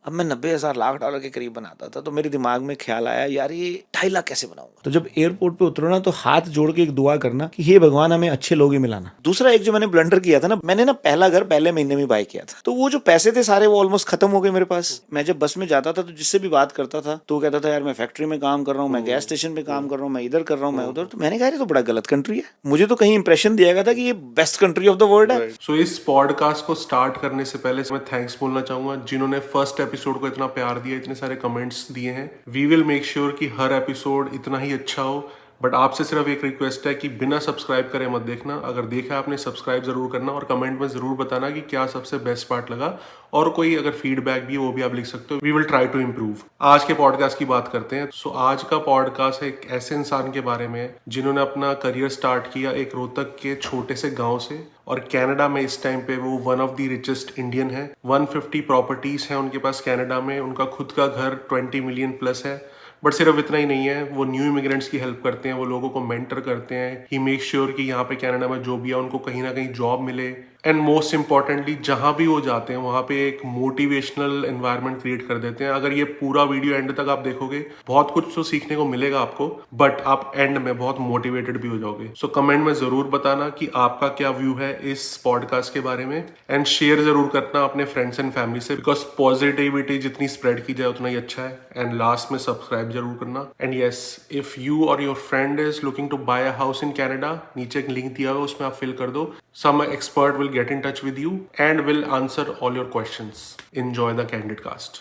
अब मैं 90,000 लाख डॉलर के करीब बनाता था, तो मेरे दिमाग में ख्याल आया यार ये 2.5 लाख कैसे बनाऊंगा। तो जब एयरपोर्ट पे उतरो ना, तो हाथ जोड़ के एक दुआ करना कि हे भगवान हमें अच्छे लोग ही मिलाना। दूसरा एक जो मैंने ब्लंडर किया था ना, मैंने ना पहला घर पहले महीने में बाय किया था, तो वो जो पैसे थे सारे वो ऑलमोस्ट खत्म हो गए मेरे पास। मैं जब बस में जाता था तो जिससे भी बात करता था तो वो कहता था यार मैं फैक्ट्री में काम कर रहा हूँ, मैं गैस स्टेशन पे काम कर रहा हूँ, मैं इधर कर रहा हूँ, मैं उधर। तो मैंने कहा ये तो बड़ा गलत कंट्री है। मुझे तो कहीं इंप्रेशन दिया गया था कि ये best country of the world है। सो इस पॉडकास्ट को स्टार्ट करने से पहले मैं थैंक्स बोलना चाहूंगा जिन्होंने फर्स्ट एपिसोड को इतना प्यार दिया, इतने सारे कमेंट्स दिए हैं। वी विल मेक श्योर कि हर एपिसोड इतना ही अच्छा हो, बट आपसे सिर्फ एक रिक्वेस्ट है कि बिना सब्सक्राइब करे मत देखना। अगर देखा आपने सब्सक्राइब जरूर करना और कमेंट में जरूर बताना कि क्या सबसे बेस्ट पार्ट लगा, और कोई अगर फीडबैक भी है वो भी आप लिख सकते हो। We will try to improve. आज के पॉडकास्ट की बात करते हैं। सो आज का पॉडकास्ट एक ऐसे इंसान के बारे में जिन्होंने अपना करियर स्टार्ट किया एक रोहतक के छोटे से गांव से, और कनाडा में इस टाइम पे वो one of the richest Indian है। 150 प्रॉपर्टीज हैं उनके पास कनाडा में, उनका खुद का घर 20 मिलियन प्लस है। बट सिर्फ इतना ही नहीं है, वो न्यू इमिग्रेंट्स की हेल्प करते हैं, वो लोगों को मेंटर करते हैं। ही मेक श्योर कि यहाँ पे कनाडा में जो भी है उनको कहीं ना कहीं जॉब मिले, एंड मोस्ट इंपॉर्टेंटली जहां भी वो जाते हैं वहां पे एक मोटिवेशनल एनवायरनमेंट क्रिएट कर देते हैं। अगर ये पूरा वीडियो एंड तक आप देखोगे बहुत कुछ तो सीखने को मिलेगा आपको, बट आप एंड में बहुत मोटिवेटेड भी हो जाओगे। सो कमेंट में जरूर बताना कि आपका क्या व्यू है इस पॉडकास्ट के बारे में, एंड शेयर जरूर करना अपने फ्रेंड्स एंड फैमिली से, बिकॉज पॉजिटिविटी जितनी स्प्रेड की जाए उतना ही अच्छा है। एंड लास्ट में सब्सक्राइब जरूर करना। एंड यस, इफ यू और your friend is looking to buy a house in Canada, नीचे एक लिंक दिया हुआ है उसमें आप फिल कर दो। Some expert will get in touch with you and will answer all your questions. Enjoy the candid cast.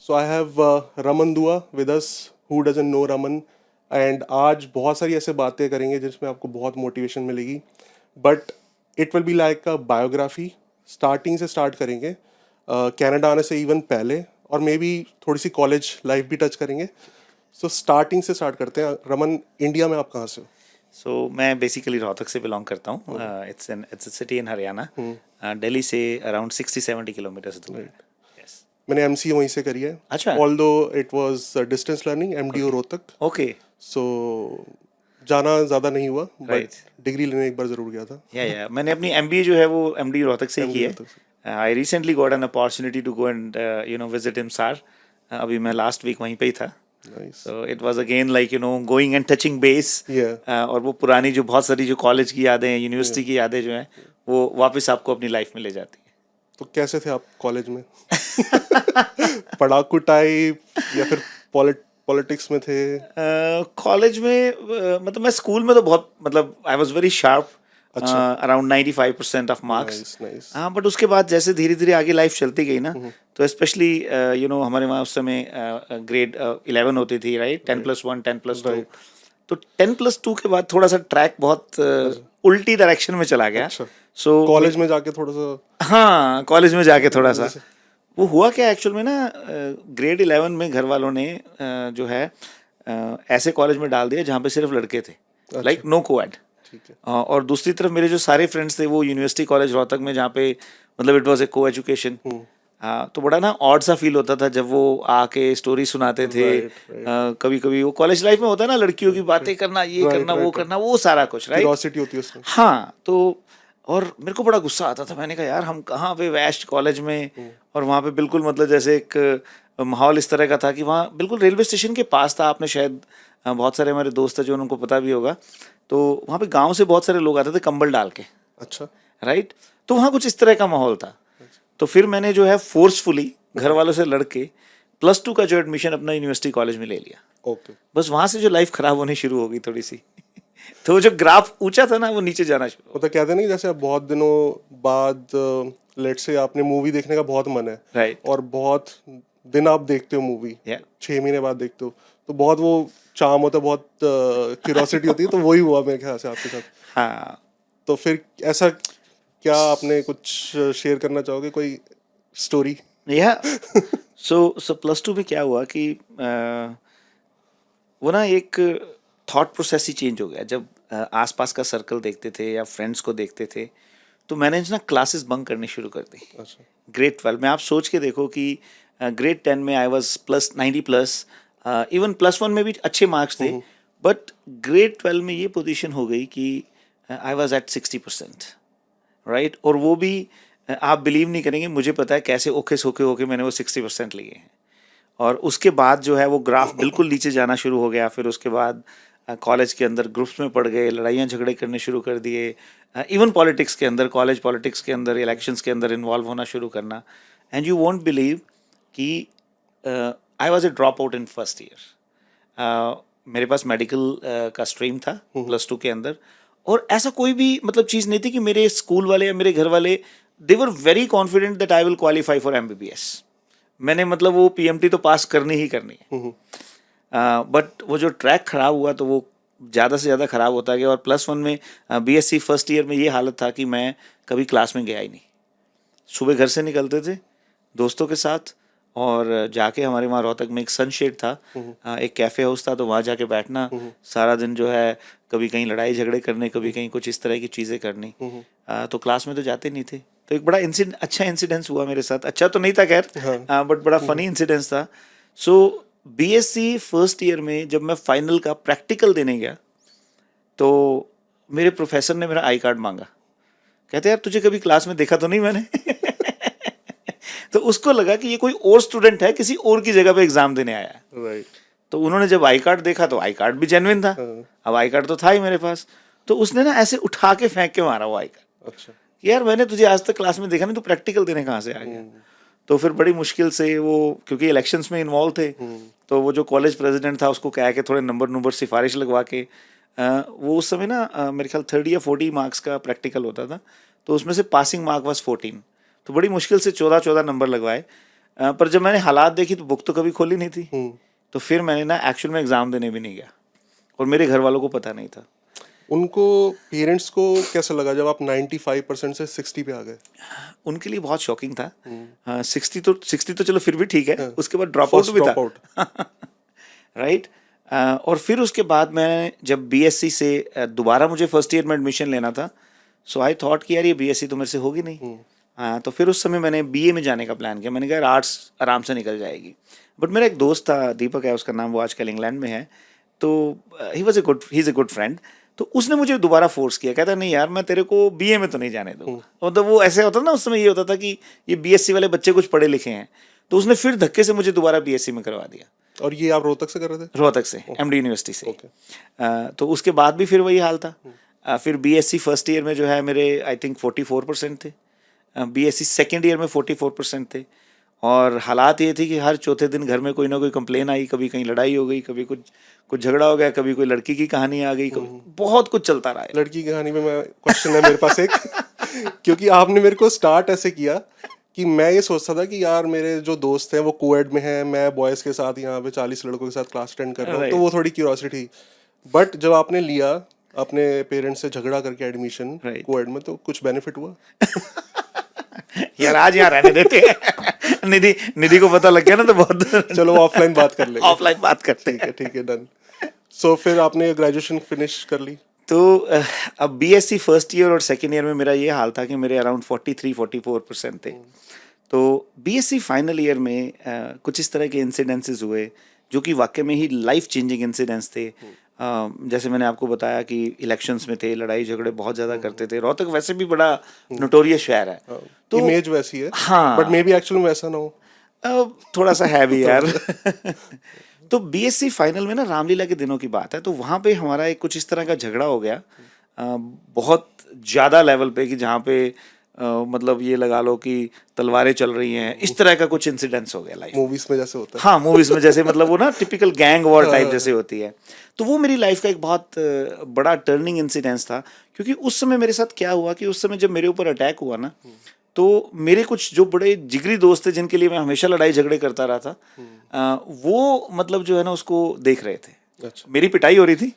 So I have Raman Dua with us. Who doesn't know Raman? And आज बहुत सारी ऐसे बातें करेंगे जिसमें आपको बहुत मोटिवेशन मिलेगी, but it will be like a biography. Starting से स्टार्ट करेंगे, कनाडा आने से इवन पहले, और मे बी थोड़ी सी कॉलेज लाइफ भी टच करेंगे। सो स्टार्टिंग से स्टार्ट करते हैं। रमन, इंडिया में आप कहाँ से हो? मैं बेसिकली रोहतक से बिलोंग करता हूँ। It's a city in Haryana. Delhi से अराउंड 60-70 किलोमीटर्स दूर है। Yes. मैंने एमसीए वहीं से करी है। अच्छा। Although it was distance learning, MDU Rohtak. Okay. So जाना ज़्यादा नहीं हुआ, बट Right. डिग्री लेने एक बार ज़रूर गया था। या मैंने अपनी एमबीए जो है वो एमडी रोहतक से ही की MD है। रोहतक से। I recently got an opportunity to go and visit Hisar. अभी मैं लास्ट वीक वहीं पे ही था। Nice. So it was again like going and touching base. Yeah. और वो पुरानी जो बहुत सारी जो कॉलेज की यादें हैं, यूनिवर्सिटी की यादें जो हैं, वो वापस आपको अपनी लाइफ में ले जाती है। तो कैसे थे आप कॉलेज में? पढ़ाकू टाइप या फिर पॉलिटिक्स में थे? कॉलेज में मतलब मैं स्कूल में तो बहुत मतलब I was very sharp, around 95% of marks. Nice. हाँ, बट उसके बाद जैसे धीरे धीरे आगे लाइफ चलती गई ना, तो स्पेशली हमारे वहाँ उस समय ग्रेड 11 होती थी, राइट? 10+1 10+2। तो 10+2 के बाद थोड़ा सा ट्रैक बहुत उल्टी डायरेक्शन में चला गया। अच्छा। सो कॉलेज में जाके थोड़ा सा, हाँ, कॉलेज में जाके थोड़ा सा वो हुआ क्या एक्चुअल में ना, ग्रेड 11 में घर वालों ने जो है ऐसे कॉलेज में डाल दिया जहाँ पे सिर्फ लड़के थे, लाइक नो कोएड। ठीक है। और दूसरी तरफ मेरे जो सारे फ्रेंड्स थे वो यूनिवर्सिटी कॉलेज रोहतक में, जहाँ पे मतलब इट वाज ए को एजुकेशन। तो बड़ा ना ऑड सा फील होता था जब वो आके स्टोरी सुनाते थे। कभी कभी वो कॉलेज लाइफ में होता है ना, लड़कियों की बातें करना, ये करना, वो करना, वो सारा कुछ, राइट? क्यूरियोसिटी होती है उसमें। हाँ, तो और मेरे को बड़ा गुस्सा आता था। मैंने कहा यार हम कहाँ पे वेस्ट कॉलेज में, और वहाँ पे बिल्कुल मतलब जैसे एक माहौल इस तरह का था कि वहाँ बिल्कुल रेलवे स्टेशन के पास था। आपने शायद बहुत सारे हमारे दोस्त हैं जो उनको पता भी होगा, तो वहाँ पे गांव से बहुत सारे लोग आते थे कंबल डाल के। अच्छा। राइट? तो वहाँ कुछ इस तरह का माहौल था। तो फिर मैंने जो है फोर्सफुली घर वालों से लड़के +2 का जो एडमिशन अपना यूनिवर्सिटी कॉलेज में ले लिया। ओके। बस वहाँ से जो लाइफ खराब होनी शुरू हो गई थोड़ी सी। तो वो जो ग्राफ ऊंचा था ना, वो नीचे जाना शुरू। मतलब कहते हैं ना कि जैसे आप बहुत दिनों बाद, लेट से आपने मूवी देखने का बहुत मन है, राइट, और बहुत दिन आप देखते हो मूवी, या 6 महीने बाद देखते हो, तो बहुत वो चार्म होता है, बहुत क्यूरियोसिटी होती है। तो वही हुआ मेरे ख्याल से आपके साथ। हाँ, तो फिर ऐसा क्या आपने कुछ शेयर करना चाहोगे, कोई स्टोरी? या सो +2 में क्या हुआ कि वो ना एक थॉट प्रोसेस ही चेंज हो गया। जब आसपास का सर्कल देखते थे या फ्रेंड्स को देखते थे, तो मैंने ना क्लासेस बंक करनी शुरू कर दी। अच्छा। ग्रेड 12 में आप सोच के देखो कि ग्रेड 10 में आई वाज +90+, इवन +1 में भी अच्छे मार्क्स थे, बट ग्रेड 12 में ये पोजीशन हो गई कि आई वाज एट 60%, राइट? और वो भी आप बिलीव नहीं करेंगे, मुझे पता है कैसे ओखे सोखे होके मैंने वो 60% लिए हैं। और उसके बाद जो है वो ग्राफ बिल्कुल नीचे जाना शुरू हो गया। फिर उसके बाद कॉलेज के अंदर ग्रुप्स में पड़ गए, लड़ाइयाँ झगड़े करने शुरू कर दिए, इवन पॉलिटिक्स के अंदर, कॉलेज पॉलिटिक्स के अंदर, इलेक्शंस के अंदर इन्वॉल्व होना शुरू करना। एंड यू वोंट बिलीव कि I was a drop out in first year. मेरे पास मेडिकल का स्ट्रीम था +2 के अंदर, और ऐसा कोई भी मतलब चीज़ नहीं थी कि मेरे स्कूल वाले या मेरे घर वाले, they were very confident that I will qualify for MBBS। मैंने मतलब वो PMT तो पास करनी ही करनी है। बट वो जो ट्रैक खराब हुआ तो वो ज़्यादा से ज़्यादा खराब होता गया। और +1 में BSc फर्स्ट ईयर में ये हालत था कि मैं कभी क्लास में गया ही नहीं। सुबह घर से निकलते थे दोस्तों के साथ, और जाके हमारे वहाँ रोहतक में एक सनशेड था, एक कैफ़े हाउस था, तो वहाँ जाके बैठना, सारा दिन जो है कभी कहीं लड़ाई झगड़े करने, कभी कहीं कुछ इस तरह की चीज़ें करनी। तो क्लास में तो जाते नहीं थे। तो एक बड़ा अच्छा इंसिडेंस हुआ मेरे साथ। अच्छा तो नहीं था खैर, बट बड़ा फनी इंसिडेंस था। सो BSc फर्स्ट ईयर में जब मैं फाइनल का प्रैक्टिकल देने गया तो मेरे प्रोफेसर ने मेरा आई कार्ड मांगा। कहते यार तुझे कभी क्लास में देखा तो नहीं मैंने। तो उसको लगा कि ये कोई और स्टूडेंट है, किसी और की जगह पे एग्जाम देने आया है। राइट। तो उन्होंने जब आई कार्ड देखा तो आई कार्ड भी जेन्युइन था। अब आई कार्ड तो था ही मेरे पास, तो उसने ना ऐसे उठा के फेंक के मारा वो आई कार्ड। अच्छा। यार मैंने तुझे आज तक क्लास में देखा नहीं, तो प्रैक्टिकल देने कहाँ से आ गया। तो फिर बड़ी मुश्किल से वो, क्योंकि इलेक्शंस में इन्वॉल्व थे, तो वो जो कॉलेज प्रेसिडेंट था उसको कह के थोड़े नंबर सिफारिश लगवा के, वो उस समय ना मेरे ख्याल 30 या 40 मार्क्स का प्रैक्टिकल होता था, तो उसमें से पासिंग मार्क वाज 14। तो बड़ी मुश्किल से 14 नंबर लगवाए। पर जब मैंने हालात देखी तो बुक तो कभी खोली नहीं थी। तो फिर मैंने ना एक्चुअल में एग्ज़ाम देने भी नहीं गया, और मेरे घर वालों को पता नहीं था। उनको, पेरेंट्स को कैसा लगा जब आप 95% से 60 पे आ गए? उनके लिए बहुत शॉकिंग था। 60 तो चलो फिर भी ठीक है, उसके बाद ड्रॉप आउट भी था। राइट। और फिर उसके बाद मैं जब BSc से दोबारा मुझे फर्स्ट ईयर में एडमिशन लेना था, सो आई थॉट कि यार ये BSc तो मेरे से होगी नहीं। हाँ, तो फिर उस समय मैंने BA में जाने का प्लान किया। मैंने कहा आर्ट्स आराम से निकल जाएगी। बट मेरा एक दोस्त था, दीपक है उसका नाम, वो आजकल इंग्लैंड में है। तो he is a good friend. तो उसने मुझे दोबारा फोर्स किया, कहता नहीं यार मैं तेरे को BA में तो नहीं जाने दूंगा। मतलब वो ऐसे होता ना, उस समय ये होता था कि ये BSc वाले बच्चे कुछ पढ़े लिखे हैं, तो उसने फिर धक्के से मुझे दोबारा BSc में करवा दिया। और ये आप रोहतक से कर रहे थे? रोहतक से, MD यूनिवर्सिटी से। तो उसके बाद भी फिर वही हाल था। फिर BSc फर्स्ट ईयर में जो है मेरे आई थिंक 44% थे, BSc सेकेंड ईयर में 44% थे। और हालात ये थी कि हर चौथे दिन घर में कोई ना कोई कंप्लेन आई, कभी कहीं लड़ाई हो गई, कभी कुछ झगड़ा हो गया, कभी कोई लड़की की कहानी आ गई, बहुत कुछ चलता रहा है। लड़की की कहानी में मैं क्वेश्चन है मेरे पास एक क्योंकि आपने मेरे को स्टार्ट ऐसे किया कि मैं ये सोचता था कि यार मेरे जो दोस्त हैं वो कोएड में हैं, मैं बॉयज़ के साथ यहाँ पे 40 लड़कों के साथ क्लास अटेंड कर रहा हूँ, तो वो थोड़ी क्यूरियोसिटी थी। बट जब आपने लिया अपने पेरेंट्स से झगड़ा करके एडमिशन कोएड में, तो कुछ बेनिफिट हुआ? यार आज यहाँ रहने देते हैं। निधि को पता लग गया ना तो बहुत। चलो ऑफलाइन बात कर लेंगे। ऑफलाइन बात करते हैं। ठीक है डन। सो फिर आपने ग्रेजुएशन फिनिश कर ली? तो अब BSc फर्स्ट ईयर और सेकेंड ईयर में मेरा ये हाल था कि मेरे अराउंड 43-44% थे। तो BSc फाइनल ईयर में कुछ इस तरह के इंसिडेंसेस हुए जो कि वाकई में ही लाइफ चेंजिंग इंसिडेंट्स थे। जैसे मैंने आपको बताया कि इलेक्शंस में थे, लड़ाई झगड़े बहुत ज़्यादा करते थे। रोहतक वैसे भी बड़ा नोटोरियस शहर है, तो इमेज वैसी है। हाँ, बट मे बी एक्चुअली में वैसा ना हो। थोड़ा सा है भी यार। तो BSc फाइनल में ना रामलीला के दिनों की बात है, तो वहाँ पे हमारा एक कुछ इस तरह का झगड़ा हो गया, बहुत ज़्यादा लेवल पे, कि जहाँ पे मतलब ये लगा लो कि तलवारें चल रही हैं, इस तरह का कुछ इंसिडेंट्स हो गया लाइफ। मूवीज में जैसे होता है। हाँ, मूवीज में जैसे मतलब वो ना टिपिकल गैंग वॉर टाइप जैसे होती है। तो वो मेरी लाइफ का एक बहुत बड़ा टर्निंग इंसिडेंस था, क्योंकि उस समय मेरे साथ क्या हुआ कि उस समय जब मेरे ऊपर अटैक हुआ ना, तो मेरे कुछ जो बड़े जिगरी दोस्त थे जिनके लिए मैं हमेशा लड़ाई झगड़े करता रहा था, वो मतलब जो है ना उसको देख रहे थे। अच्छा। मेरी पिटाई हो रही थी।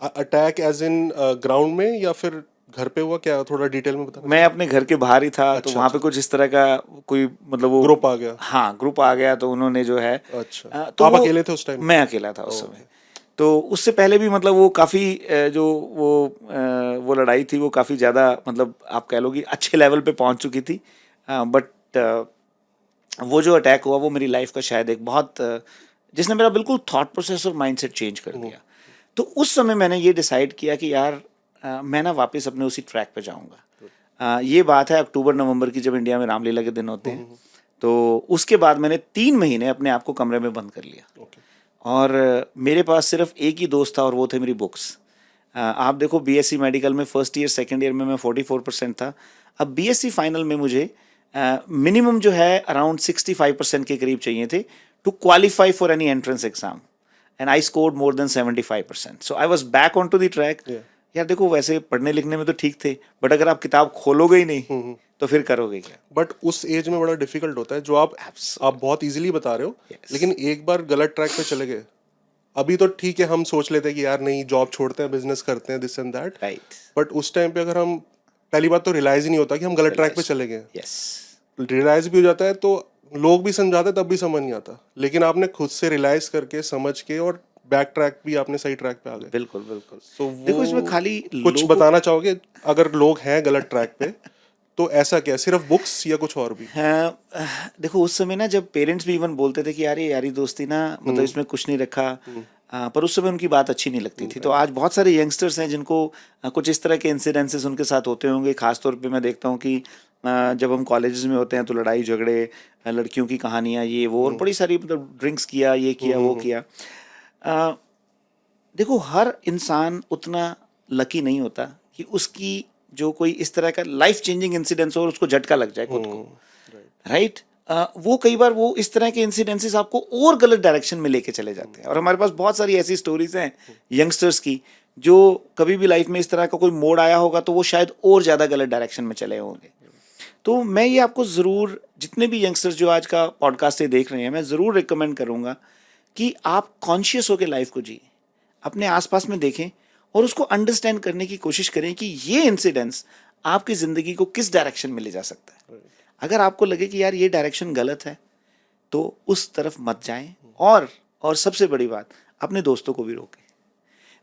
अटैक एज इन ग्राउंड में या फिर घर पे हुआ, क्या थोड़ा डिटेल में बताना? मैं अपने घर के बाहर ही था। अच्छा, तो वहाँ पे कुछ इस तरह का कोई मतलब वो ग्रुप आ गया। हाँ, ग्रुप आ गया, तो उन्होंने जो है। अच्छा। तो आप अकेले थे उस टाइम? मैं अकेला था उस समय। तो उससे पहले भी मतलब वो काफ़ी जो वो लड़ाई थी वो काफ़ी ज़्यादा मतलब आप कह लो कि अच्छे लेवल पे पहुँच चुकी थी। बट वो जो अटैक हुआ वो मेरी लाइफ का शायद एक बहुत जिसने मेरा बिल्कुल थॉट प्रोसेस और माइंडसेट चेंज कर दिया। तो उस समय मैंने ये डिसाइड किया कि यार मैं ना वापस अपने उसी ट्रैक पे जाऊंगा। ये बात है अक्टूबर नवंबर की, जब इंडिया में रामलीला के दिन होते हैं। तो उसके बाद मैंने 3 महीने अपने आप को कमरे में बंद कर लिया। ओके। और मेरे पास सिर्फ एक ही दोस्त था और वो थे मेरी बुक्स। आप देखो बीएससी मेडिकल में फर्स्ट ईयर सेकंड ईयर में मैं 44% था। अब बीएससी फाइनल में मुझे मिनिमम जो है अराउंड 65% के करीब चाहिए थे to qualify for any entrance exam, and I scored more than 75%। So I was back on to the track. यार देखो, वैसे पढ़ने लिखने में तो ठीक थे, बट अगर आप किताब खोलोगे ही नहीं तो फिर करोगे क्या? बट उस एज में बड़ा डिफिकल्ट होता है, जो आप बहुत इजीली बता रहे हो। लेकिन एक बार गलत ट्रैक पे चले गए, अभी तो ठीक है हम सोच लेते हैं कि यार नहीं, जॉब छोड़ते हैं, बिजनेस करते हैं, this and that, right. But उस टाइम पे अगर हम, पहली बात तो रियलाइज ही नहीं होता कि हम गलत ट्रैक पे चले गए। यस। रियलाइज भी हो जाता है तो लोग भी समझाते तब भी समझ नहीं आता, लेकिन आपने खुद से रियलाइज करके समझ के और बैक ट्रैक भी आपने सही ट्रैक पे आ गए। बिल्कुल बिल्कुल। तो देखो, इसमें खाली कुछ बताना चाहोगे अगर लोग हैं गलत ट्रैक पे, तो ऐसा क्या, सिर्फ बुक्स या कुछ और भी? हाँ, देखो उस समय ना जब पेरेंट्स भी इवन बोलते थे कि यार ये यारी दोस्ती ना, मतलब इसमें कुछ नहीं रखा, पर उस समय उनकी बात अच्छी नहीं लगती थी। तो आज बहुत सारे यंगस्टर्स हैं जिनको कुछ इस तरह के इंसिडेंसेस उनके साथ होते होंगे। खासतौर पे मैं देखता हूँ कि जब हम कॉलेजेस में होते हैं तो लड़ाई झगड़े, लड़कियों की कहानियाँ, ये वो, और बड़ी सारी, मतलब ड्रिंक्स किया, ये किया, वो किया। देखो, हर इंसान उतना लकी नहीं होता कि उसकी जो कोई इस तरह का लाइफ चेंजिंग इंसिडेंस हो और उसको झटका लग जाए खुद को, राइट। वो कई बार वो इस तरह के इंसिडेंसेस आपको और गलत डायरेक्शन में लेके चले जाते हैं। और हमारे पास बहुत सारी ऐसी स्टोरीज हैं यंगस्टर्स की, जो कभी भी लाइफ में इस तरह का कोई मोड़ आया होगा तो वो शायद और ज़्यादा गलत डायरेक्शन में चले होंगे। तो मैं ये आपको ज़रूर, जितने भी यंगस्टर्स जो आज का पॉडकास्ट से देख रहे हैं, मैं ज़रूर रिकमेंड करूँगा कि आप कॉन्शियस होकर लाइफ को जिए, अपने आसपास में देखें और उसको अंडरस्टैंड करने की कोशिश करें कि ये इंसिडेंट्स आपकी ज़िंदगी को किस डायरेक्शन में ले जा सकता है। अगर आपको लगे कि यार ये डायरेक्शन गलत है तो उस तरफ मत जाएं। और सबसे बड़ी बात, अपने दोस्तों को भी रोकें।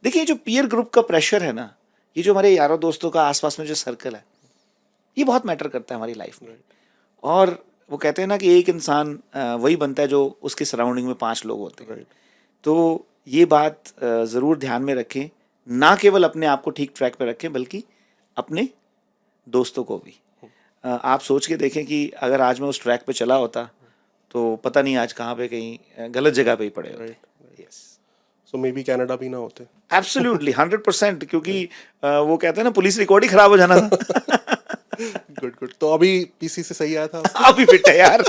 देखिए, जो पीयर ग्रुप का प्रेशर है ना, ये जो हमारे यारों दोस्तों का आसपास में जो सर्कल है, ये बहुत मैटर करता है हमारी लाइफ में। और वो कहते हैं ना कि एक इंसान वही बनता है जो उसके सराउंडिंग में 5 लोग होते हैं। तो ये बात ज़रूर ध्यान में रखें, ना केवल अपने आप को ठीक ट्रैक पे रखें बल्कि अपने दोस्तों को भी। आप सोच के देखें कि अगर आज मैं उस ट्रैक पे चला होता तो पता नहीं आज कहाँ पे, कहीं गलत जगह पे ही पड़े होते। Yes. So may be Canada भी ना होते। एब्सोल्युटली 100%, क्योंकि वो कहते हैं ना, पुलिस रिकॉर्ड ही खराब हो जाना था। Good good. तो अभी पीसी से सही आया था? अभी फिट है यार।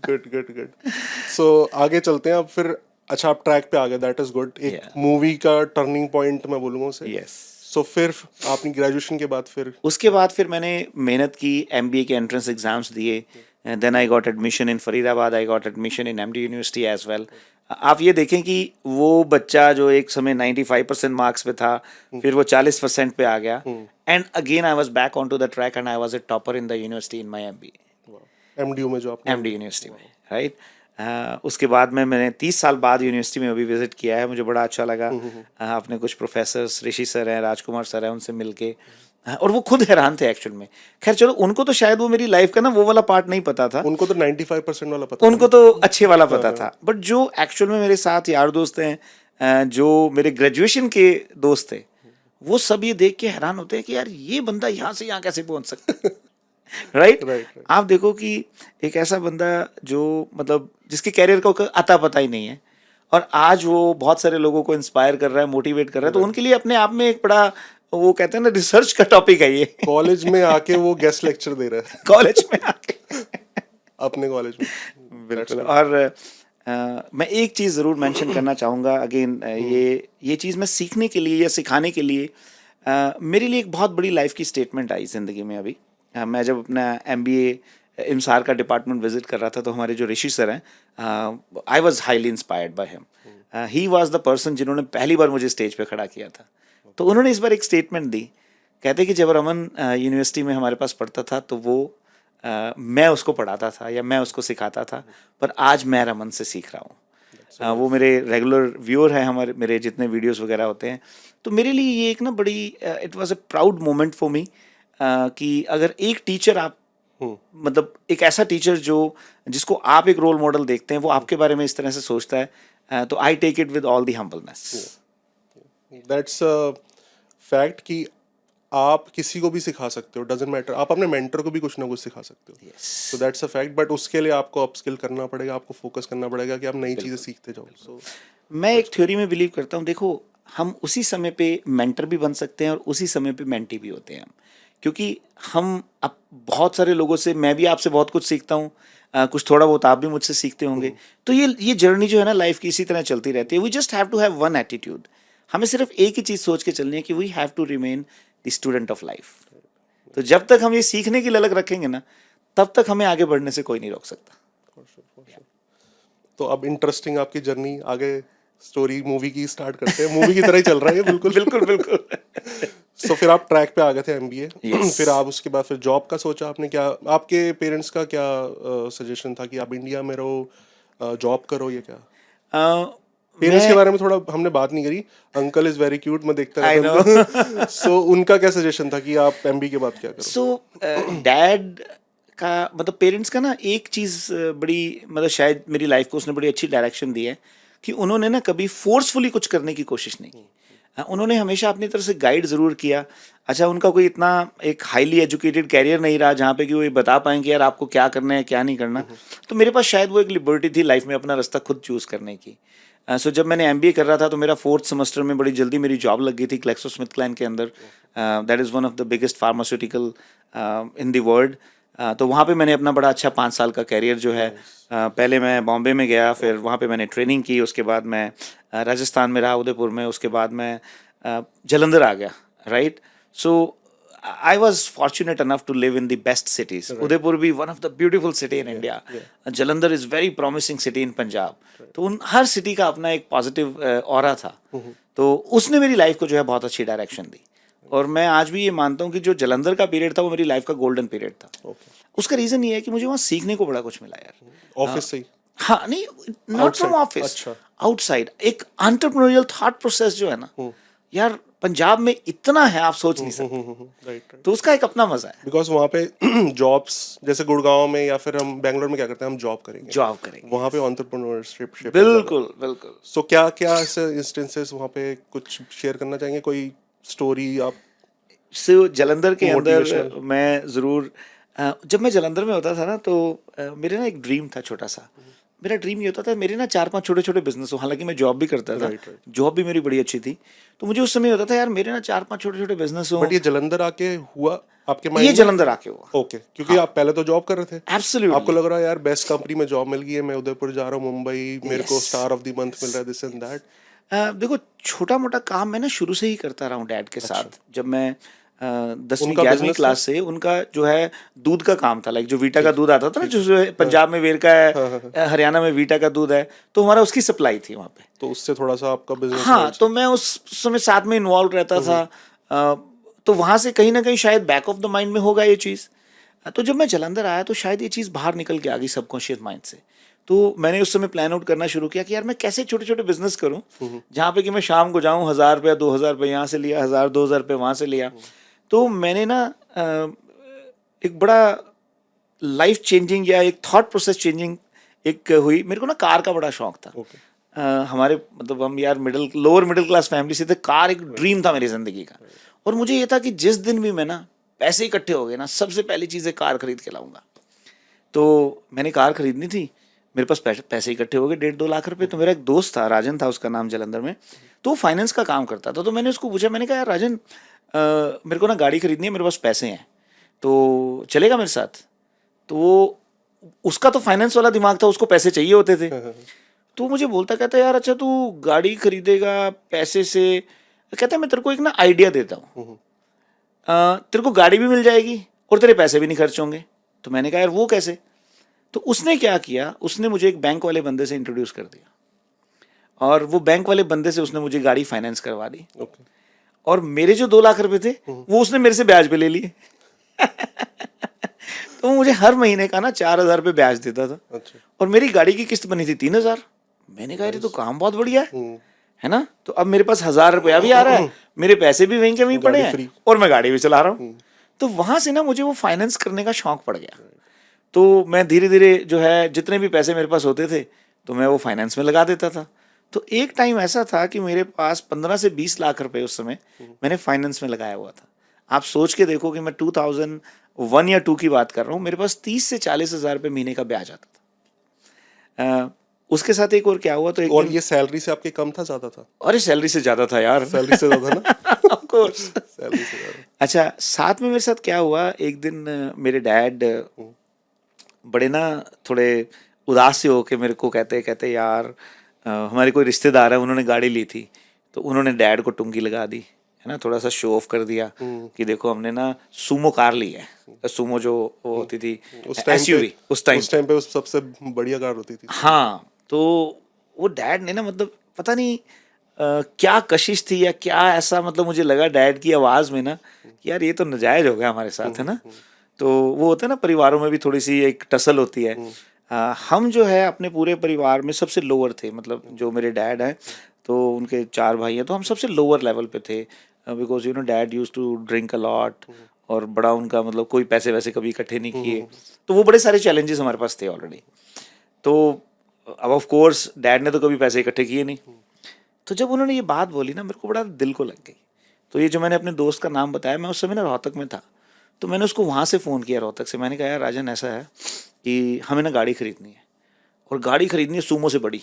Good good good. सो आगे चलते हैं अब फिर। अच्छा, आप ट्रैक पे आ गए, दैट इज गुड। एक मूवी का टर्निंग पॉइंट मैं बोलूँगा उसे। यस। सो फिर आपने ग्रेजुएशन के बाद फिर? उसके बाद फिर मैंने मेहनत की, एमबीए के एंट्रेंस एग्जाम्स दिए, then I got admission in Faridabad, I got admission in MD university as well. आप ये देखें कि वो बच्चा जो एक समय 95% मार्क्स पे था, फिर वो 40% पे आ गया, and again I was back on to the track and I was a topper in the university in my MBA. MDU में जो आपने? एमडी यूनिवर्सिटी में, राइट। उसके बाद में मैंने 30 साल बाद यूनिवर्सिटी में अभी विजिट किया है, मुझे बड़ा अच्छा लगा। अपने कुछ प्रोफेसर्स, ऋषि सर हैं, राजकुमार सर हैं, उनसे मिलके, और वो खुद हैरान थे एक्चुअल में। खैर चलो, उनको तो शायद वो मेरी लाइफ का ना वो वाला पार्ट नहीं पता था, उनको तो 95% वाला पता, उनको तो अच्छे वाला पता था। बट जो एक्चुअल में मेरे साथ यार दोस्त हैं, जो मेरे ग्रेजुएशन के दोस्त थे, वो सब ये देख के हैरान होते हैं कि यार ये बंदा यहाँ से यहाँ कैसे पहुंच सकता है। राइट। आप देखो कि एक ऐसा बंदा जो, मतलब जिसके कैरियर का अता पता ही नहीं है, और आज वो बहुत सारे लोगों को इंस्पायर कर रहा है, मोटिवेट कर रहा है, तो उनके लिए अपने आप में एक बड़ा, वो कहते हैं ना, रिसर्च का टॉपिक है ये। कॉलेज में आके वो गेस्ट लेक्चर दे रहा है। कॉलेज में आके अपने कॉलेज में। बिल्कुल। और मैं एक चीज़ ज़रूर मेंशन करना चाहूँगा अगेन, ये चीज़ मैं सीखने के लिए या सिखाने के लिए, मेरे लिए एक बहुत बड़ी लाइफ की स्टेटमेंट आई ज़िंदगी में अभी। मैं जब अपना एमबीए इमसार का डिपार्टमेंट विजिट कर रहा था, तो हमारे जो ऋषि सर हैं, I was highly inspired by him. He was the person जिन्होंने पहली बार मुझे स्टेज पे खड़ा किया था। तो उन्होंने इस बार एक स्टेटमेंट दी, कहते कि जब रमन यूनिवर्सिटी में हमारे पास पढ़ता था तो वो मैं उसको पढ़ाता था या मैं उसको सिखाता था, पर आज मैं रमन से सीख रहा हूँ। वो मेरे रेगुलर व्यूअर हैं, मेरे जितने वीडियोस वगैरह होते हैं। तो मेरे लिए ये एक ना बड़ी, it was a proud moment for me, कि अगर एक टीचर आप, मतलब एक ऐसा टीचर जिसको आप एक रोल मॉडल देखते हैं, वो आपके बारे में इस तरह से सोचता है, तो I take it with all the humbleness. That's a fact कि आप किसी को भी सिखा सकते हो, डजेंट मैटर, आप अपने मेंटर को भी कुछ ना कुछ सिखा सकते हो। So that's a fact, but उसके लिए आपको अपस्किल करना पड़ेगा, आपको फोकस करना पड़ेगा कि आप नई चीज़ें सीखते जाओ। सो मैं एक थ्योरी में बिलीव करता हूँ, देखो हम उसी समय पे मेंटर भी बन सकते हैं और उसी समय पे मेंटी भी होते हैं हम, क्योंकि हम अब बहुत सारे लोगों से, मैं भी आपसे बहुत कुछ सीखता हूँ, कुछ थोड़ा बहुत आप भी मुझसे सीखते होंगे। तो ये जर्नी जो है ना लाइफ की इसी तरह चलती रहती है। We just have to have one attitude, हमें सिर्फ एक ही चीज़ सोच के चलनी है कि we have to remain the student of life. तो जब तक हम ये सीखने की ललक रखेंगे ना, तब तक हमें आगे बढ़ने से कोई नहीं रोक सकता। तो अब इंटरेस्टिंग आपकी जर्नी, आगे स्टोरी मूवी की स्टार्ट करते हैं। मूवी की तरह ही चल रहा है ये, बिल्कुल बिल्कुल बिल्कुल। सो फिर आप ट्रैक पे आ गए थे एमबीए। Yes. फिर आप उसके बाद फिर जॉब का सोचा आपने, क्या आपके पेरेंट्स का क्या सजेशन था कि आप इंडिया में रहो, जॉब करो, ये क्या? पेरेंट्स के बारे में थोड़ा हमने बात नहीं करी। अंकल इज वेरी क्यूट, मैं देखता I रहता हूँ। सो उनका क्या सजेशन था कि आप एमबीए के बाद क्या करो? सो डैड का मतलब पेरेंट्स का ना एक चीज़ बड़ी मतलब शायद मेरी लाइफ को उसने बड़ी अच्छी डायरेक्शन दी है कि उन्होंने ना कभी फोर्सफुली कुछ करने की कोशिश नहीं की। उन्होंने हमेशा अपनी तरफ से गाइड ज़रूर किया। अच्छा, उनका कोई इतना एक हाईली एजुकेटेड कैरियर नहीं रहा जहाँ पे कि वो ये बता पाएँ कि यार आपको क्या करना है क्या नहीं करना। तो मेरे पास शायद वो एक लिबर्टी थी लाइफ में अपना रास्ता खुद चूज़ करने की। सो जब मैंने एमबीए कर रहा था तो मेरा 4th सेमेस्टर में बड़ी जल्दी मेरी जॉब लग गई थी ग्लैक्सोस्मिथक्लाइन के अंदर। That is one of the biggest pharmaceutical in the world. तो वहाँ पे मैंने अपना बड़ा अच्छा 5 साल का कैरियर जो है, पहले मैं बॉम्बे में गया, फिर वहाँ पे मैंने ट्रेनिंग की, उसके बाद मैं राजस्थान में रहा उदयपुर में, उसके बाद मैं जलंधर आ गया, right. So I was fortunate enough to live in the best cities. Udaipur भी one of the beautiful city in India, Jalandhar is very promising city in Punjab. तो उन हर सिटी का अपना एक पॉजिटिव ऑरा था। तो उसने मेरी लाइफ को जो है बहुत अच्छी डायरेक्शन दी। और मैं आज भी ये मानता हूँ कि जो जलंधर का पीरियड था वो मेरी लाइफ का गोल्डन पीरियड था। उसका रीज़न ये है कि मुझे वहाँ सीखने को बड़ा कुछ मिला यार। ऑफिस से ही? हाँ, नहीं, नॉट फ्रॉम ऑफिस, आउटसाइड। एक एंटरप्रेन्योरियल थॉट प्रोसेस जो है ना यार, पंजाब में इतना है आप सोच नहीं सकते। राइट। तो उसका एक अपना मजा है। बिकॉज वहाँ पे जॉब्स जैसे गुड़गांव में या फिर हम बैंगलोर में क्या करते हैं, हम जॉब करेंगे। वहाँ पे एंटरप्रेन्योरशिप। बिल्कुल बिल्कुल। सो क्या क्या ऐसे इंस्टेंसेस वहाँ पे कुछ शेयर करना चाहेंगे, कोई स्टोरी आप? सो जलंधर के अंदर मैं ज़रूर, जब मैं जलंधर में होता था ना तो मेरे ना एक ड्रीम था छोटा सा। मेरा ड्रीम ये होता था मेरे ना 4-5 छोटे छोटे बिजनेस हो। हालांकि मैं जॉब भी करता था, जॉब भी मेरी बड़ी अच्छी थी। तो मुझे उस समय होता था यार मेरे ना 4-5 छोटे छोटे बिजनेस हो। बट ये जलंधर आके हुआ आपके माइंड ये में? जलंधर आके हुआ। ओके, क्योंकि आप पहले तो जॉब कर रहे थे। एब्सोल्युटली। आपको लग रहा है यार बेस्ट कंपनी में जॉब मिल गई है, मैं उदयपुर जा रहा हूँ, मुंबई, मेरे को स्टार ऑफ द मंथ मिल रहा है, दिस एंड दैट। देखो छोटा मोटा काम मैं ना शुरू से ही करता रहा हूँ डैड के साथ। जब मैं 10वीं उनका 11वीं business क्लास से, उनका जो है दूध का काम था। लाइक जो वीटा का दूध आता था ना, जो है पंजाब में वेरका है, हरियाणा में वीटा का दूध है, तो हमारा उसकी सप्लाई थी वहाँ पे। तो उससे थोड़ा सा आपका बिजनेस? हाँ, तो मैं उस समय साथ में इन्वॉल्व रहता था। तो वहाँ से कहीं ना कहीं शायद बैक ऑफ द माइंड में होगा ये चीज़। तो जब मैं जलंधर आया तो शायद ये चीज़ बाहर निकल के आ गई सबकॉन्शियस माइंड से। तो मैंने उस समय प्लान आउट करना शुरू किया कि यार मैं कैसे छोटे छोटे बिजनेस करूं जहाँ पे कि मैं शाम को जाऊं, 1000 रुपया 2000 रुपये यहाँ से लिया, 1000-2000 रुपये वहाँ से लिया। तो मैंने ना एक बड़ा लाइफ चेंजिंग या एक थॉट प्रोसेस चेंजिंग एक हुई। मेरे को ना कार का बड़ा शौक था। हमारे मतलब हम यार लोअर मिडिल क्लास फैमिली से थे। कार एक ड्रीम था मेरी ज़िंदगी का। और मुझे ये था कि जिस दिन भी मैं ना पैसे इकट्ठे हो गए ना, सबसे पहली चीज़ है कार खरीद के लाऊंगा। तो मैंने कार खरीदनी थी, मेरे पास पैसे इकट्ठे हो गए 1.5-2 लाख रुपए। तो मेरा एक दोस्त था, राजन था उसका नाम, जलंधर में, तो वो फाइनेंस का काम करता था। तो मैंने उसको पूछा, मैंने कहा यार राजन, मेरे को ना गाड़ी खरीदनी है, मेरे पास पैसे हैं, तो चलेगा मेरे साथ? तो वो, उसका तो फाइनेंस वाला दिमाग था, उसको पैसे चाहिए होते थे। तो मुझे बोलता, कहता यार अच्छा तू गाड़ी खरीदेगा पैसे से, कहता मैं तेरे को एक ना आइडिया देता हूँ, तेरे को गाड़ी भी मिल जाएगी और तेरे पैसे भी नहीं खर्च होंगे। तो मैंने कहा यार वो कैसे? तो उसने क्या किया, उसने मुझे एक बैंक वाले बंदे से इंट्रोड्यूस कर दिया और वो बैंक वाले बंदे से उसने मुझे गाड़ी फाइनेंस करवा दी। और मेरे जो 2 लाख रुपए थे वो उसने मेरे से ब्याज पे ले लिए। तो मुझे हर महीने का ना 4000 रुपये ब्याज देता था। अच्छा। और मेरी गाड़ी की किस्त बनी थी 3000। मैंने कहा ये तो काम बहुत बढ़िया है ना। तो अब मेरे पास 1000 रुपया भी आ रहा है, मेरे पैसे भी वहीं के वहीं पड़े हैं और मैं गाड़ी भी चला रहा हूँ। तो वहां से ना मुझे वो फाइनेंस करने का शौक पड़ गया। तो मैं धीरे धीरे जो है जितने भी पैसे मेरे पास होते थे तो मैं वो फाइनेंस में लगा देता था। तो एक टाइम ऐसा था कि मेरे पास 15 से 20 लाख रुपए उस समय मैंने फाइनेंस में लगाया हुआ था। आप सोच के देखो कि मैं 2001 या 2 की बात कर रहा हूँ, मेरे पास 30 से 40 हज़ार रुपये महीने का ब्याज आता था। उसके साथ एक और क्या हुआ, तो एक और दिन, ये सैलरी से आपके कम था, ज्यादा था? अरे सैलरी से ज़्यादा था यार। सैलरी से ज्यादा ना? Of course. सैलरी से ज्यादा। अच्छा, साथ में मेरे साथ क्या हुआ, एक दिन मेरे डैड बड़े ना थोड़े उदास से होके मेरे को कहते कहते यार, हमारे कोई रिश्तेदार है, उन्होंने गाड़ी ली थी, तो उन्होंने डैड को टुंगी लगा दी, है ना, थोड़ा सा शो ऑफ कर दिया कि देखो हमने ना सूमो कार ली है। सूमो जो वो होती थी उस टाइम एसयूवी, पे, उस टाइम उस टाइम पे सबसे बढ़िया कार होती थी। हाँ, तो वो डैड ने ना, मतलब पता नहीं क्या कशिश थी या क्या ऐसा, मतलब मुझे लगा डैड की आवाज़ में ना कि यार ये तो नाजायज हो गया हमारे साथ, है ना। तो वो होता है ना, परिवारों में भी थोड़ी सी एक टसल होती है। हम जो है अपने पूरे परिवार में सबसे लोअर थे, मतलब जो मेरे डैड हैं, तो उनके 4 भाई हैं, तो हम सबसे लोअर लेवल पे थे, because dad used to drink a lot, और बड़ा उनका मतलब कोई पैसे वैसे कभी इकट्ठे नहीं किए, तो वो बड़े सारे चैलेंजेस हमारे पास थे ऑलरेडी। तो अब ऑफ कोर्स डैड ने तो कभी पैसे इकट्ठे किए नहीं। तो जब उन्होंने ये बात बोली ना, मेरे को बड़ा दिल को लग गई। तो ये जो मैंने अपने दोस्त का नाम बताया, मैं उस समय ना रोहतक में था, तो मैंने उसको वहाँ से फ़ोन किया रोहतक से, मैंने कहा यार राजन ऐसा है कि हमें ना गाड़ी खरीदनी है, और गाड़ी खरीदनी है सूमो से बड़ी।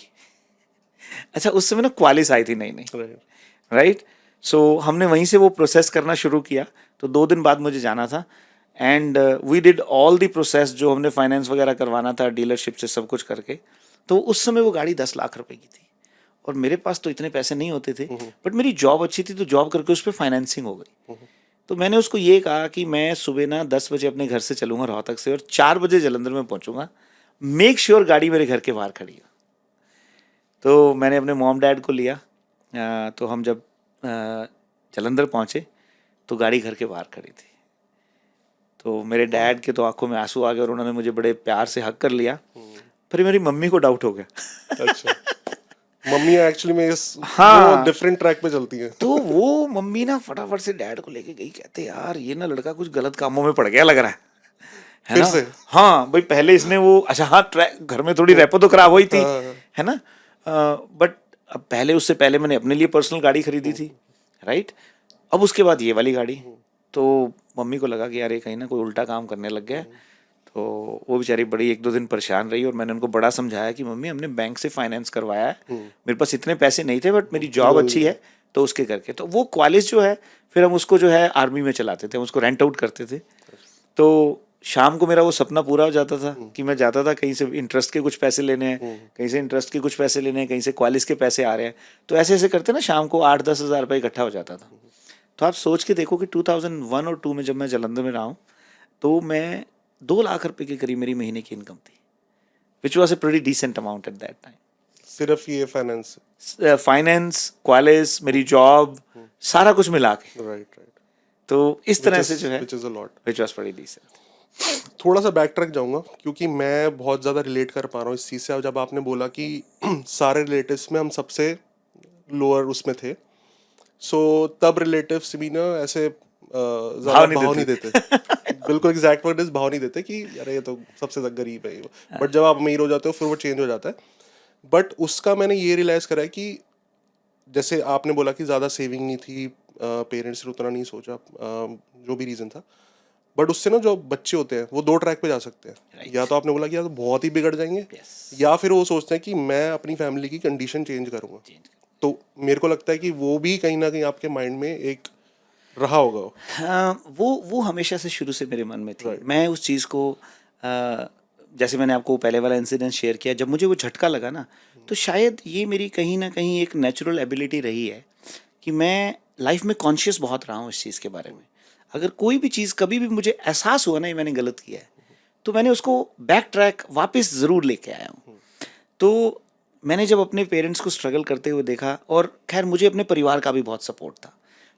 अच्छा, उस समय ना क्वालिस आई थी नई नई, राइट। सो हमने वहीं से वो प्रोसेस करना शुरू किया। तो 2 दिन बाद मुझे जाना था, and we did all the process, जो हमने फाइनेंस वगैरह करवाना था डीलरशिप से, सब कुछ करके। तो उस समय वो गाड़ी 10 लाख रुपए की थी, और मेरे पास तो इतने पैसे नहीं होते थे, बट मेरी जॉब अच्छी थी, तो जॉब करके उस पर फाइनेंसिंग हो गई। तो मैंने उसको ये कहा कि मैं सुबह ना 10 बजे अपने घर से चलूँगा रोहतक से, और 4 बजे जलंधर में पहुँचूँगा, मेक श्योर गाड़ी मेरे घर के बाहर खड़ी हो। तो मैंने अपने मॉम डैड को लिया, तो हम जब जलंधर पहुँचे तो गाड़ी घर के बाहर खड़ी थी। तो मेरे डैड के तो आंखों में आंसू आ गए, और उन्होंने मुझे बड़े प्यार से हक कर लिया। फिर मेरी मम्मी को डाउट हो गया। अच्छा, मम्मी एक्चुअली में वो हाँ, डिफरेंट ट्रैक पे चलती है। तो वो मम्मी ना फटाफट से डैड को लेके गई, कहते यार ये ना लड़का कुछ गलत कामों में पड़ गया लग रहा है फिर ना। से। हाँ भाई, पहले इसने वो, अच्छा हाँ, घर में थोड़ी रेपो तो खराब हुई थी, हाँ। है ना, बट अब पहले, उससे पहले मैंने अपने लिए पर्सनल गाड़ी खरीदी थी, राइट। अब उसके बाद ये वाली गाड़ी, तो मम्मी को लगा कि यार ये कहीं ना कोई उल्टा काम करने लग गया है। तो वो बेचारी बड़ी 1-2 दिन परेशान रही, और मैंने उनको बड़ा समझाया कि मम्मी हमने बैंक से फाइनेंस करवाया है, मेरे पास इतने पैसे नहीं थे, बट मेरी जॉब अच्छी है, तो उसके करके। तो वो कॉलेज जो है, फिर हम उसको जो है आर्मी में चलाते थे, हम उसको रेंट आउट करते थे। तो शाम को मेरा वो सपना पूरा हो जाता था कि मैं जाता था कहीं से इंटरेस्ट के कुछ पैसे लेने हैं, कहीं से इंटरेस्ट के कुछ पैसे लेने हैं, कहीं से कॉलेज के पैसे आ रहे हैं। तो ऐसे ऐसे करते ना, शाम को 8-10 हज़ार रुपये इकट्ठा हो जाता था। तो आप सोच के देखो कि 2001 और 2 में जब मैं जलंधर में रहा हूँ, तो मैं 2 लाख रुपए के करीब मेरी महीने की इनकम थी, which was a pretty decent amount at that time. सिर्फ ये फाइनेंस? फाइनेंस, कॉलेज, मेरी जॉब, सारा कुछ मिला के। Right, right. तो इस तरह से जो है, which is a lot. Which was pretty decent. थोड़ा सा बैक ट्रैक जाऊंगा, क्योंकि मैं बहुत ज़्यादा रिलेट कर पा रहा हूँ इस चीज़ से। अब जब आपने बोला कि सारे रिलेटिव्स में हम सबसे लोअर उसमें थे, सो तब रिलेटिव्स भी ना ऐसे ज़्यादा भाव नहीं देते। बिल्कुल एग्जैक्ट वर्ड इज भाव नहीं देते कि यार ये तो सबसे ज़्यादा गरीब है। बट जब आप अमीर हो जाते हो फिर वो चेंज हो जाता है। बट उसका मैंने ये रियलाइज़ करा है कि जैसे आपने बोला कि ज़्यादा सेविंग नहीं थी, पेरेंट्स ने उतना नहीं सोचा, जो भी रीज़न था, बट उससे ना जो बच्चे होते हैं वो 2 ट्रैक पे जा सकते हैं। Right. या तो आपने बोला कि या तो बहुत ही बिगड़ जाएंगे, Yes. या फिर वो सोचते हैं कि मैं अपनी फैमिली की कंडीशन चेंज करूंगा। तो मेरे को लगता है कि वो भी कहीं ना कहीं आपके माइंड में एक रहा होगा। हाँ, वो हमेशा से शुरू से मेरे मन में थी। Right. मैं उस चीज़ को जैसे मैंने आपको पहले वाला इंसिडेंट शेयर किया, जब मुझे वो झटका लगा ना, तो शायद ये मेरी कहीं ना कहीं एक नेचुरल एबिलिटी रही है कि मैं लाइफ में कॉन्शियस बहुत रहा हूँ इस चीज़ के बारे में। अगर कोई भी चीज़ कभी भी मुझे एहसास हुआ ना ये मैंने गलत किया है, तो मैंने उसको बैक ट्रैक वापस ज़रूर लेके आया हूँ। तो मैंने जब अपने पेरेंट्स को स्ट्रगल करते हुए देखा, और खैर मुझे अपने परिवार का भी बहुत सपोर्ट था,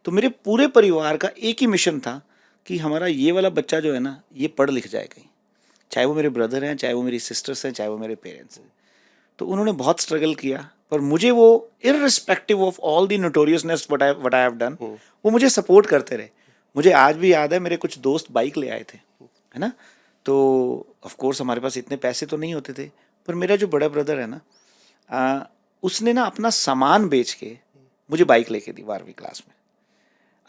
तो मेरे पूरे परिवार का एक ही मिशन था कि हमारा ये वाला बच्चा जो है ना, ये पढ़ लिख जाए कहीं, चाहे वो मेरे ब्रदर हैं, चाहे वो मेरी सिस्टर्स हैं, चाहे वो मेरे पेरेंट्स हैं। तो उन्होंने बहुत स्ट्रगल किया, पर मुझे वो irrespective of all the notoriousness what I have done, वो मुझे सपोर्ट करते रहे। मुझे आज भी याद है, मेरे कुछ दोस्त बाइक ले आए थे, है ना, तो ऑफ कोर्स हमारे पास इतने पैसे तो नहीं होते थे, पर मेरा जो बड़ा ब्रदर है ना, उसने ना अपना सामान बेच के मुझे बाइक लेके दी 12वीं क्लास में।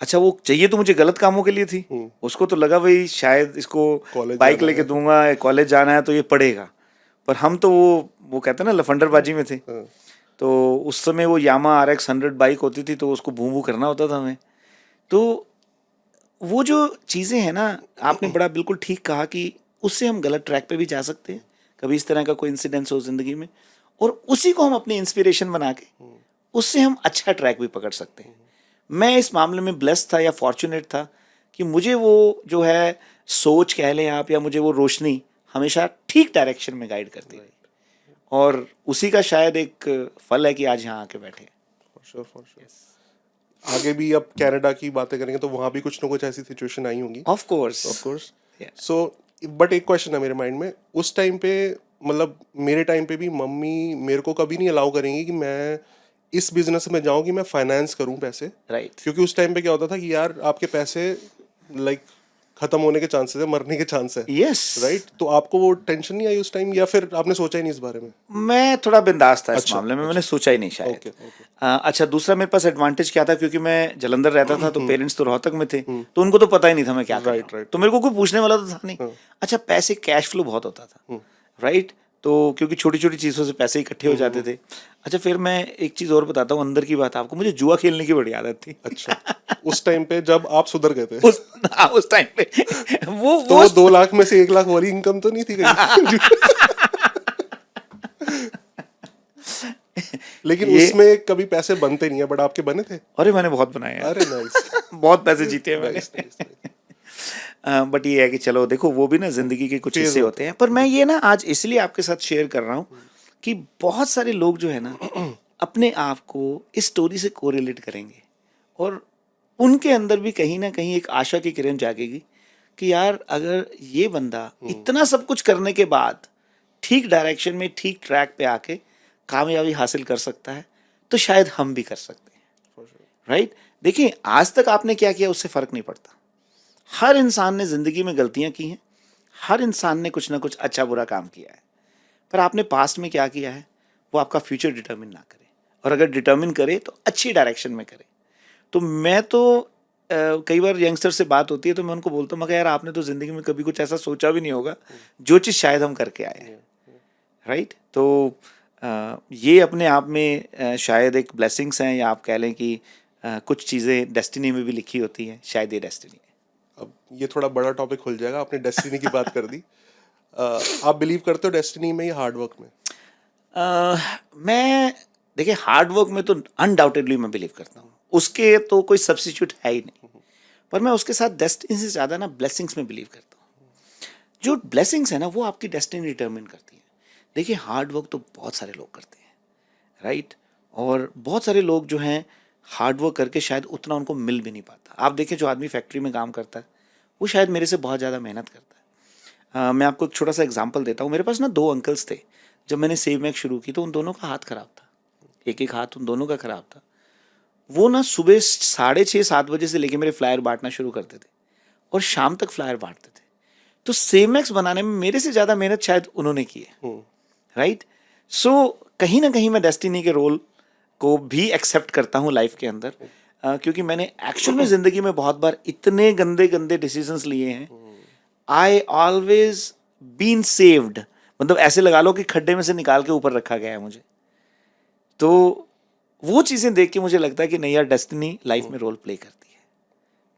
अच्छा वो चाहिए तो मुझे गलत कामों के लिए थी, उसको तो लगा भाई शायद इसको कॉलेज बाइक जाना लेके है। दूंगा, कॉलेज जाना है तो ये पढ़ेगा। पर हम तो वो कहते हैं ना लफंडरबाजी में थे। हाँ, तो उस समय वो यामा RX 100 बाइक होती थी, तो उसको भूं भूं करना होता था हमें। तो वो जो चीज़ें हैं ना, आपने बड़ा बिल्कुल ठीक कहा कि उससे हम गलत ट्रैक पे भी जा सकते हैं, कभी इस तरह का कोई इंसिडेंस हो जिंदगी में, और उसी को हम अपनी इंस्पिरेशन बना के उससे हम अच्छा ट्रैक भी पकड़ सकते हैं। मैं इस मामले में ब्लेस्ड था या फॉर्चुनेट था कि मुझे वो जो है सोच कह लें आप, या मुझे वो रोशनी हमेशा ठीक डायरेक्शन में गाइड करती रही, और उसी का शायद एक फल है कि आज यहाँ आके बैठे हैं। for sure. आगे भी अब कनाडा की बातें करेंगे तो वहाँ भी कुछ ना कुछ ऐसी सिचुएशन आई होंगी of course. Of course. So but एक क्वेश्चन है मेरे माइंड में, उस टाइम पे मतलब मेरे टाइम पे भी मम्मी मेरे को कभी नहीं अलाउ करेंगी कि मैं इस बिजनेस में जाऊं कि मैं फाइनेंस करूं पैसे, राइट। क्योंकि उस टाइम पे क्या होता था कि यार आपके पैसे लाइक खत्म होने के चांसेस है, मरने के चांस है, यस। राइट? तो आपको वो टेंशन नहीं आई उस टाइम, या फिर आपने सोचा ही नहीं इस बारे में? मैं थोड़ा बिंदास था इस अच्छा, मामले में, अच्छा। मैंने सोचा ही नहीं शायद। Okay, okay. अच्छा, दूसरा मेरे पास एडवांटेज क्या था, क्योंकि मैं जलंधर रहता था तो पेरेंट्स तो रोहतक में थे, तो उनको तो पता ही नहीं था मैं क्या कर रहा राइट, हूँ, राइट। तो मेरे को कोई पूछने वाला तो था नहीं। अच्छा, पैसे कैश फ्लो बहुत होता था, राइट? तो क्योंकि छोटी छोटी चीज़ों से पैसे इकट्ठे हो जाते थे। अच्छा, फिर मैं एक चीज़ और बताता हूँ अंदर की बात आपको, मुझे जुआ खेलने की बड़ी आदत थी। अच्छा, उस टाइम पे जब आप सुधर गए थे उस टाइम पे वो तो वो 2 लाख में से 1 लाख वाली इनकम तो नहीं थी कहीं? लेकिन ये उसमें कभी पैसे बनते नहीं है, बट आपके बने थे? अरे मैंने बहुत बनाए हैं। अरे नाइस। बहुत पैसे जीते हैं मैंने। Nice, nice, nice. बट ये है कि चलो देखो, वो भी ना जिंदगी के कुछ फेज हिस्से होते होते हैं। पर मैं ये ना आज इसलिए आपके साथ शेयर कर रहा हूँ कि बहुत सारे लोग जो है ना अपने आप को इस स्टोरी से कोरिलेट करेंगे, और उनके अंदर भी कहीं ना कहीं एक आशा की किरण जागेगी कि यार अगर ये बंदा इतना सब कुछ करने के बाद ठीक डायरेक्शन में ठीक ट्रैक पे आके कामयाबी हासिल कर सकता है, तो शायद हम भी कर सकते हैं, राइट? देखिए, आज तक आपने क्या किया उससे फर्क नहीं पड़ता। हर इंसान ने जिंदगी में गलतियां की हैं, हर इंसान ने कुछ ना कुछ अच्छा बुरा काम किया है, पर आपने पास्ट में क्या किया है वो आपका फ्यूचर डिटरमिन ना करे, और अगर डिटरमिन करे तो अच्छी डायरेक्शन में करे। तो मैं तो कई बार यंगस्टर से बात होती है तो मैं उनको बोलता हूँ, मैं कहा यार आपने तो जिंदगी में कभी कुछ ऐसा सोचा भी नहीं होगा जो चीज़ शायद हम करके आए हैं, राइट? तो ये अपने आप में शायद एक ब्लेसिंग्स हैं, या आप कह लें कि कुछ चीज़ें डेस्टिनी में भी लिखी होती हैं, शायद ये डेस्टिनी है। अब ये थोड़ा बड़ा टॉपिक खुल जाएगा, आपने डेस्टिनी की बात कर दी। आप बिलीव करते हो डेस्टिनी में या हार्ड वर्क में? मैं देखिए, हार्ड वर्क में तो अनडाउटेडली मैं बिलीव करता हूँ, उसके तो कोई सब्सिट्यूट है ही नहीं, पर मैं उसके साथ डेस्टिनी से ज़्यादा ना ब्लेसिंग्स में बिलीव करता हूँ। जो ब्लेसिंग्स है ना वो आपकी डेस्टिनी डिटरमिन करती है। देखिए, हार्ड वर्क तो बहुत सारे लोग करते हैं, राइट? और बहुत सारे लोग जो हैं हार्ड वर्क करके शायद उतना उनको मिल भी नहीं पाता। आप देखें, जो आदमी फैक्ट्री में काम करता है वो शायद मेरे से बहुत ज़्यादा मेहनत करता है। मैं आपको एक छोटा सा एग्जांपल देता हूँ। मेरे पास ना 2 अंकल्स थे, जब मैंने सेव मैक शुरू की तो उन दोनों का हाथ खराब था, एक एक हाथ उन दोनों का खराब था। वो ना सुबह 6:30-7 बजे से लेके मेरे फ्लायर बांटना शुरू करते थे और शाम तक फ्लायर बांटते थे। तो सेव मैक्स बनाने में मेरे से ज़्यादा मेहनत शायद उन्होंने की है, राइट? सो कहीं ना कहीं मैं डेस्टिनी के रोल को भी एक्सेप्ट करता हूँ लाइफ के अंदर, क्योंकि मैंने एक्चुअल में ज़िंदगी में बहुत बार इतने गंदे गंदे डिसीजंस लिए हैं। आई ऑलवेज बीन सेव्ड, मतलब ऐसे लगा लो कि खड्डे में से निकाल के ऊपर रखा गया है मुझे। तो वो चीज़ें देख के मुझे लगता है कि नहीं यार, डेस्टिनी लाइफ में रोल प्ले करती है।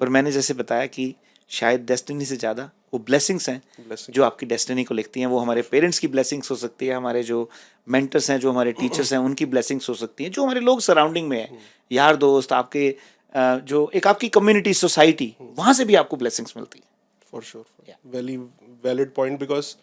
पर मैंने जैसे बताया कि शायद डेस्टिनी से ज़्यादा वो ब्लेसिंग्स हैं जो आपकी डेस्टिनी को लिखती हैं। वो हमारे पेरेंट्स की ब्लेसिंग्स हो सकती है, हमारे जो मेंटर्स हैं, जो हमारे टीचर्स हैं, उनकी ब्लेसिंग्स हो सकती हैं, जो हमारे लोग सराउंडिंग में हैं, यार दोस्त, आपके जो एक आपकी कम्युनिटी, सोसाइटी, वहाँ से भी आपको ब्लेसिंग्स मिलती हैं। For sure, very valid point, because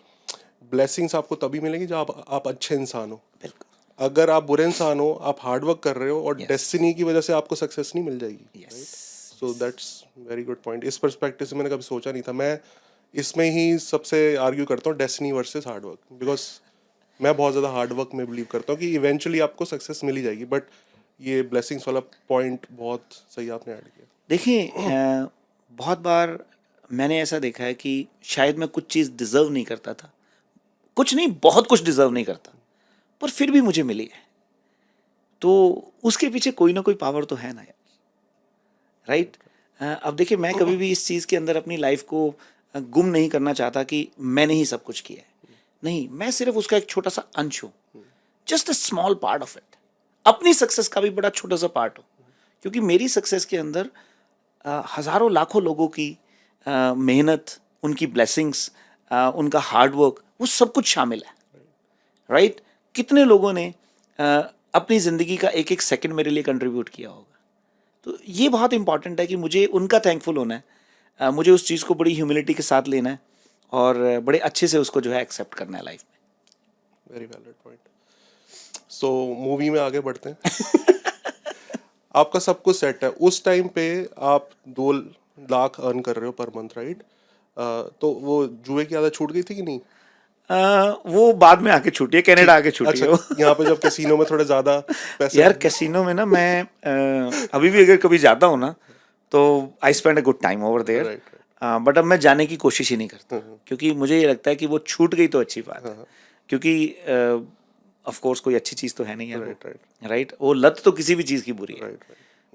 blessings आपको तभी मिलेंगी जब आप अच्छे इंसान हो। बिल्कुल। अगर आप बुरे इंसान हो, आप हार्ड वर्क कर रहे हो और डेस्टिनी की वजह से आपको सक्सेस नहीं मिल जाएगी, right? So that's very good point. इस पर्सपेक्टिव से मैंने कभी सोचा नहीं था। मैं इसमें ही सबसे आर्ग्यू करता हूँ destiny versus hard work, because मैं बहुत ज़्यादा हार्ड वर्क में बिलीव करता हूँ कि इवेंचुअली आपको सक्सेस मिल ही जाएगी। बट ये ब्लेसिंग्स वाला पॉइंट बहुत सही आपने ऐड किया। देखिए, बहुत बार मैंने ऐसा देखा है कि शायद मैं कुछ चीज़ डिज़र्व नहीं करता था, कुछ नहीं, बहुत कुछ डिज़र्व नहीं करता, पर फिर भी मुझे मिली है। तो उसके पीछे कोई ना कोई पावर तो है ना यार, राइट? अब देखिए, मैं कभी भी इस चीज़ के अंदर अपनी लाइफ को गुम नहीं करना चाहता कि मैंने ही सब कुछ किया है। नहीं, मैं सिर्फ उसका एक छोटा सा अंश हूँ, just a small part of it. अपनी सक्सेस का भी बड़ा छोटा सा पार्ट हूँ, क्योंकि मेरी सक्सेस के अंदर हज़ारों लाखों लोगों की मेहनत, उनकी ब्लेसिंग्स, उनका हार्ड वर्क, वो सब कुछ शामिल है, राइट? कितने लोगों ने अपनी ज़िंदगी का एक एक सेकंड मेरे लिए कंट्रीब्यूट किया होगा। तो ये बहुत इंपॉर्टेंट है कि मुझे उनका थैंकफुल होना है, मुझे उस चीज़ को बड़ी ह्यूमिलिटी के साथ लेना है और बड़े अच्छे से उसको जो है एक्सेप्ट करना है लाइफ में। Very valid point. सो मूवी में आगे बढ़ते हैं। आपका सब कुछ सेट है, उस टाइम पे आप 2 लाख अर्न कर रहे हो पर मंथ, राइट? तो वो जुए की आदत छूट गई थी कि नहीं? वो बाद में आके छूटी है, कनाडा आके छूटी है वो। अच्छा, यहाँ पे जब कैसीनो में थोड़े ज्यादा पैसे यार कैसीनो में ना मैं अभी भी अगर कभी जाता हूँ ना तो I spend a good time over there, right but अब मैं जाने की कोशिश ही नहीं करता, क्योंकि मुझे ये लगता है कि वो छूट गई तो अच्छी बात है, क्योंकि ऑफ कोर्स कोई अच्छी चीज़ तो है नहीं यार, राइट? वो लत तो किसी भी चीज़ की बुरी है, राइट।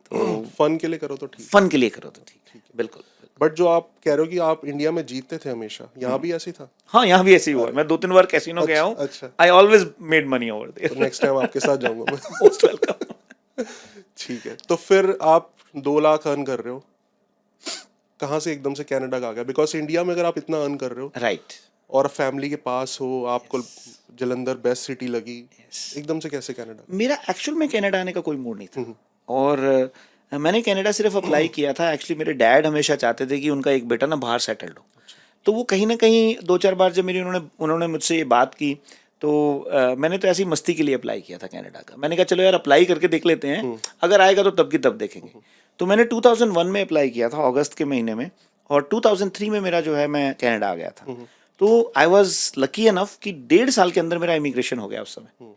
तो फन के लिए करो तो ठीक, फन के लिए करो तो ठीक है, बिल्कुल। बट जो आप कह रहे हो कि आप इंडिया में जीतते थे हमेशा, यहाँ भी ऐसे ही था? हाँ, यहाँ भी ऐसे ही हुआ, मैं 2-3 बार कैसीनो गया हूँ, अच्छा। I always made money over तो देयर। नेक्स्ट टाइम आपके साथ जाऊंगा मैं। Most welcome. ठीक है, तो फिर आप 2 लाख अर्न कर रहे हो, कहाँ से एकदम से कनाडा आ गया? बिकॉज इंडिया में अगर आप इतना अर्न कर रहे हो राइट, और फैमिली के पास हो, आपको जलंधर बेस्ट सिटी लगी, एकदम से कैसे कनाडा? मेरा एक्चुअल में कनाडा आने का कोई मूड नहीं था, और मैंने कनाडा सिर्फ अप्लाई किया था। एक्चुअली मेरे डैड हमेशा चाहते थे कि उनका एक बेटा ना बाहर सेटल्ड हो, तो वो कहीं ना कहीं 2-4 बार जब मेरी उन्होंने मुझसे ये बात की तो मैंने तो ऐसी मस्ती के लिए अप्लाई किया था कनाडा का। मैंने कहा चलो यार अप्लाई करके देख लेते हैं, अगर आएगा तो तब की तब देखेंगे। तो मैंने 2001 में अप्लाई किया था, अगस्त के महीने में, और 2003 में मेरा जो है मैं कनाडा आ गया था। तो आई वॉज लकी इनफ कि 1.5 साल के अंदर मेरा इमिग्रेशन हो गया उस समय,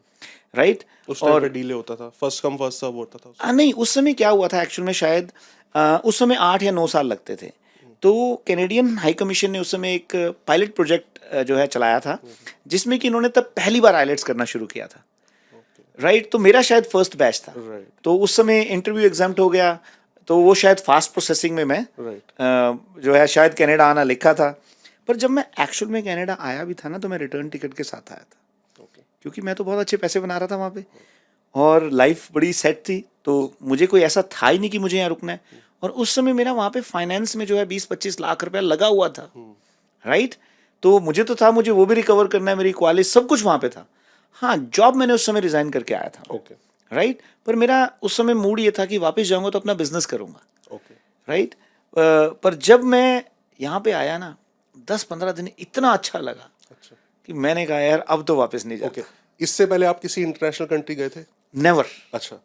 राइट? उस टाइम पे डिले होता था, फर्स्ट कम फर्स्ट सर्व होता था? नहीं, उस समय क्या हुआ था एक्चुअल में, शायद उस समय 8 या 9 साल लगते थे। तो कैनेडियन हाई कमीशन ने उस समय एक पायलट प्रोजेक्ट जो है चलाया था, जिसमें कि इन्होंने तब पहली बार आइलेट्स करना शुरू किया था, राइट? तो मेरा शायद फर्स्ट बैच था, तो उस समय इंटरव्यू एग्जाम हो गया, तो वो शायद फास्ट प्रोसेसिंग में मैं जो है शायद कनाडा आना लिखा था। पर जब मैं एक्चुअल में कनाडा आया भी था ना, तो मैं रिटर्न टिकट के साथ आया था, क्योंकि मैं तो बहुत अच्छे पैसे बना रहा था वहाँ पे और लाइफ बड़ी सेट थी, तो मुझे कोई ऐसा था ही नहीं कि मुझे यहाँ रुकना है। और उस समय मेरा वहाँ पे फाइनेंस में जो है 20-25 लाख रुपया लगा हुआ था, राइट? तो मुझे तो था, मुझे वो भी रिकवर करना है, मेरी कॉलेज सब कुछ वहाँ पे था। हाँ, जॉब मैंने उस समय रिजाइन करके आया था, राइट? पर मेरा उस समय मूड ये था कि वापस जाऊँगा तो अपना बिजनेस करूँगा, राइट? पर जब मैं यहाँ पे आया ना, 10-15 दिन इतना अच्छा लगा कि मैंने कहा यार अब तो वापस नहीं जाता। इससे पहले आप किसी इंटरनेशनल कंट्री गए थे? नेवर। अच्छा,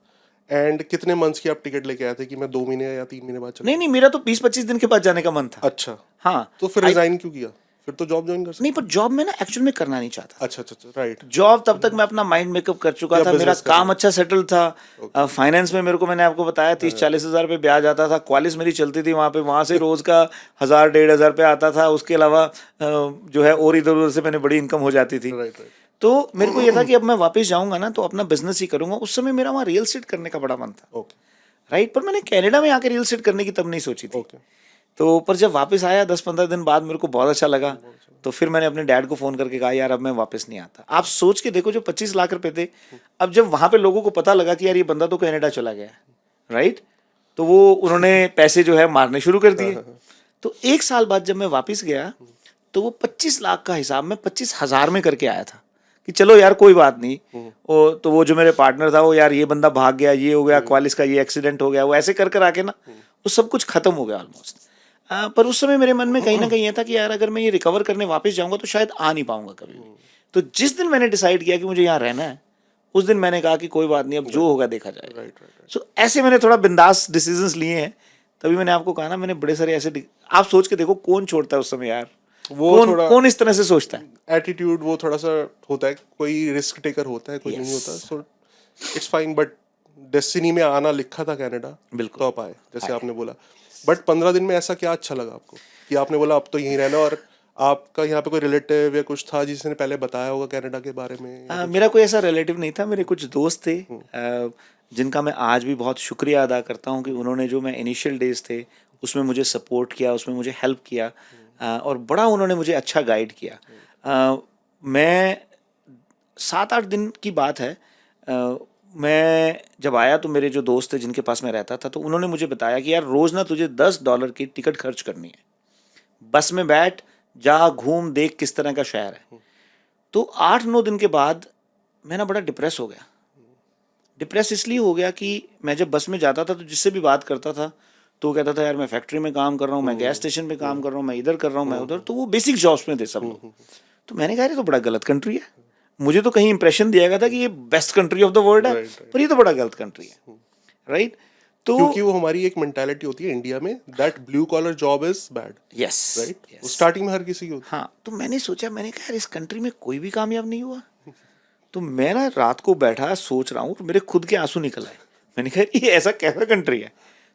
एंड कितने मंथ्स की आप टिकट लेके आए थे कि मैं 2 महीने या 3 महीने बाद चलूं? नहीं, मेरा तो 20-25 दिन के बाद जाने का मन था। अच्छा, हाँ, तो फिर रिजाइन क्यों किया? फिर तो जॉब ज्वाइन कर सकते। नहीं, पर जॉब में ना एक्चुअल में करना नहीं चाहता। अच्छा, राइट। जॉब तब तक मैं अपना माइंड मेकअप कर चुका था, मेरा काम अच्छा सेटल था। फाइनेंस में मेरे को, मैंने आपको बताया 30-40 हज़ार रुपये ब्याज आता था, कॉलेज मेरी चलती थी वहाँ पे, वहाँ से रोज का 1000-1500 रुपये आता था। उसके अलावा जो है और इधर उधर से मैंने बड़ी इनकम हो जाती थी। तो मेरे को ये था कि अब मैं वापस जाऊंगा ना तो अपना बिजनेस ही करूंगा। उस समय मेरा वहाँ रियल एस्टेट करने का बड़ा मन था, राइट? पर मैंने कनाडा में आकर रियल एस्टेट करने की तब नहीं सोची थी। तो पर जब वापस आया 10-15 दिन बाद, मेरे को बहुत अच्छा लगा। तो फिर मैंने अपने डैड को फ़ोन करके कहा यार अब मैं वापस नहीं आता। आप सोच के देखो, जो 25 लाख रुपए थे, अब जब वहाँ पे लोगों को पता लगा कि यार ये बंदा तो कनाडा चला गया, राइट? तो वो उन्होंने पैसे जो है मारने शुरू कर दिए। तो 1 साल बाद जब मैं वापस गया तो वो 25 लाख का हिसाब मैं 25,000 में करके आया था कि चलो यार कोई बात नहीं। तो वो जो मेरे पार्टनर था, वो यार ये बंदा भाग गया, ये हो गया, कॉलेज का ये एक्सीडेंट हो गया, वो ऐसे कर आके ना वो सब कुछ खत्म हो गया ऑलमोस्ट। पर उस समय मेरे मन में कहीं ना कहीं ये था कि यार अगर मैं ये रिकवर करने वापस जाऊंगा तो शायद आ नहीं पाऊंगा कभी भी। तो जिस दिन मैंने डिसाइड किया कि मुझे यहाँ रहना है, उस दिन मैंने कहा कि कोई बात नहीं, अब जो होगा देखा जाएगा। सो ऐसे मैंने थोड़ा बिंदास डिसीजंस लिए हैं। तभी मैंने आपको कहा ना, मैंने बड़े सारे ऐसे, आप सोच के देखो कौन छोड़ता है उस समय यार, वो कौन इस तरह से सोचता है? एटीट्यूड वो थोड़ा सा होता है, कोई रिस्क टेकर होता है, कोई नहीं होता। So it's fine, but destiny में आना लिखा था कनाडा, बिल्कुल तो आप आए, जैसे आपने बोला। बट 15 दिन में ऐसा क्या अच्छा लगा आपको कि आपने बोला अब तो यहीं रहना? और आपका यहाँ पे कोई रिलेटिव या कुछ था जिसने पहले बताया होगा कनाडा के बारे में? मेरा कोई ऐसा रिलेटिव नहीं था, मेरे कुछ दोस्त थे जिनका मैं आज भी बहुत शुक्रिया अदा करता हूँ कि उन्होंने जो मैं इनिशियल डेज थे उसमें मुझे सपोर्ट किया, उसमें मुझे हेल्प किया, और बड़ा उन्होंने मुझे अच्छा गाइड किया। मैं 7-8 दिन की बात है, मैं जब आया तो मेरे जो दोस्त थे जिनके पास मैं रहता था, तो उन्होंने मुझे बताया कि यार रोज़ ना तुझे $10 की टिकट खर्च करनी है, बस में बैठ, जा, घूम, देख किस तरह का शहर है। तो 8-9 दिन के बाद मैं ना बड़ा डिप्रेस हो गया। डिप्रेस इसलिए हो गया कि मैं जब बस में जाता था तो जिससे भी बात करता था तो वो कहता था यार मैं फैक्ट्री में काम कर रहा हूँ, मैं गैस स्टेशन पे काम कर रहा हूँ, मैं इधर कर रहा हूँ, मैं उधर। तो वो बेसिक जॉब्स में थे सब लोग। तो मैंने कहा ये तो बड़ा गलत कंट्री है। मुझे तो कहीं इंप्रेशन दिया गया था कि ये best country of the world है, पर ये तो बड़ा गलत कंट्री है, राइट? तो क्योंकि वो हमारी एक मेंटालिटी होती है इंडिया में, that blue collar job is bad, yes, right? वो स्टार्टिंग में हर किसी की होती है। हाँ, तो मैंने सोचा, मैंने कहा यार इस कंट्री में कोई भी कामयाब नहीं हुआ। तो मैं ना रात को बैठा सोच रहा हूँ, मेरे खुद के आंसू निकल आए। मैंने कहा ये ऐसा कैसा कंट्री है?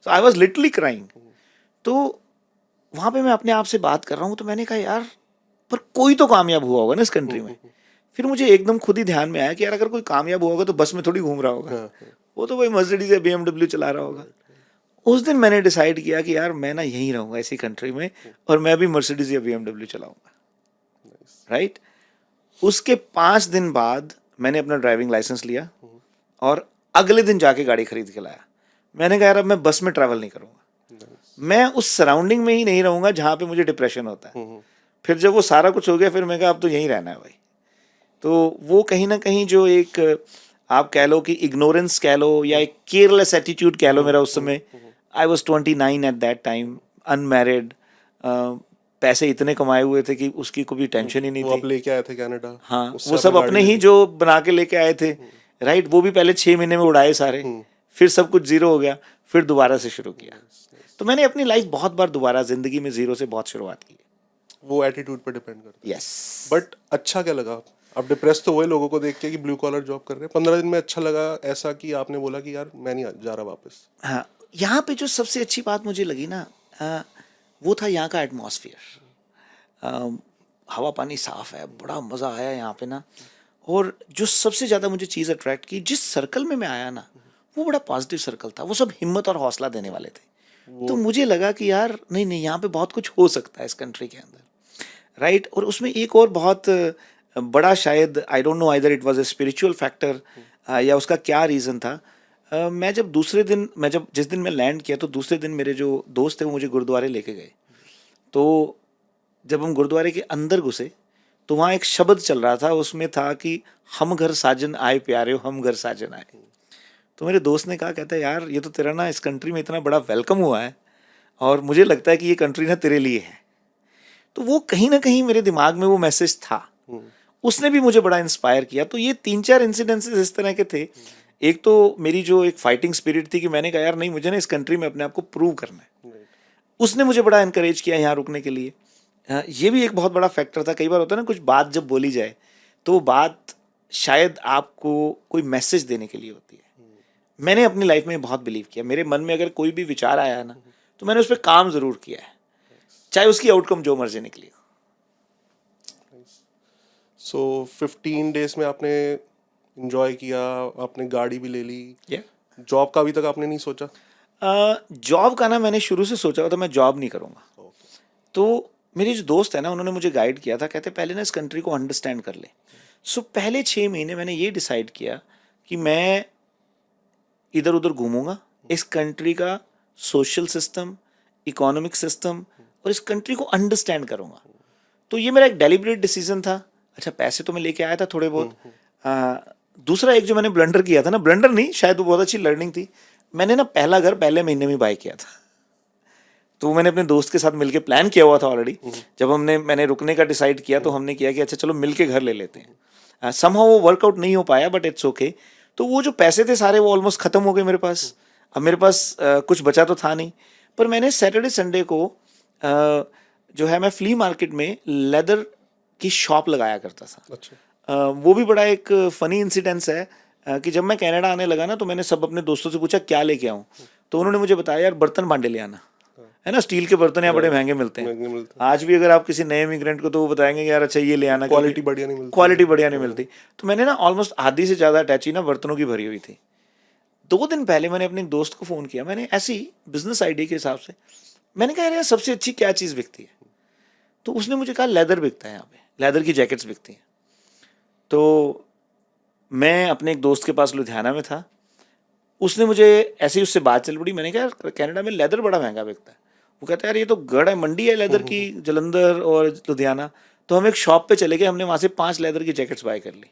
So I was literally crying. तो वहाँ पे मैं अपने आप से बात कर रहा हूँ, तो मैंने कहा यार पर कोई तो कामयाब हुआ होगा ना इस कंट्री में। फिर मुझे एकदम खुद ही ध्यान में आया कि यार अगर कोई कामयाब हुआ होगा तो बस में थोड़ी घूम रहा होगा, वो तो वही मर्सिडीज या BMW चला रहा होगा। उस दिन मैंने डिसाइड किया कि यार मैं ना यहीं रहूँगा इसी कंट्री में, और मैं भी मर्सिडीज या BMW चलाऊँगा, राइट? उसके 5 दिन बाद मैंने अपना ड्राइविंग लाइसेंस लिया और अगले दिन जाके गाड़ी खरीद के लाया। मैंने कहा यार अब मैं बस में ट्रैवल नहीं करूँगा, मैं उस सराउंडिंग में ही नहीं रहूँगा जहाँ पे मुझे डिप्रेशन होता है। फिर जब वो सारा कुछ हो गया, फिर मैं कहा अब तो यहीं रहना है भाई। तो वो कहीं ना कहीं जो एक आप कह लो कि इग्नोरेंस कह लो या एक केयरलेस एटीट्यूड कह लो मेरा उस समय। I was 29 eight that time, unmarried, पैसे इतने कमाए हुए थे कि उसकी कोई टेंशन ही नहीं वो थी। आप लेके आए थे कनाडा, हाँ, उससे वो आपने सब गाड़ी अपने ले ही ली। जो बना के लेके आए थे, राइट? वो भी पहले 6 महीने में उड़ाए सारे, फिर सब कुछ जीरो हो गया, फिर दोबारा से शुरू किया। तो मैंने अपनी लाइफ बहुत बार दोबारा जिंदगी में जीरो से बहुत शुरुआत की। वो एटीट्यूड पर डिपेंड करता है। यस। बट अच्छा क्या लगा? अब डिप्रेस तो वही लोगों को देख के कि ब्लू कॉलर जॉब कर रहे हैं, 15 दिन में अच्छा लगा ऐसा कि आपने बोला कि यार मैं नहीं जा रहा वापस? हाँ, यहाँ पे जो सबसे अच्छी बात मुझे लगी ना, वो था यहाँ का एटमॉस्फेयर। हवा पानी साफ है, बड़ा मज़ा आया यहाँ पे ना। और जो सबसे ज़्यादा मुझे चीज़ अट्रैक्ट की, जिस सर्कल में मैं आया ना, वो बड़ा पॉजिटिव सर्कल था। वो सब हिम्मत और हौसला देने वाले थे। तो मुझे लगा कि यार नहीं नहीं, यहाँ पे बहुत कुछ हो सकता है इस कंट्री के अंदर, राइट? और उसमें एक और बहुत बड़ा, शायद I don't know either it was a spiritual factor या उसका क्या रीज़न था। मैं जब जिस दिन मैं लैंड किया, तो दूसरे दिन मेरे जो दोस्त थे वो मुझे गुरुद्वारे लेके गए। तो जब हम गुरुद्वारे के अंदर घुसे तो वहाँ एक शब्द चल रहा था, उसमें था कि हम घर साजन आए प्यारे, हम घर साजन आए। तो मेरे दोस्त ने कहा, कहता है यार ये तो तेरा ना इस कंट्री में इतना बड़ा वेलकम हुआ है, और मुझे लगता है कि ये कंट्री ना तेरे लिए है। तो वो कहीं ना कहीं मेरे दिमाग में वो मैसेज था, उसने भी मुझे बड़ा इंस्पायर किया। तो ये 3-4 इंसिडेंसेस इस तरह के थे। एक तो मेरी जो एक फाइटिंग स्पिरिट थी कि मैंने कहा यार नहीं, मुझे ना इस कंट्री में अपने आप को प्रूव करना है, उसने मुझे बड़ा इनकरेज किया यहाँ रुकने के लिए। ये भी एक बहुत बड़ा फैक्टर था। कई बार होता है ना, कुछ बात जब बोली जाए तो वो बात शायद आपको कोई मैसेज देने के लिए होती है। मैंने अपनी लाइफ में बहुत बिलीव किया, मेरे मन में अगर कोई भी विचार आया है ना, तो मैंने उस पर काम ज़रूर किया है, चाहे उसकी आउटकम जो मर्जी निकली हो। सो 15 डेज में आपने इंजॉय किया, आपने गाड़ी भी ले ली। जॉब का अभी तक आपने नहीं सोचा? जॉब का ना मैंने शुरू से सोचा हुआ था मैं जॉब नहीं करूँगा। तो मेरे जो दोस्त है ना, उन्होंने मुझे गाइड किया था, कहते पहले ना इस कंट्री को अंडरस्टैंड कर ले। सो पहले 6 महीने मैंने ये डिसाइड किया कि मैं इधर उधर घूमूंगा, इस कंट्री का सोशल सिस्टम, इकोनॉमिक सिस्टम और इस कंट्री को अंडरस्टैंड करूँगा। तो ये मेरा एक डेलिब्रेट डिसीजन था। अच्छा, पैसे तो मैं लेके आया था थोड़े बहुत। दूसरा एक जो मैंने ब्लंडर किया था ना, ब्लंडर नहीं, शायद वो बहुत अच्छी लर्निंग थी, मैंने ना पहला घर पहले महीने में बाय किया था। तो मैंने अपने दोस्त के साथ मिलके प्लान किया हुआ था ऑलरेडी। जब मैंने रुकने का डिसाइड किया तो हमने किया कि अच्छा चलो मिलके घर ले लेते हैं। समहाउ वो वर्कआउट नहीं हो पाया, बट इट्स ओके। तो वो जो पैसे थे सारे वो ऑलमोस्ट ख़त्म हो गए मेरे पास। अब मेरे पास कुछ बचा तो था नहीं, पर मैंने सैटरडे संडे को जो है मैं फ्ली मार्केट में लेदर की शॉप लगाया करता था। अच्छा। वो भी बड़ा एक फ़नी इंसिडेंस है कि जब मैं कनाडा आने लगा ना, तो मैंने सब अपने दोस्तों से पूछा क्या लेके आऊँ। तो उन्होंने मुझे बताया यार बर्तन भांडे ले आना, है ना, स्टील के बर्तन यहाँ बड़े महंगे मिलते हैं। आज भी अगर आप किसी नए इमिग्रेंट को, तो वो बताएंगे कि यार अच्छा ये ले आना, क्वालिटी बढ़िया नहीं मिलती। क्वालिटी बढ़िया नहीं मिलती। तो मैंने ना ऑलमोस्ट आधी से ज़्यादा अटैची ना बर्तनों की भरी हुई थी। 2 दिन पहले मैंने अपने दोस्त को फ़ोन किया, मैंने ऐसी बिजनेस आइडिया के हिसाब से, मैंने कहा यार सबसे अच्छी क्या चीज़ बिकती है? तो उसने मुझे कहा लेदर बिकता है यहाँ पे, लेदर की जैकेट्स बिकती हैं। तो मैं अपने एक दोस्त के पास लुधियाना में था, उसने मुझे ऐसे ही उससे बात चल पड़ी। मैंने कहा यार कनाडा में लेदर बड़ा महंगा बिकता है। वो कहता है यार ये तो गढ़ है, मंडी है लेदर की, जलंधर और लुधियाना। तो हम एक शॉप पे चले गए, हमने वहाँ से 5 लेदर की जैकेट्स बाय कर ली।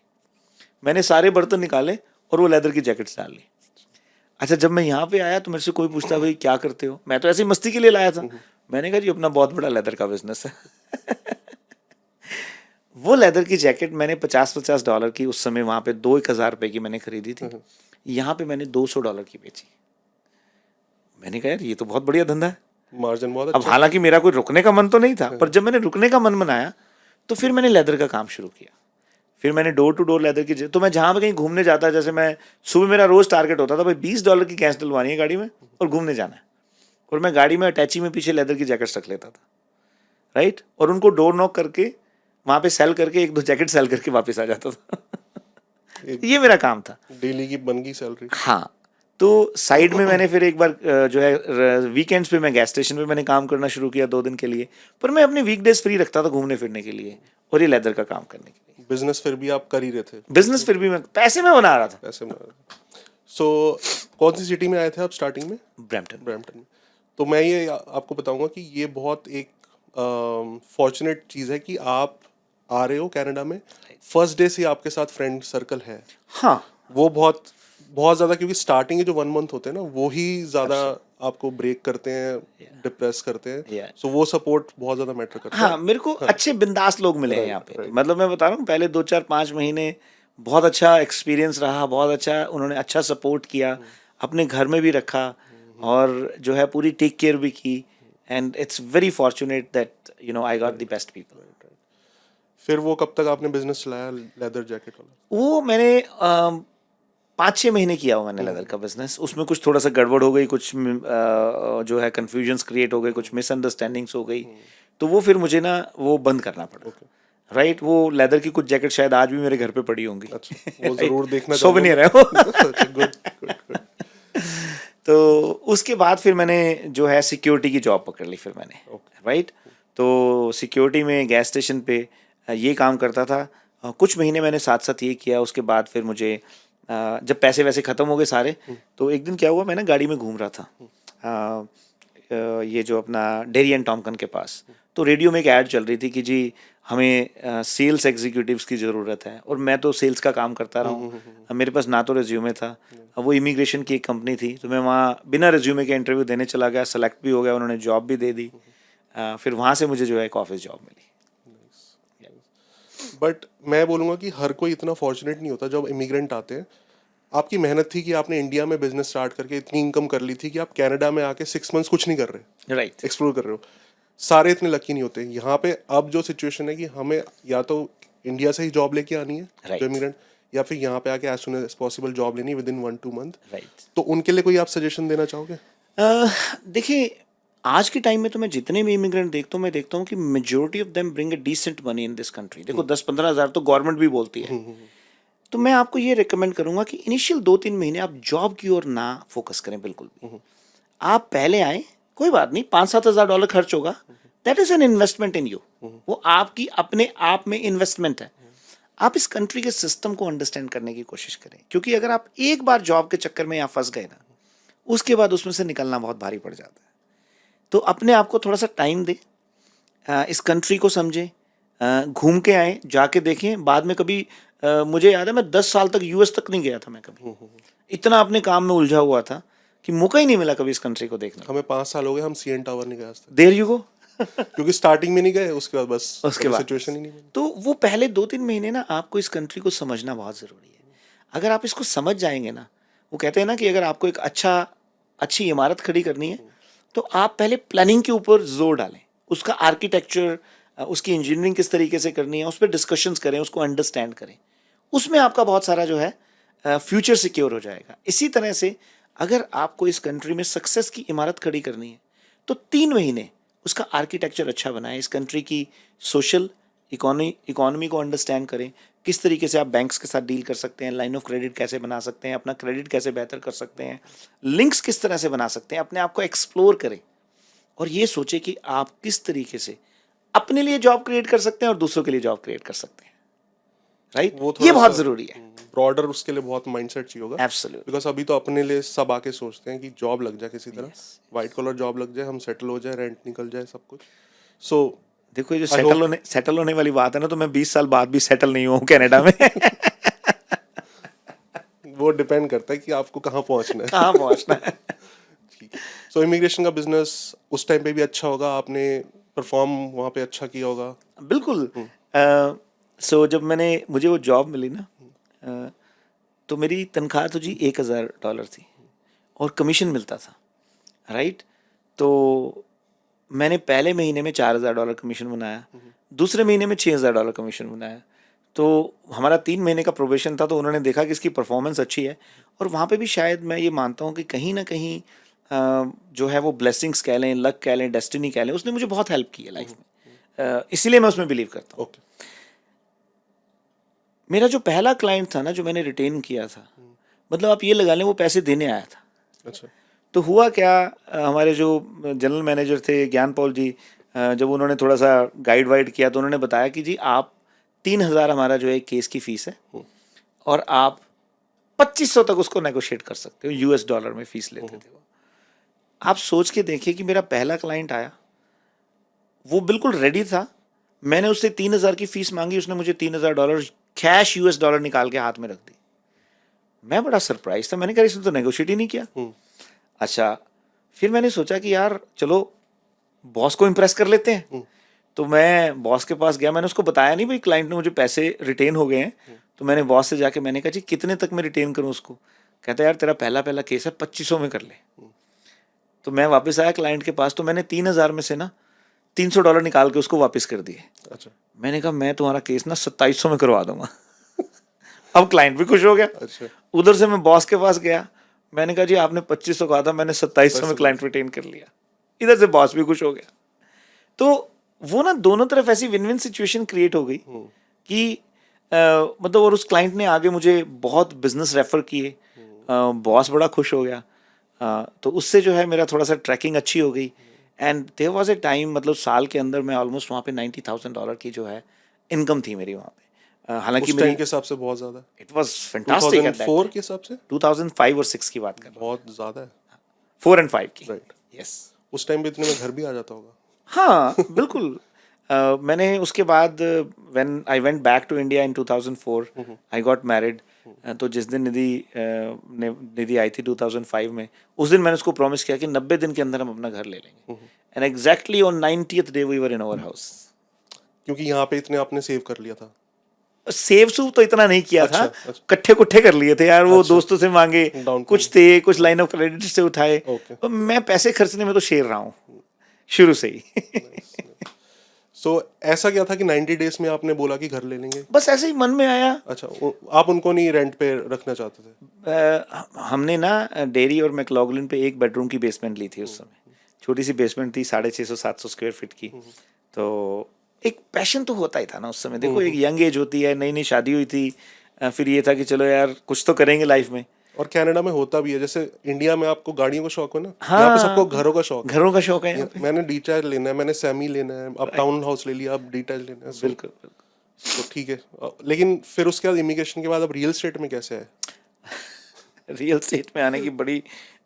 मैंने सारे बर्तन निकाले और वो लेदर की जैकेट्स डाल ली। अच्छा, जब मैं यहाँ पे आया तो मेरे से कोई पूछता भाई क्या करते हो, मैं तो ऐसी मस्ती के लिए लाया था। मैंने कहा जी अपना बहुत बड़ा लेदर का बिजनेस है। वो लेदर की जैकेट मैंने $50 की उस समय वहाँ पे 1,000 की मैंने खरीदी थी। यहाँ पे मैंने $200 की बेची। मैंने कहा यार ये तो बहुत बढ़िया धंधा है। मार्जिन बहुत अब अच्छा। हालांकि मेरा कोई रुकने का मन तो नहीं था, पर जब मैंने रुकने का मन बनाया तो फिर मैंने लेदर का काम शुरू किया। फिर मैंने डोर टू डोर लेदर की, तो मैं जहाँ पे कहीं घूमने जाता, जैसे मैं सुबह, मेरा रोज टारगेट होता था भाई $20 की गैस डलवानी है गाड़ी में और घूमने जाना है। और मैं गाड़ी में अटैची में पीछे लेदर की जैकेट्स रख लेता था, राइट, और उनको डोर नॉक करके वहाँ पे सेल करके 1-2 जैकेट सेल करके वापस आ जाता था। ये मेरा काम था। डेली की बन गई सैलरी। हाँ, तो साइड में मैंने फिर एक बार जो है वीकेंड्स पे मैं गैस स्टेशन पे मैंने काम करना शुरू किया 2 दिन के लिए। पर मैं अपने वीकडेज फ्री रखता था घूमने फिरने के लिए और ये लेदर का काम करने के लिए। बिजनेस फिर भी आप कर ही रहे थे? बिजनेस फिर भी मैं पैसे में बना रहा था। ऐसे में। सो कौन सी सिटी में आए थे आप स्टार्टिंग में? ब्रैम्पटन। ब्रैम्पटन में। तो मैं ये आपको बताऊंगा कि ये बहुत एक फॉर्चुनेट चीज़ है कि आप आ रहे हो कनाडा में, फर्स्ट डे से आपके साथ फ्रेंड सर्कल है। हाँ, वो बहुत बहुत ज़्यादा, क्योंकि स्टार्टिंग के जो 1 मंथ होते हैं ना, वो ही ज़्यादा आपको ब्रेक करते हैं, डिप्रेस करते हैं। Yeah. सो वो सपोर्ट बहुत ज़्यादा मैटर करता है। हाँ, मेरे को अच्छे बिंदास लोग मिले हैं यहाँ पे। right. मतलब मैं बता रहा हूँ, पहले 2-4-5 महीने बहुत अच्छा एक्सपीरियंस रहा, बहुत अच्छा, उन्होंने अच्छा सपोर्ट किया, अपने घर में भी रखा और जो है पूरी टेक केयर भी की। And it's very fortunate that I got the best people. फिर वो कब तक आपने बिजनेस चलाया लेदर जैकेट वाला? वो मैंने 5-6 महीने किया हुआ मैंने लेदर का बिजनेस। उसमें कुछ थोड़ा सा गड़बड़ हो गई, कुछ जो है कन्फ्यूजन्स क्रिएट हो गए, कुछ मिसअंडरस्टैंडिंग्स हो गई। तो वो फिर मुझे ना वो बंद करना पड़ा। राइट, वो लेदर की कुछ जैकेट शायद आज भी मेरे घर पे पड़ी होंगी। अच्छा, वो जरूर देखना सोवेनियर है वो। Good good. तो उसके बाद फिर मैंने जो है सिक्योरिटी की जॉब पकड़ ली फिर मैंने। राइट, तो सिक्योरिटी में गैस स्टेशन पे ये काम करता था। कुछ महीने मैंने साथ साथ ये किया। उसके बाद फिर मुझे जब पैसे वैसे ख़त्म हो गए सारे, तो एक दिन क्या हुआ, मैं ना गाड़ी में घूम रहा था ये जो अपना डेरी एंड टॉमकन के पास। तो रेडियो में एक ऐड चल रही थी कि जी हमें सेल्स एग्जीक्यूटिव्स की ज़रूरत है। और मैं तो सेल्स का काम करता रहा हूँ, मेरे पास ना तो रिज्यूमे था, वो इमिग्रेशन की एक कंपनी थी। तो मैं वहाँ बिना रिज्यूमे के इंटरव्यू देने चला गया, सेलेक्ट भी हो गया, उन्होंने जॉब भी दे दी। फिर वहाँ से मुझे जो है एक ऑफिस जॉब मिली। बट मैं बोलूँगा कि हर कोई इतना फॉर्चुनेट नहीं होता जब इमिग्रेंट आते हैं। आपकी मेहनत थी कि आपने इंडिया में बिजनेस स्टार्ट करके इतनी इनकम कर ली थी कि आप कनाडा में आके 6 मंथ्स कुछ नहीं कर रहे, राइट, एक्सप्लोर कर रहे हो। सारे इतने लकी नहीं होते। यहाँ पे अब जो सिचुएशन है कि हमें या तो इंडिया से ही जॉब लेके आनी है Right. जो इमिग्रेंट, या फिर यहाँ पे आके as soon as possible job लेनी विद इन 1-2 मंथ। राइट। तो उनके लिए कोई आप सजेशन देना चाहोगे? देखिए, आज के टाइम में तो मैं जितने भी इमिग्रेंट देखता हूँ, मैं देखता हूँ कि majority of them bring a decent money in this country. देखो 10-15 हज़ार तो गवर्नमेंट भी बोलती है। तो मैं आपको ये रिकमेंड करूंगा कि इनिशियल 2-3 महीने आप जॉब की ओर ना फोकस करें बिल्कुल भी। आप पहले आए, कोई बात नहीं, $5-7 हज़ार खर्च होगा, that is an investment in you. वो आपकी अपने आप में इन्वेस्टमेंट है। आप इस कंट्री के सिस्टम को अंडरस्टैंड करने की कोशिश करें, क्योंकि अगर आप एक बार जॉब के चक्कर में यहाँ फंस गए ना, उसके बाद उसमें से निकलना बहुत भारी पड़ जाता है। तो अपने आप को थोड़ा सा टाइम दें, इस कंट्री को समझें, घूम के आए, जाके देखें। बाद में कभी मुझे याद है मैं 10 साल तक यूएस तक नहीं गया था मैं कभी। इतना अपने काम में उलझा हुआ था कि मौका ही नहीं मिला कभी इस कंट्री को देखने। हमें 5 साल हो गए, हम सीएन टावर नहीं गए आज तक। There you go. क्योंकि स्टार्टिंग में नहीं गए, उसके बाद बस उसके बाद सिचुएशन ही नहीं बनी। तो वो पहले 2-3 महीने ना आपको इस कंट्री को समझना बहुत ज़रूरी है। अगर आप इसको समझ जाएंगे ना, वो कहते हैं ना कि अगर आपको एक अच्छी इमारत खड़ी करनी है तो आप पहले प्लानिंग के ऊपर जोर डालें, उसका आर्किटेक्चर, उसकी इंजीनियरिंग किस तरीके से करनी है, उस पर डिस्कशंस करें, उसको अंडरस्टैंड करें। उसमें आपका बहुत सारा जो है फ्यूचर सिक्योर हो जाएगा। इसी तरह से अगर आपको इस कंट्री में सक्सेस की इमारत खड़ी करनी है तो 3 महीने उसका आर्किटेक्चर अच्छा बनाएं, इस कंट्री की सोशल इकोनॉमी को अंडरस्टैंड करें, किस तरीके से आप बैंक्स के साथ डील कर सकते हैं, लाइन ऑफ क्रेडिट कैसे बना सकते हैं, अपना क्रेडिट कैसे बेहतर कर सकते हैं, लिंक्स किस तरह से बना सकते हैं, अपने आप को एक्सप्लोर करें और ये सोचे कि आप किस तरीके से अपने लिए जॉब क्रिएट कर सकते हैं और दूसरों के लिए जॉब क्रिएट कर सकते हैं, राइट? वो ये थोड़ा बहुत सा जरूरी है। ब्रॉडर उसके लिए बहुत माइंडसेट चाहिए होगा। एब्सोल्युटली। बिकॉज अभी तो अपने लिए सब आके सोचते हैं कि जॉब लग जाए किसी तरह, वाइट कॉलर जॉब लग जाए, हम सेटल हो जाए, रेंट निकल जाए, सब कुछ। सो देखो ये जो I hope- सेटल होने वाली बात है ना, तो मैं 20 साल बाद भी सेटल नहीं हूँ कनाडा में। वो डिपेंड करता है कि आपको कहाँ पहुंचना है। कहाँ पहुँचना है। ठीक है। सो इमिग्रेशन का बिजनेस उस टाइम पे भी अच्छा होगा, आपने परफॉर्म वहाँ पे अच्छा किया होगा। बिल्कुल। सो जब मुझे वो जॉब मिली ना, तो मेरी तनख्वाह तो जी $1,000 थी और कमीशन मिलता था, राइट? तो मैंने पहले महीने में $4,000 कमीशन बनाया, दूसरे महीने में $6,000 कमीशन बनाया। तो हमारा 3 महीने का प्रोबेशन था, तो उन्होंने देखा कि इसकी परफॉर्मेंस अच्छी है, और वहाँ पे भी शायद मैं ये मानता हूँ कि कहीं ना कहीं जो है वो ब्लेसिंग्स कह लें, लक कह लें, डेस्टिनी कह लें, उसने मुझे बहुत हेल्प की है लाइफ में। इसीलिए मैं उसमें बिलीव करता हूँ। ओके। मेरा जो पहला क्लाइंट था ना, जो मैंने रिटेन किया था, मतलब आप ये लगा लें वो पैसे देने आया था। अच्छा। तो हुआ क्या, हमारे जो जनरल मैनेजर थे ज्ञान पॉल जी, जब उन्होंने थोड़ा सा गाइड वाइड किया, तो उन्होंने बताया कि जी आप 3,000 हमारा जो है केस की फीस है, और आप 2,500 तक उसको नेगोशिएट कर सकते हो, $US में फीस लेते थे वो। आप सोच के देखिए कि मेरा पहला क्लाइंट आया, वो बिल्कुल रेडी था, मैंने उससे 3,000 की फीस मांगी, उसने मुझे $3,000 कैश $US निकाल के हाथ में रख दी। मैं बड़ा सरप्राइज था, मैंने कहा इसने तो नेगोशिएट ही नहीं किया। अच्छा, फिर मैंने सोचा कि यार चलो बॉस को इम्प्रेस कर लेते हैं। तो मैं बॉस के पास गया, मैंने उसको बताया नहीं भाई क्लाइंट ने मुझे पैसे रिटेन हो गए हैं। तो मैंने बॉस से जाके मैंने कहा जी कितने तक मैं रिटेन करूं उसको? कहता यार तेरा पहला केस है, 2,500 में कर ले। तो मैं वापस आया क्लाइंट के पास, तो मैंने 3,000 में से ना $300 निकाल के उसको वापस कर दिए। अच्छा। मैंने कहा मैं तुम्हारा केस ना 2,700 में करवा दूंगा। अब क्लाइंट भी खुश हो गया। अच्छा। उधर से मैं बॉस के पास गया, मैंने कहा जी आपने 2,500 कहा था, मैंने 2,700 में क्लाइंट रिटेन कर लिया। इधर से बॉस भी खुश हो गया। तो वो ना दोनों तरफ ऐसी विन विन सिचुएशन क्रिएट हो गई कि मतलब, और उस क्लाइंट ने आगे मुझे बहुत बिजनेस रेफर किए, बॉस बड़ा खुश हो गया। तो उससे जो है मेरा थोड़ा सा ट्रैकिंग अच्छी हो गई, and there was a time, मतलब साल के अंदर मैं ऑलमोस्ट वहाँ पे $90,000 की जो है इनकम थी मेरी वहाँ पे। हालांकि उस टाइम मेरी के हिसाब से बहुत ज्यादा। इट वाज फैंटास्टिक एट 2004 के हिसाब से 2005 और 6 की बात कर रहा हूँ, बहुत ज्यादा है। 4 और 5 की। राइट। यस। उस टाइम पे इतने में घर भी आ जाता होगा। हाँ बिल्कुल। मैंने उसके बाद when I went back to India in 2004, I got married. तो जिस दिन निधि आई थी 2005 में, उस दिन मैंने उसको प्रॉमिस किया कि 90 दिन के अंदर हम अपना घर ले लेंगे, and exactly on 90th day we were in our house. क्योंकि यहाँ पे इतने आपने सेव कर लिया था। सेव सूव तो इतना नहीं किया था, अच्छा। कट्ठे कुट्ठे कर लिए थे यार, वो अच्छा। दोस्तों से मांगे, Down कुछ थे, कुछ लाइन ऑफ क्रेडिट से उठाए। Okay. और मैं पैसे खर्चने में तो शेर रहा हूँ शुरू से ही। सो ऐसा क्या था कि 90 डेज में आपने बोला कि घर ले लेंगे? बस ऐसे ही मन में आया। अच्छा, आप उनको नहीं रेंट पे रखना चाहते थे? हमने ना डेरी और मैक्लॉगलिन पे 1 बेडरूम की बेसमेंट ली थी उस समय, छोटी सी बेसमेंट थी, 650-700 स्क्वायर फीट की। तो एक पैशन तो होता ही था ना उस समय, देखो एक यंग एज होती है, नई नई शादी हुई थी, फिर ये था कि चलो यार कुछ तो करेंगे लाइफ में। और कनाडा में होता भी है, जैसे इंडिया में आपको गाड़ियों का शौक हो ना, हाँ, यहाँ पे सबको घरों का शौक है। घरों का शौक है यहाँ पे। मैंने डिटैच लेना है, मैंने सेमी लेना है, अब टाउन हाउस ले लिया, अब डिटैच लेना है। बिल्कुल बिल्कुल। तो ठीक है। लेकिन फिर उसके बाद इमिग्रेशन के बाद अब रियल एस्टेट में कैसे है? रियल एस्टेट में आने की बड़ी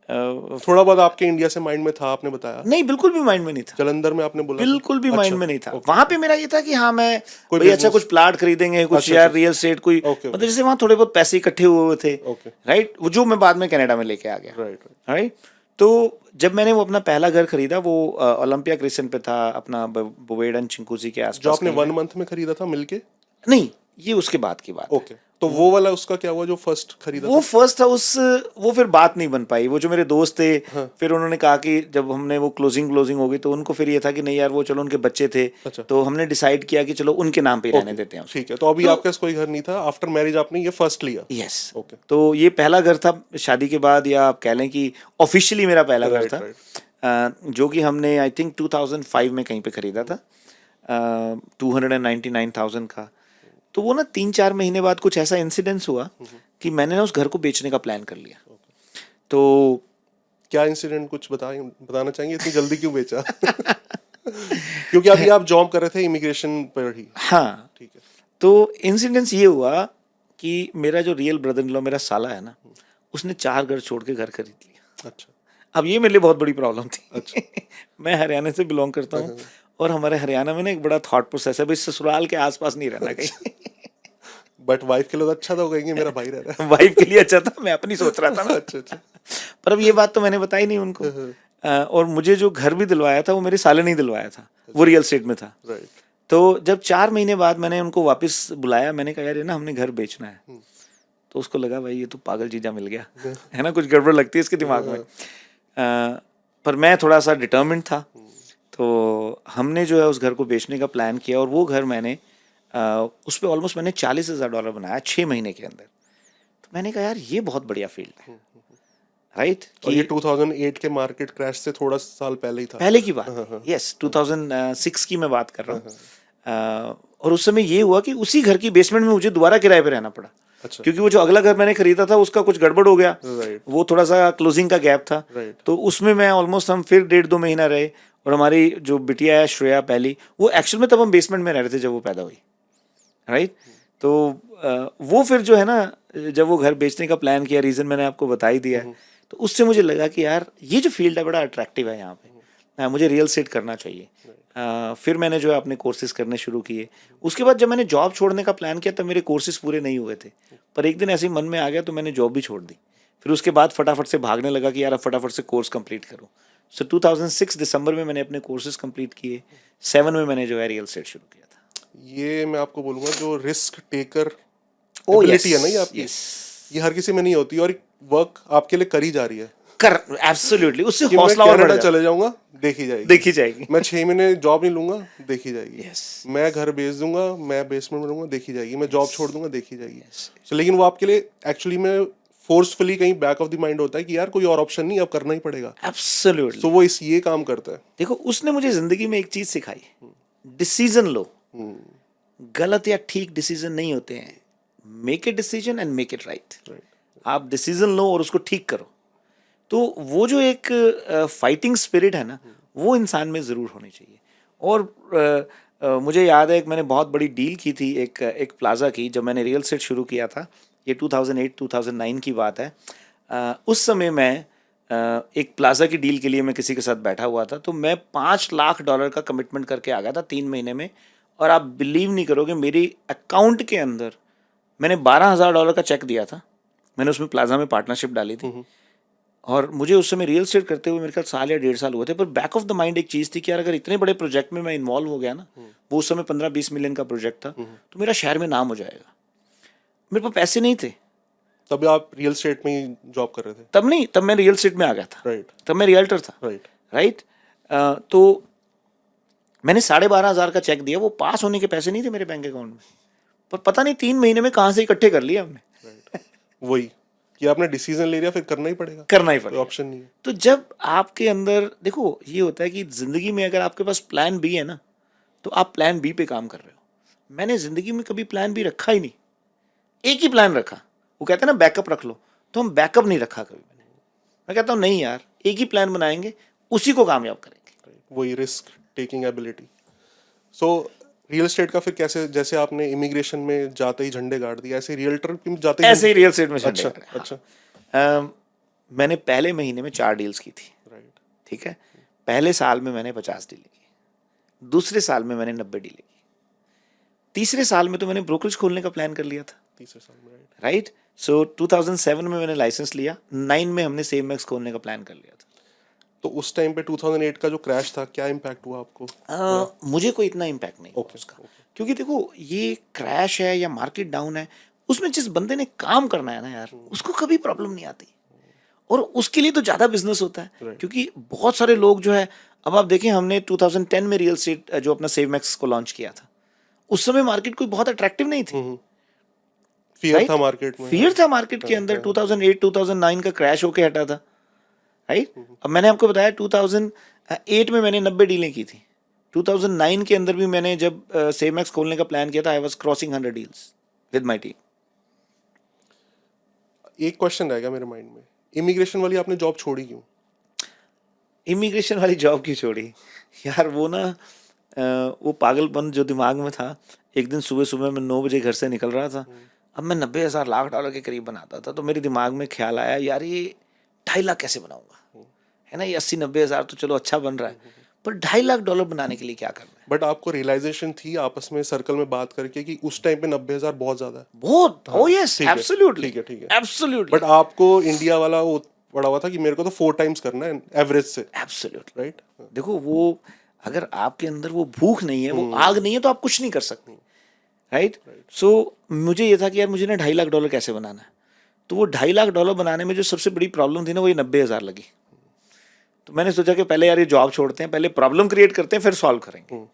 थोड़ा बहुत आपके इंडिया से माइंड में था, आपने बताया। नहीं, बिल्कुल भी माइंड में नहीं था, जलंधर में आपने बोला बिल्कुल भी अच्छा, माइंड में नहीं था। वहां पे मेरा ये था कि हाँ मैं कोई भाई अच्छा business- कुछ प्लाट खरीदेंगे, कुछ अच्छा, यार अच्छा। रियल एस्टेट कोई, ओके, मतलब जैसे वहाँ थोड़े बहुत पैसे इकट्ठे हुए थे, ओके। राइट, वो जो मैं बाद में कनाडा में लेके आ गया। राइट। राइट। तो जब मैंने वो अपना पहला घर खरीदा, वो ओलंपिया क्रिस्टन पे था, अपना बोवेडन चिंकूसी के आसपास। जो आपने 1 मंथ में खरीदा था मिलके? नहीं, ये उसके बाद की बात है। ओके। तो वो वाला उसका क्या हुआ जो फर्स्ट खरीदा वो था? फर्स्ट हाउस, वो फिर बात नहीं बन पाई। वो जो मेरे दोस्त थे, फिर उन्होंने कहा कि जब हमने वो क्लोजिंग हो गई, तो उनको फिर ये था कि नहीं यार, वो चलो उनके बच्चे थे, अच्छा। तो हमने डिसाइड किया कि चलो उनके नाम पे ही रहने देते हैं। ठीक है। तो अभी आपके पास कोई घर नहीं था, आफ्टर मैरिज आपने ये फर्स्ट लिया? यस। ओके। तो ये पहला घर था शादी के बाद, या आप कह लें कि ऑफिशियली मेरा पहला घर राइट, था, जो कि हमने आई थिंक 2005 में कहीं पे खरीदा था, 299,000 का। तो वो ना 3-4 महीने बाद कुछ ऐसा इंसिडेंस हुआ कि मैंने ना उस घर को बेचने का प्लान कर लिया। तो क्या इंसिडेंट कुछ बताना चाहेंगे, इतनी जल्दी क्यों बेचा? क्योंकि अभी आप जॉब कर रहे थे इमिग्रेशन पर ही। हाँ, ठीक है। तो इंसिडेंस ये हुआ कि मेरा जो रियल ब्रदर इन लॉ मेरा साला है ना, उसने 4 घर छोड़ के घर खरीद लिया। अच्छा। अब ये मेरे लिए बहुत बड़ी प्रॉब्लम थी। अच्छा। मैं हरियाणा से बिलोंग करता हूँ और हमारे हरियाणा में ना एक बड़ा थॉट प्रोसेस है, भाई ससुराल के आसपास नहीं रहना कहीं। बट वाइफ के लिए तो अच्छा था, वो कहेंगे मेरा भाई रह रहा है। वाइफ के लिए अच्छा था, मैं अपनी सोच रहा था ना। अच्छा अच्छा। पर अब ये बात तो मैंने बताई नहीं उनको। और मुझे जो घर भी दिलवाया था वो मेरे साले ने ही दिलवाया था, वो रियल एस्टेट में था। राइट। तो जब 4 महीने बाद मैंने उनको वापस बुलाया, मैंने कहा यार ये ना हमने घर बेचना है, तो उसको लगा भाई ये तो पागल चीजा मिल गया है ना, कुछ गड़बड़ लगती है इसके दिमाग में। पर मैं थोड़ा सा डिटर्मिन्ड था, तो हमने जो है उस घर को बेचने का प्लान किया और वो घर मैंने उस पर ऑलमोस्ट मैंने $40,000 बनाया 6 महीने के अंदर। तो मैंने कहा यार ये बहुत बढ़िया फील्ड है, राइट। और ये 2008 के मार्केट क्रैश से थोड़ा साल पहले ही था, पहले की बात, यस 2006 की मैं बात कर रहा हूँ। और उस समय ये हुआ कि उसी घर की बेसमेंट में मुझे दोबारा किराए पे रहना पड़ा। अच्छा। क्योंकि वो जो अगला घर मैंने खरीदा था उसका कुछ गड़बड़ हो गया। राइट। वो थोड़ा सा क्लोजिंग का गैप था। राइट। तो उसमें मैं ऑलमोस्ट हम फिर 1.5-2 महीना रहे। और हमारी जो बिटिया है श्रेया पहली, वो एक्चुअल में तब हम बेसमेंट में रह रहे थे जब वो पैदा हुई, राइट। तो वो फिर जो है ना, जब वो घर बेचने का प्लान किया, रीज़न मैंने आपको बता ही दिया है। तो उससे मुझे लगा कि यार ये जो फील्ड है बड़ा अट्रैक्टिव है यहाँ पे, मुझे रियल एस्टेट करना चाहिए। फिर मैंने जो है अपने कोर्सेज करने शुरू किए। उसके बाद जब मैंने जॉब छोड़ने का प्लान किया तब मेरे कोर्सेज पूरे नहीं हुए थे, पर एक दिन ऐसे ही मन में आ गया तो मैंने जॉब भी छोड़ दी। फिर उसके बाद फटाफट से भागने लगा कि यार अब फटाफट से कोर्स कंप्लीट करूँ। सो 2006 दिसंबर में मैंने अपने कोर्सेज कंप्लीट किए। 7 में मैंने जो है रियल एस्टेट शुरू किया था। ये मैं आपको बोलूंगा जो risk taker Oh, ability yes, है ना ये आपकी, yes. ये हर किसी में नहीं होती, और वर्क आपके लिए करी जा रही है। कर एब्सोल्युटली, उससे कि मैं हौसला और बढ़ कनाडा जाता चले जाऊंगा, देखी जाएगी। देखी जाएगी। मैं 6 महीने जॉब नहीं लूंगा, देखी जाएगी। Yes. मैं घर बेच दूंगा, मैं बेसमेंट में रहूंगा, देखी जाएगी। मैं जॉब छोड़ दूंगा, देखी जाएगी। So, लेकिन वो आपके लिए एक्चुअली में फोर्सफुली कहीं बैक ऑफ द माइंड होता है कि यार कोई और ऑप्शन नहीं, अब करना ही पड़ेगा। एब्सोल्युटली। तो वो ये काम करता है। देखो उसने मुझे जिंदगी में एक चीज सिखाई, डिसीजन लो। गलत या ठीक डिसीजन नहीं होते हैं, make a decision and make it right. आप डिसीजन लो और उसको ठीक करो। तो वो जो एक फाइटिंग स्पिरिट है ना, वो इंसान में ज़रूर होनी चाहिए। और मुझे याद है, एक मैंने बहुत बड़ी डील की थी एक प्लाजा की, जब मैंने रियल एस्टेट शुरू किया था। ये 2008-2009 की बात है। उस समय मैं एक प्लाजा की डील के लिए मैं किसी के साथ बैठा हुआ था, तो मैं $5 लाख का कमिटमेंट करके आ गया था 3 महीने में। और आप बिलीव नहीं करोगे, मेरी अकाउंट के अंदर मैंने $12,000 का चेक दिया था। मैंने उसमें प्लाजा में पार्टनरशिप डाली थी। और मुझे उस समय रियल एस्टेट करते हुए मेरे ख्याल साल या 1.5 साल हुए थे। पर बैक ऑफ द माइंड एक चीज़ थी कि यार अगर इतने बड़े प्रोजेक्ट में मैं इन्वॉल्व हो गया ना, वो उस समय 15-20 मिलियन का प्रोजेक्ट था, तो मेरा शहर में नाम हो जाएगा। मेरे पास पैसे नहीं थे। तब आप रियल एस्टेट में ही जॉब कर रहे थे? तब नहीं, तब मैं रियल एस्टेट में आ गया था। राइट। तब मैं रियल्टर था। राइट। तो मैंने 12,500 का चेक दिया। वो पास होने के पैसे नहीं थे मेरे बैंक अकाउंट में, पर पता नहीं 3 महीने में कहाँ से इकट्ठे कर लिए हमने। वही कि आपने डिसीजन ले लिया, फिर करना ही पड़ेगा, करना ही पड़ेगा, ऑप्शन नहीं है। तो जब आपके अंदर देखो ये होता है कि जिंदगी में अगर आपके पास प्लान बी है ना, तो आप प्लान बी पे काम कर रहे हो। मैंने जिंदगी में कभी प्लान बी रखा ही नहीं, एक ही प्लान रखा। वो कहते हैं ना बैकअप रख लो, तो हम बैकअप नहीं रखा कभी। मैं कहता हूँ नहीं यार, एक ही प्लान बनाएंगे, उसी को कामयाब करेंगे। वही रिस्क टेकिंग एबिलिटी। सो रियल एस्टेट का फिर कैसे, जैसे आपने इमिग्रेशन में जाते ही झंडे गाड़ दिए, ऐसे रियल्टर में जाते ही ऐसे ही रियल एस्टेट में झंडे अच्छा गाड़े। अच्छा। मैंने पहले महीने में 4 डील्स की थी। राइट। ठीक है। पहले साल में मैंने 50 डीलें की, दूसरे साल में मैंने 90 डीलें की, तीसरे साल में तो मैंने ब्रोकरेज खोलने का प्लान कर लिया था। तीसरे साल में। राइट। सो 2007 में मैंने लाइसेंस लिया, 9 में हमने सेमएक्स खोलने का प्लान कर लिया था। तो उस टाइम पे 2008 का जो क्रैश था, क्या इम्पैक्ट हुआ आपको? मुझे कोई इतना इम्पैक्ट नहीं हुआ उसका, क्योंकि देखो ये क्रैश है या मार्केट डाउन है, उसमें जिस बंदे ने काम करना है ना यार, उसको कभी प्रॉब्लम नहीं आती। और उसके लिए तो ज़्यादा बिजनेस होता है, क्योंकि बहुत सारे लोग जो है, अब आप देखें हमने 2010 में रियल एस्टेट जो अपना सेवमैक्स को लॉन्च किया था, उस समय मार्केट कोई बहुत अट्रैक्टिव नहीं थी। फियर था मार्केट में, फियर था मार्केट के अंदर। 2008-2009 का क्रैश होके हटा था। राइट। अब मैंने आपको बताया 2008 में मैंने 90 डीलें की थी। 2009 के अंदर भी मैंने जब सेमएक्स खोलने का प्लान किया था, I was crossing 100 deals with my team. एक क्वेश्चन रहेगा मेरे माइंड में, इमिग्रेशन वाली आपने जॉब छोड़ी क्यों? इमिग्रेशन वाली जॉब क्यों छोड़ी यार? वो ना वो पागलपन जो दिमाग में था, एक दिन सुबह सुबह मैं 9 बजे घर से निकल रहा था। अब मैं 90,000 लाख डॉलर के करीब बनाता था, तो मेरे दिमाग में ख्याल आया यार ये 2.5 लाख कैसे बनाऊंगा, है ना? ये 80-90 हज़ार तो चलो अच्छा बन रहा है, पर 2.5 लाख डॉलर बनाने के लिए क्या करना है? बट आपको रियलाइजेशन थी आपस में सर्कल में बात करके कि उस टाइम पे 90,000 बहुत ज्यादा है? बहुत, ओ यस, ठीक है, एब्सोल्युटली, ठीक है। एब्सोल्युटली, बट आपको इंडिया वाला वो पड़ा हुआ था कि मेरे को तो 4 टाइम्स करना है एवरेज से, एब्सोल्युटली। राइट? देखो वो, अगर आपके अंदर वो भूख नहीं है, वो आग नहीं है, तो आप कुछ नहीं कर सकते, राइट? सो मुझे ये था कि यार मुझे ना 2.5 लाख डॉलर कैसे बनाना है। तो वो 2.5 लाख डॉलर बनाने में जो सबसे बड़ी प्रॉब्लम थी ना, वो ये 90,000 लगी। तो मैंने सोचा कि पहले यार ये जॉब छोड़ते हैं, पहले प्रॉब्लम क्रिएट करते हैं, फिर सॉल्व करेंगे।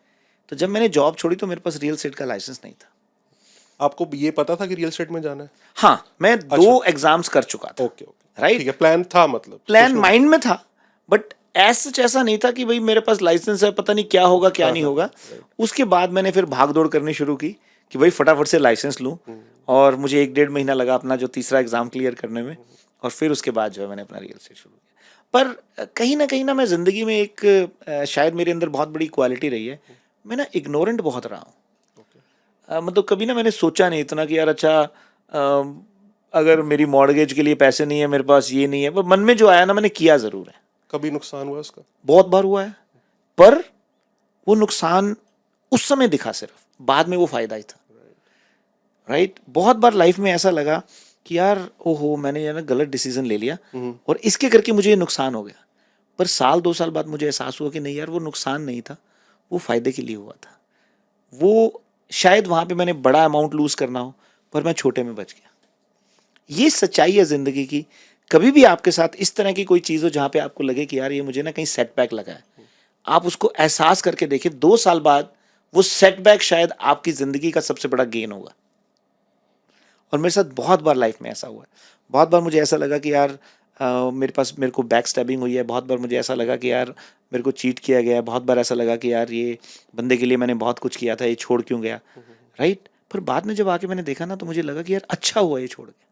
तो जब मैंने जॉब छोड़ी तो मेरे पास रियल एस्टेट का लाइसेंस नहीं था। आपको ये पता था कि रियल एस्टेट में जाना है? हाँ, मैं 2 एग्जाम्स कर चुका था, ओके ओके, राइट? ठीक है, प्लान था, मतलब प्लान माइंड में था, बट ऐसा नहीं था कि भाई मेरे पास लाइसेंस है, पता नहीं क्या होगा क्या नहीं होगा। उसके बाद मैंने फिर भाग दौड़ करनी शुरू की कि भाई फटाफट से लाइसेंस लूँ, और मुझे 1-1.5 महीना लगा अपना जो तीसरा एग्जाम क्लियर करने में, और फिर उसके बाद जो है मैंने अपना रियल एस्टेट शुरू किया। पर कहीं ना मैं ज़िंदगी में एक शायद मेरे अंदर बहुत बड़ी क्वालिटी रही है, मैं ना इग्नोरेंट बहुत रहा हूँ। मतलब कभी ना मैंने सोचा नहीं इतना कि यार अच्छा, अगर मेरी मॉर्गेज के लिए पैसे नहीं है मेरे पास, ये नहीं है, पर मन में जो आया ना मैंने किया ज़रूर है। कभी नुकसान हुआ उसका? बहुत बार हुआ है, पर वो नुकसान उस समय दिखा, सिर्फ बाद में वो फायदा ही था, राइट? बहुत बार लाइफ में ऐसा लगा कि यार ओहो मैंने यार गलत डिसीजन ले लिया और इसके करके मुझे ये नुकसान हो गया। पर 1-2 साल बाद मुझे एहसास हुआ कि नहीं यार, वो नुकसान नहीं था, वो फायदे के लिए हुआ था। वो शायद वहां पे मैंने बड़ा अमाउंट लूज करना हो, पर मैं छोटे में बच गया। ये सच्चाई है जिंदगी की। कभी भी आपके साथ इस तरह की कोई चीज़ हो जहाँ पे आपको लगे कि यार ये मुझे ना कहीं सेटबैक लगा है, आप उसको एहसास करके देखिए, 2 साल बाद वो सेटबैक शायद आपकी जिंदगी का सबसे बड़ा गेन होगा। और मेरे साथ बहुत बार लाइफ में ऐसा हुआ है। बहुत बार मुझे ऐसा लगा कि यार मेरे को बैक स्टैबिंग हुई है। बहुत बार मुझे ऐसा लगा कि यार मेरे को चीट किया गया है। बहुत बार ऐसा लगा कि यार ये बंदे के लिए मैंने बहुत कुछ किया था, ये छोड़ क्यों गया, राइट? पर बाद में जब आके मैंने देखा ना, तो मुझे लगा कि यार अच्छा हुआ ये छोड़ गया।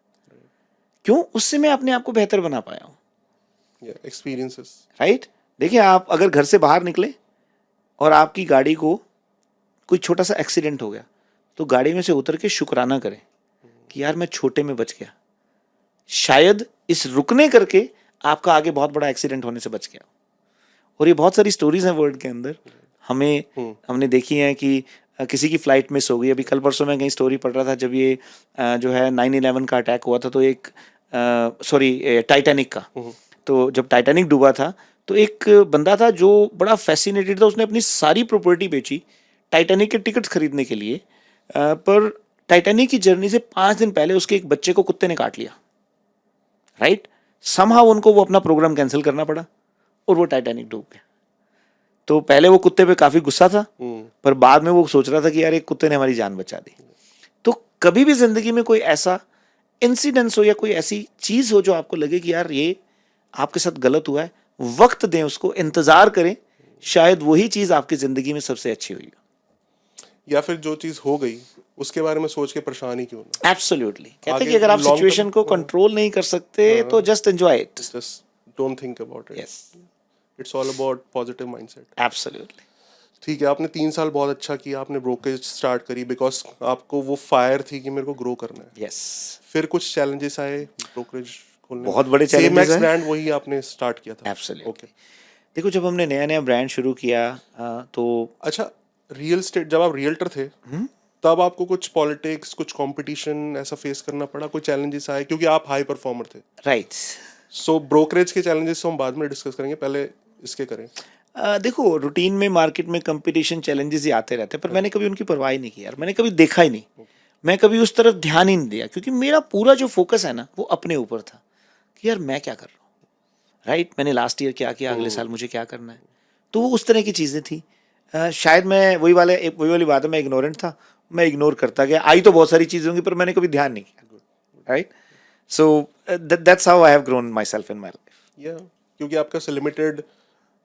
क्यों? उससे मैं अपने आप को बेहतर बना पाया हूँ। Experiences, right? देखिए, आप अगर घर से बाहर निकले और आपकी गाड़ी को कोई छोटा सा एक्सीडेंट हो गया, तो गाड़ी में से उतर के शुक्राना करें कि यार मैं छोटे में बच गया। शायद इस रुकने करके आपका आगे बहुत बड़ा एक्सीडेंट होने से बच गया। और ये बहुत सारी स्टोरीज हैं वर्ल्ड के अंदर, हमने देखी हैं कि किसी की फ्लाइट मिस हो गई। अभी कल परसों मैं कहीं स्टोरी पढ़ रहा था, जब ये जो है 9/11 का अटैक हुआ था, तो एक टाइटैनिक का, तो जब टाइटैनिक डूबा था, तो एक बंदा था जो बड़ा फैसिनेटेड था। उसने अपनी सारी प्रॉपर्टी बेची टाइटैनिक के टिकट्स खरीदने के लिए, पर टाइटैनिक की जर्नी से 5 दिन पहले उसके एक बच्चे को कुत्ते ने काट लिया, राइट? समहाउ उनको वो अपना प्रोग्राम कैंसिल करना पड़ा और वो टाइटैनिक डूब गया। तो पहले वो कुत्ते पे काफी गुस्सा था, पर बाद में वो सोच रहा था कि यार एक कुत्ते ने हमारी जान बचा दी। तो कभी भी जिंदगी में कोई ऐसा इंसिडेंस हो या कोई ऐसी चीज हो जो आपको लगे कि यार ये आपके साथ गलत हुआ है, वक्त दें उसको, इंतजार करें, शायद वही चीज आपकी जिंदगी में सबसे अच्छी हुई हो। या फिर जो चीज हो गई उसके बारे में सोच के परेशान ही क्यों ना। एब्सोल्युटली। कहते हैं कि अगर आप सिचुएशन को कंट्रोल नहीं कर सकते तो just enjoy it, just don't think about it. Yes, it's all about positive mindset. Absolutely. ठीक है, आपने 3 साल बहुत अच्छा किया, आपने ब्रोकरेज स्टार्ट करी बिकॉज आपको वो फायर थी कि मेरे को ग्रो करना है। यस, फिर कुछ चैलेंजेस आए ब्रोकरेज खोलने में? बहुत बड़े challenges हैं। ब्रांड वही आपने स्टार्ट किया था? एब्सोल्युटली। ओके, देखो, जब हमने नया नया ब्रांड शुरू किया तो अच्छा, रियल स्टेट जब आप रियल्टर थे तब आपको कुछ पॉलिटिक्स, कुछ कंपटीशन ऐसा फेस करना पड़ा? कोई चैलेंजेस आए क्योंकि आप हाई परफॉर्मर थे? राइट। सो ब्रोकरेज के चैलेंजेस हम बाद में डिस्कस करेंगे, पहले इसके करें। देखो, रूटीन में मार्केट में कंपटीशन चैलेंजेस ही आते रहते हैं, पर मैंने कभी उनकी परवाह ही नहीं की यार। मैंने कभी देखा ही नहीं, मैं कभी उस तरफ ध्यान ही नहीं दिया, क्योंकि मेरा पूरा जो फोकस है ना, वो अपने ऊपर था कि यार मैं क्या कर रहा हूँ, राइट? मैंने लास्ट ईयर क्या किया, अगले साल मुझे क्या करना है। तो वो उस तरह की चीज़ें थी। शायद मैं वही वाली बात है, मैं इग्नोरेंट था, मैं इग्नोर करता गया। आई तो बहुत सारी चीज़ें होंगी, पर मैंने कभी ध्यान नहीं किया, right? So that's how I have grown my self in my life. या क्योंकि आपका लिमिटेड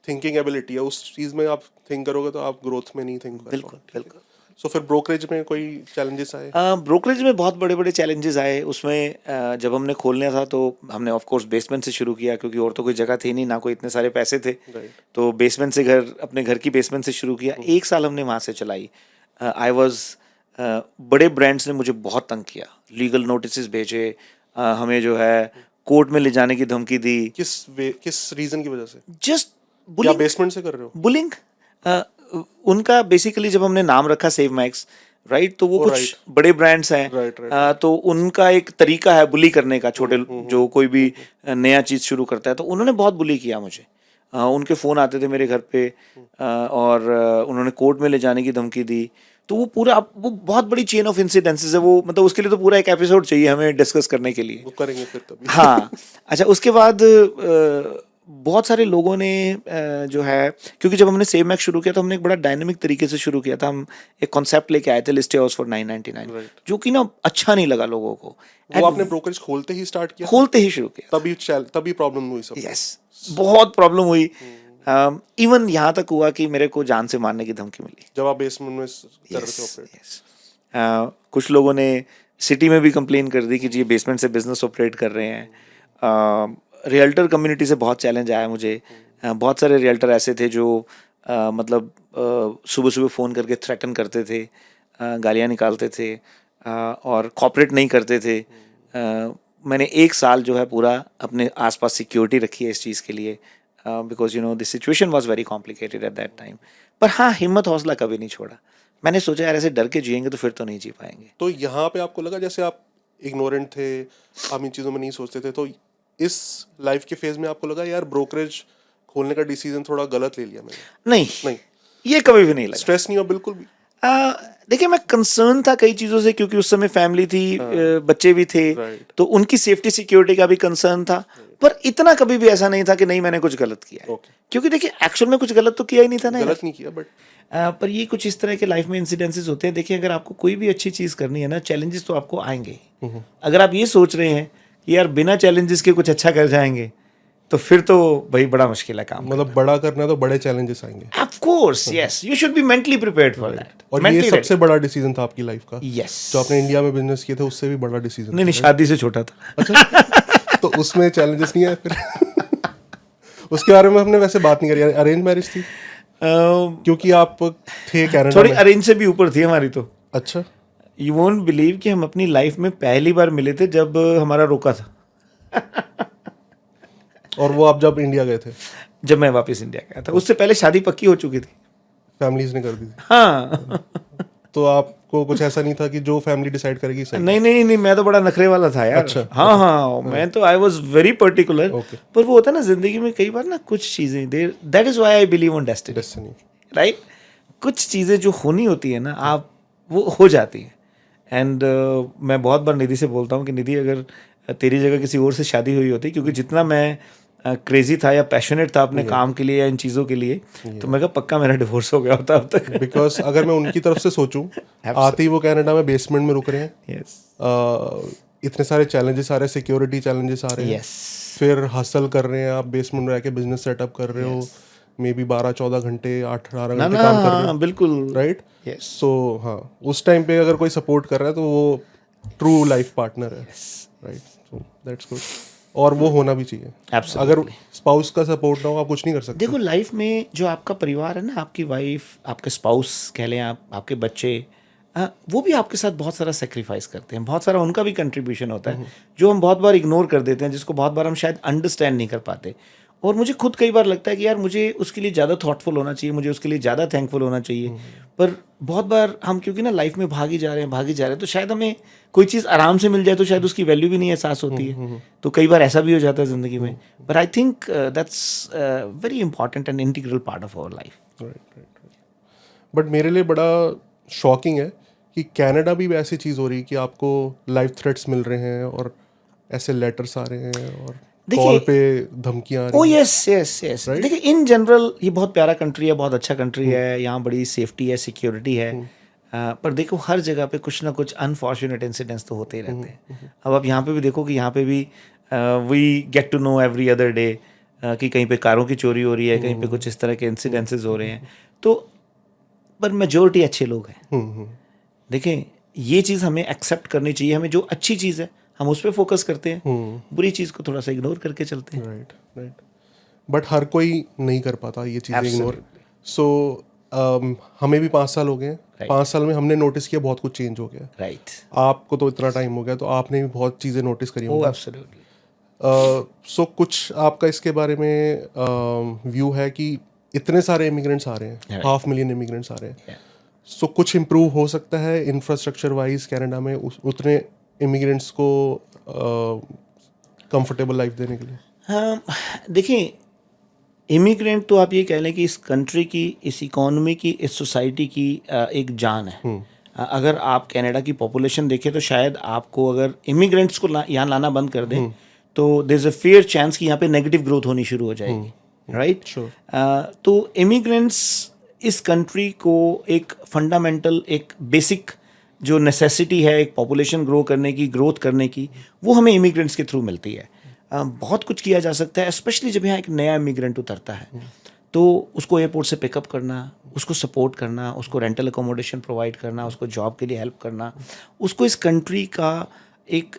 थिंकिंग एबिलिटी है, उस चीज में आप थिंक करोगे तो आप ग्रोथ में नहीं थिंक कर बिल्कुल पाओगे। बिल्कुल। सो फिर ब्रोकरेज में कोई चैलेंजेस आए? ब्रोकरेज में बहुत बड़े बड़े चैलेंजेस आए उसमें। जब हमने खोलना था तो हमने ऑफ कोर्स बेसमेंट से शुरू किया, क्योंकि और तो कोई जगह थी नहीं, ना कोई इतने सारे पैसे थे। तो बेसमेंट से अपने घर की बेसमेंट से शुरू किया। 1 साल हमने वहाँ से चलाई। आई वॉज बड़े ब्रांड्स ने मुझे बहुत तंग किया, लीगल नोटिस भेजे, हमें जो है कोर्ट में ले जाने की धमकी दी। किस रीजन की वजह से? जस्ट क्या बेसमेंट से कर रहे हो? बुलिंग। उनका बेसिकली जब हमने नाम रखा सेव मैक्स, राइट, तो वो कुछ बड़े ब्रांड्स हैं, तो उनका एक तरीका है बुली करने का। छोटे जो कोई भी नया चीज शुरू करता है, तो उन्होंने बहुत बुली किया मुझे। उनके फोन आते थे मेरे घर पे, और उन्होंने कोर्ट में ले जाने की धमकी दी। तो वो बहुत बड़ी चेन ऑफ इंसिडेंसेस है वो, मतलब उसके लिए तो पूरा एक एपिसोड चाहिए हमें डिस्कस करने के लिए। वो करेंगे फिर कभी। हाँ, अच्छा, उसके बाद बहुत सारे लोगों ने जो है, क्योंकि जब हमने सेव मैक्स शुरू किया तो हमने एक बड़ा डायनामिक तरीके से शुरू किया था। हम एक कॉन्सेप्ट लेके आए थे, लिस्ट हाउस फॉर 999, जो कि ना अच्छा नहीं लगा लोगों को। वो आपने ब्रोकरेज खोलते ही स्टार्ट किया? खोलते ही शुरू किया, तभी प्रॉब्लम हुई सब? यस, बहुत प्रॉब्लम हुई। इवन यहाँ तक हुआ कि मेरे को जान से मारने की धमकी मिली जब आप बेसमेंट में कर रहे थे ऑपरेट। कुछ लोगों ने सिटी में भी कंप्लेन कर दी कि जी बेसमेंट से बिजनेस ऑपरेट कर रहे हैं। रियल्टर कम्युनिटी से बहुत चैलेंज आया मुझे। बहुत सारे रियल्टर ऐसे थे जो मतलब सुबह सुबह फ़ोन करके थ्रेटन करते थे, गालियाँ निकालते थे, और कॉपरेट नहीं करते थे। मैंने 1 साल जो है पूरा अपने आसपास सिक्योरिटी रखी है इस चीज़ के लिए, because the situation was very complicated eight that time. पर हाँ, हिम्मत हौसला कभी नहीं छोड़ा। मैंने सोचा यार ऐसे डर के जिएंगे तो फिर तो नहीं जी पाएंगे। तो यहाँ पे आपको लगा जैसे आप इग्नोरेंट थे, आप इन चीज़ों में नहीं सोचते थे, तो इस लाइफ के फेज में आपको लगा यार ब्रोकरेज खोलने का डिसीजन थोड़ा गलत ले लिया मैंने? नहीं, ये कभी भी नहीं लगा। स्ट्रेस नहीं हुआ बिल्कुल भी? देखिए, मैं कंसर्न था कई चीज़ों से, क्योंकि उस समय फैमिली थी, बच्चे भी थे, तो उनकी सेफ्टी सिक्योरिटी का भी कंसर्न था। पर इतना कभी भी ऐसा नहीं था कि नहीं मैंने कुछ गलत किया है। क्योंकि देखिए एक्चुअल में कुछ गलत तो किया ही नहीं था ना, गलत नहीं किया, बट पर ये कुछ इस तरह के लाइफ में इंसिडेंसेस होते हैं। देखिए, अगर आपको कोई भी अच्छी चीज़ करनी है ना, चैलेंजेस तो आपको आएंगे। अगर आप ये सोच रहे हैं कि यार बिना चैलेंजेस के कुछ अच्छा कर जाएंगे, तो फिर तो भाई बड़ा मुश्किल है काम। मतलब बड़ा करना तो बड़े चैलेंजेस आएंगे। Of course, yes, you should be mentally prepared for that. और ये सबसे बड़ा डिसीजन था आपकी लाइफ का? यस। जो आपने इंडिया में बिजनेस किए थे उससे भी बड़ा डिसीजन? नहीं, शादी से छोटा था। अच्छा, तो उसमें चैलेंजेस नहीं आए फिर? उसके बारे में हमने वैसे बात नहीं करी। अरेंज मैरिज थी? क्योंकि आप थे कनाडा थोड़ी में। अरेंज से भी ऊपर थी हमारी तो। अच्छा। यू वोंट बिलीव कि हम अपनी लाइफ में पहली बार मिले थे जब हमारा रोका था। और वो आप जब इंडिया गए थे? जब मैं वापस इंडिया गया था। उससे पहले शादी पक्की हो चुकी थी, फैमिलीज ने कर दी थी? हाँ। तो आपको कुछ ऐसा नहीं था कि जो फैमिली डिसाइड करेगी सही? नहीं, मैं तो बड़ा नखरे वाला था यार। अच्छा, हाँ, मैं तो आई वॉज वेरी पर्टिकुलर। पर वो होता है ना जिंदगी में कई बार ना कुछ चीजें, that is why I believe on destiny, right. कुछ चीजें जो होनी होती है ना, आप वो हो जाती है। एंड मैं बहुत बार निधि से बोलता हूँ कि निधि, अगर तेरी जगह किसी और से शादी हुई होती, क्योंकि जितना मैं क्रेजी था या पैशनेट था अपने काम के लिए या इन चीज़ों के लिए, तो मैं कहा पक्का मेरा डिवोर्स हो गया होता अब तक। बिकॉज अगर मैं उनकी तरफ से सोचूं, आते ही वो कनाडा में बेसमेंट में रुक रहे हैं। yes. इतने सारे चैलेंजेस आ रहे हैं, सिक्योरिटी चैलेंजेस आ रहे हैं। फिर हसल कर रहे हैं, आप बेसमेंट में रह के बिजनेस सेटअप कर रहे हो, मे बी 12-14 घंटे 8-18 घंटे काम कर रहे हो, बिल्कुल, राइट। सो हाँ, उस टाइम पे अगर कोई सपोर्ट कर रहा है तो वो ट्रू लाइफ पार्टनर है, राइट। सो दैट्स गुड, और वो होना भी चाहिए। Absolutely. अगर स्पाउस का सपोर्ट ना हो, आप कुछ नहीं कर सकते। देखो, लाइफ में जो आपका परिवार है ना, आपकी वाइफ, आपके स्पाउस कह लें आप, आपके बच्चे, वो भी आपके साथ बहुत सारा सेक्रीफाइस करते हैं, बहुत सारा उनका भी कंट्रीब्यूशन होता है, जो हम बहुत बार इग्नोर कर देते हैं, जिसको बहुत बार हम शायद अंडरस्टैंड नहीं कर पाते। और मुझे खुद कई बार लगता है कि यार मुझे उसके लिए ज़्यादा थॉटफुल होना चाहिए, मुझे उसके लिए ज़्यादा थैंकफुल होना चाहिए। पर बहुत बार हम क्योंकि ना लाइफ में भागी जा रहे हैं, तो शायद हमें कोई चीज़ आराम से मिल जाए तो शायद उसकी वैल्यू भी नहीं एहसास होती है। तो कई बार ऐसा भी हो जाता है ज़िंदगी में। But I think that's very important and integral part of our life. But मेरे लिए बड़ा शॉकिंग है कि कनाडा भी ऐसी चीज़ हो रही है कि आपको लाइफ थ्रेट्स मिल रहे हैं और ऐसे लेटर्स आ रहे हैं और कॉल पे धमकियां आ रही हैं। यस। देखिए, इन जनरल ये बहुत प्यारा कंट्री है, बहुत अच्छा कंट्री है, यहाँ बड़ी सेफ्टी है, सिक्योरिटी है। पर देखो, हर जगह पे कुछ ना कुछ अनफॉर्चुनेट इंसिडेंट्स तो होते ही रहते हैं। अब आप यहाँ पे भी देखो कि यहाँ पे भी we get to know every other day कि कहीं पे कारों की चोरी हो रही है, कहीं पे कुछ इस तरह के इंसिडेंसेस हो रहे हैं। तो पर मेजोरिटी अच्छे लोग हैं। देखें, ये चीज़ हमें एक्सेप्ट करनी चाहिए। हमें जो अच्छी चीज़ है हम उस पर फोकस करते हैं, बुरी चीज़ को थोड़ा सा इग्नोर करके चलते हैं। राइट। बट हर कोई नहीं कर पाता ये चीज़ें इग्नोर। सो हमें भी 5 साल हो गए हैं। 5 साल में हमने नोटिस किया बहुत कुछ चेंज हो गया। राइट। आपको तो इतना टाइम हो गया, तो आपने भी बहुत चीज़ें नोटिस करी ओह होंगी। एब्सोल्युटली। सो कुछ आपका इसके बारे में व्यू है कि इतने सारे इमिग्रेंट्स आ रहे हैं, 500,000 इमिग्रेंट्स आ रहे हैं, सो कुछ इम्प्रूव हो सकता है इंफ्रास्ट्रक्चर वाइज कनाडा में उतने इमिग्रेंट्स को कंफर्टेबल लाइफ देने के लिए? हाँ, देखिए, इमिग्रेंट तो आप ये कह लें कि इस कंट्री की, इस इकोनॉमी की, इस सोसाइटी की एक जान है। अगर आप कनाडा की पॉपुलेशन देखें तो शायद आपको अगर इमिग्रेंट्स को यहाँ लाना बंद कर दें तो there is a fair chance कि यहाँ पे नेगेटिव ग्रोथ होनी शुरू हो जाएगी। राइट। तो इमिग्रेंट्स इस कंट्री को एक फंडामेंटल, एक बेसिक जो नेसेसिटी है एक पॉपुलेशन ग्रो करने की, ग्रोथ करने की, वो हमें इमिग्रेंट्स के थ्रू मिलती है। बहुत कुछ किया जा सकता है, स्पेशली जब यहाँ एक नया इमिग्रेंट उतरता है तो उसको एयरपोर्ट से पिकअप करना, उसको सपोर्ट करना, उसको रेंटल अकोमोडेशन प्रोवाइड करना, उसको जॉब के लिए हेल्प करना, उसको इस कंट्री का एक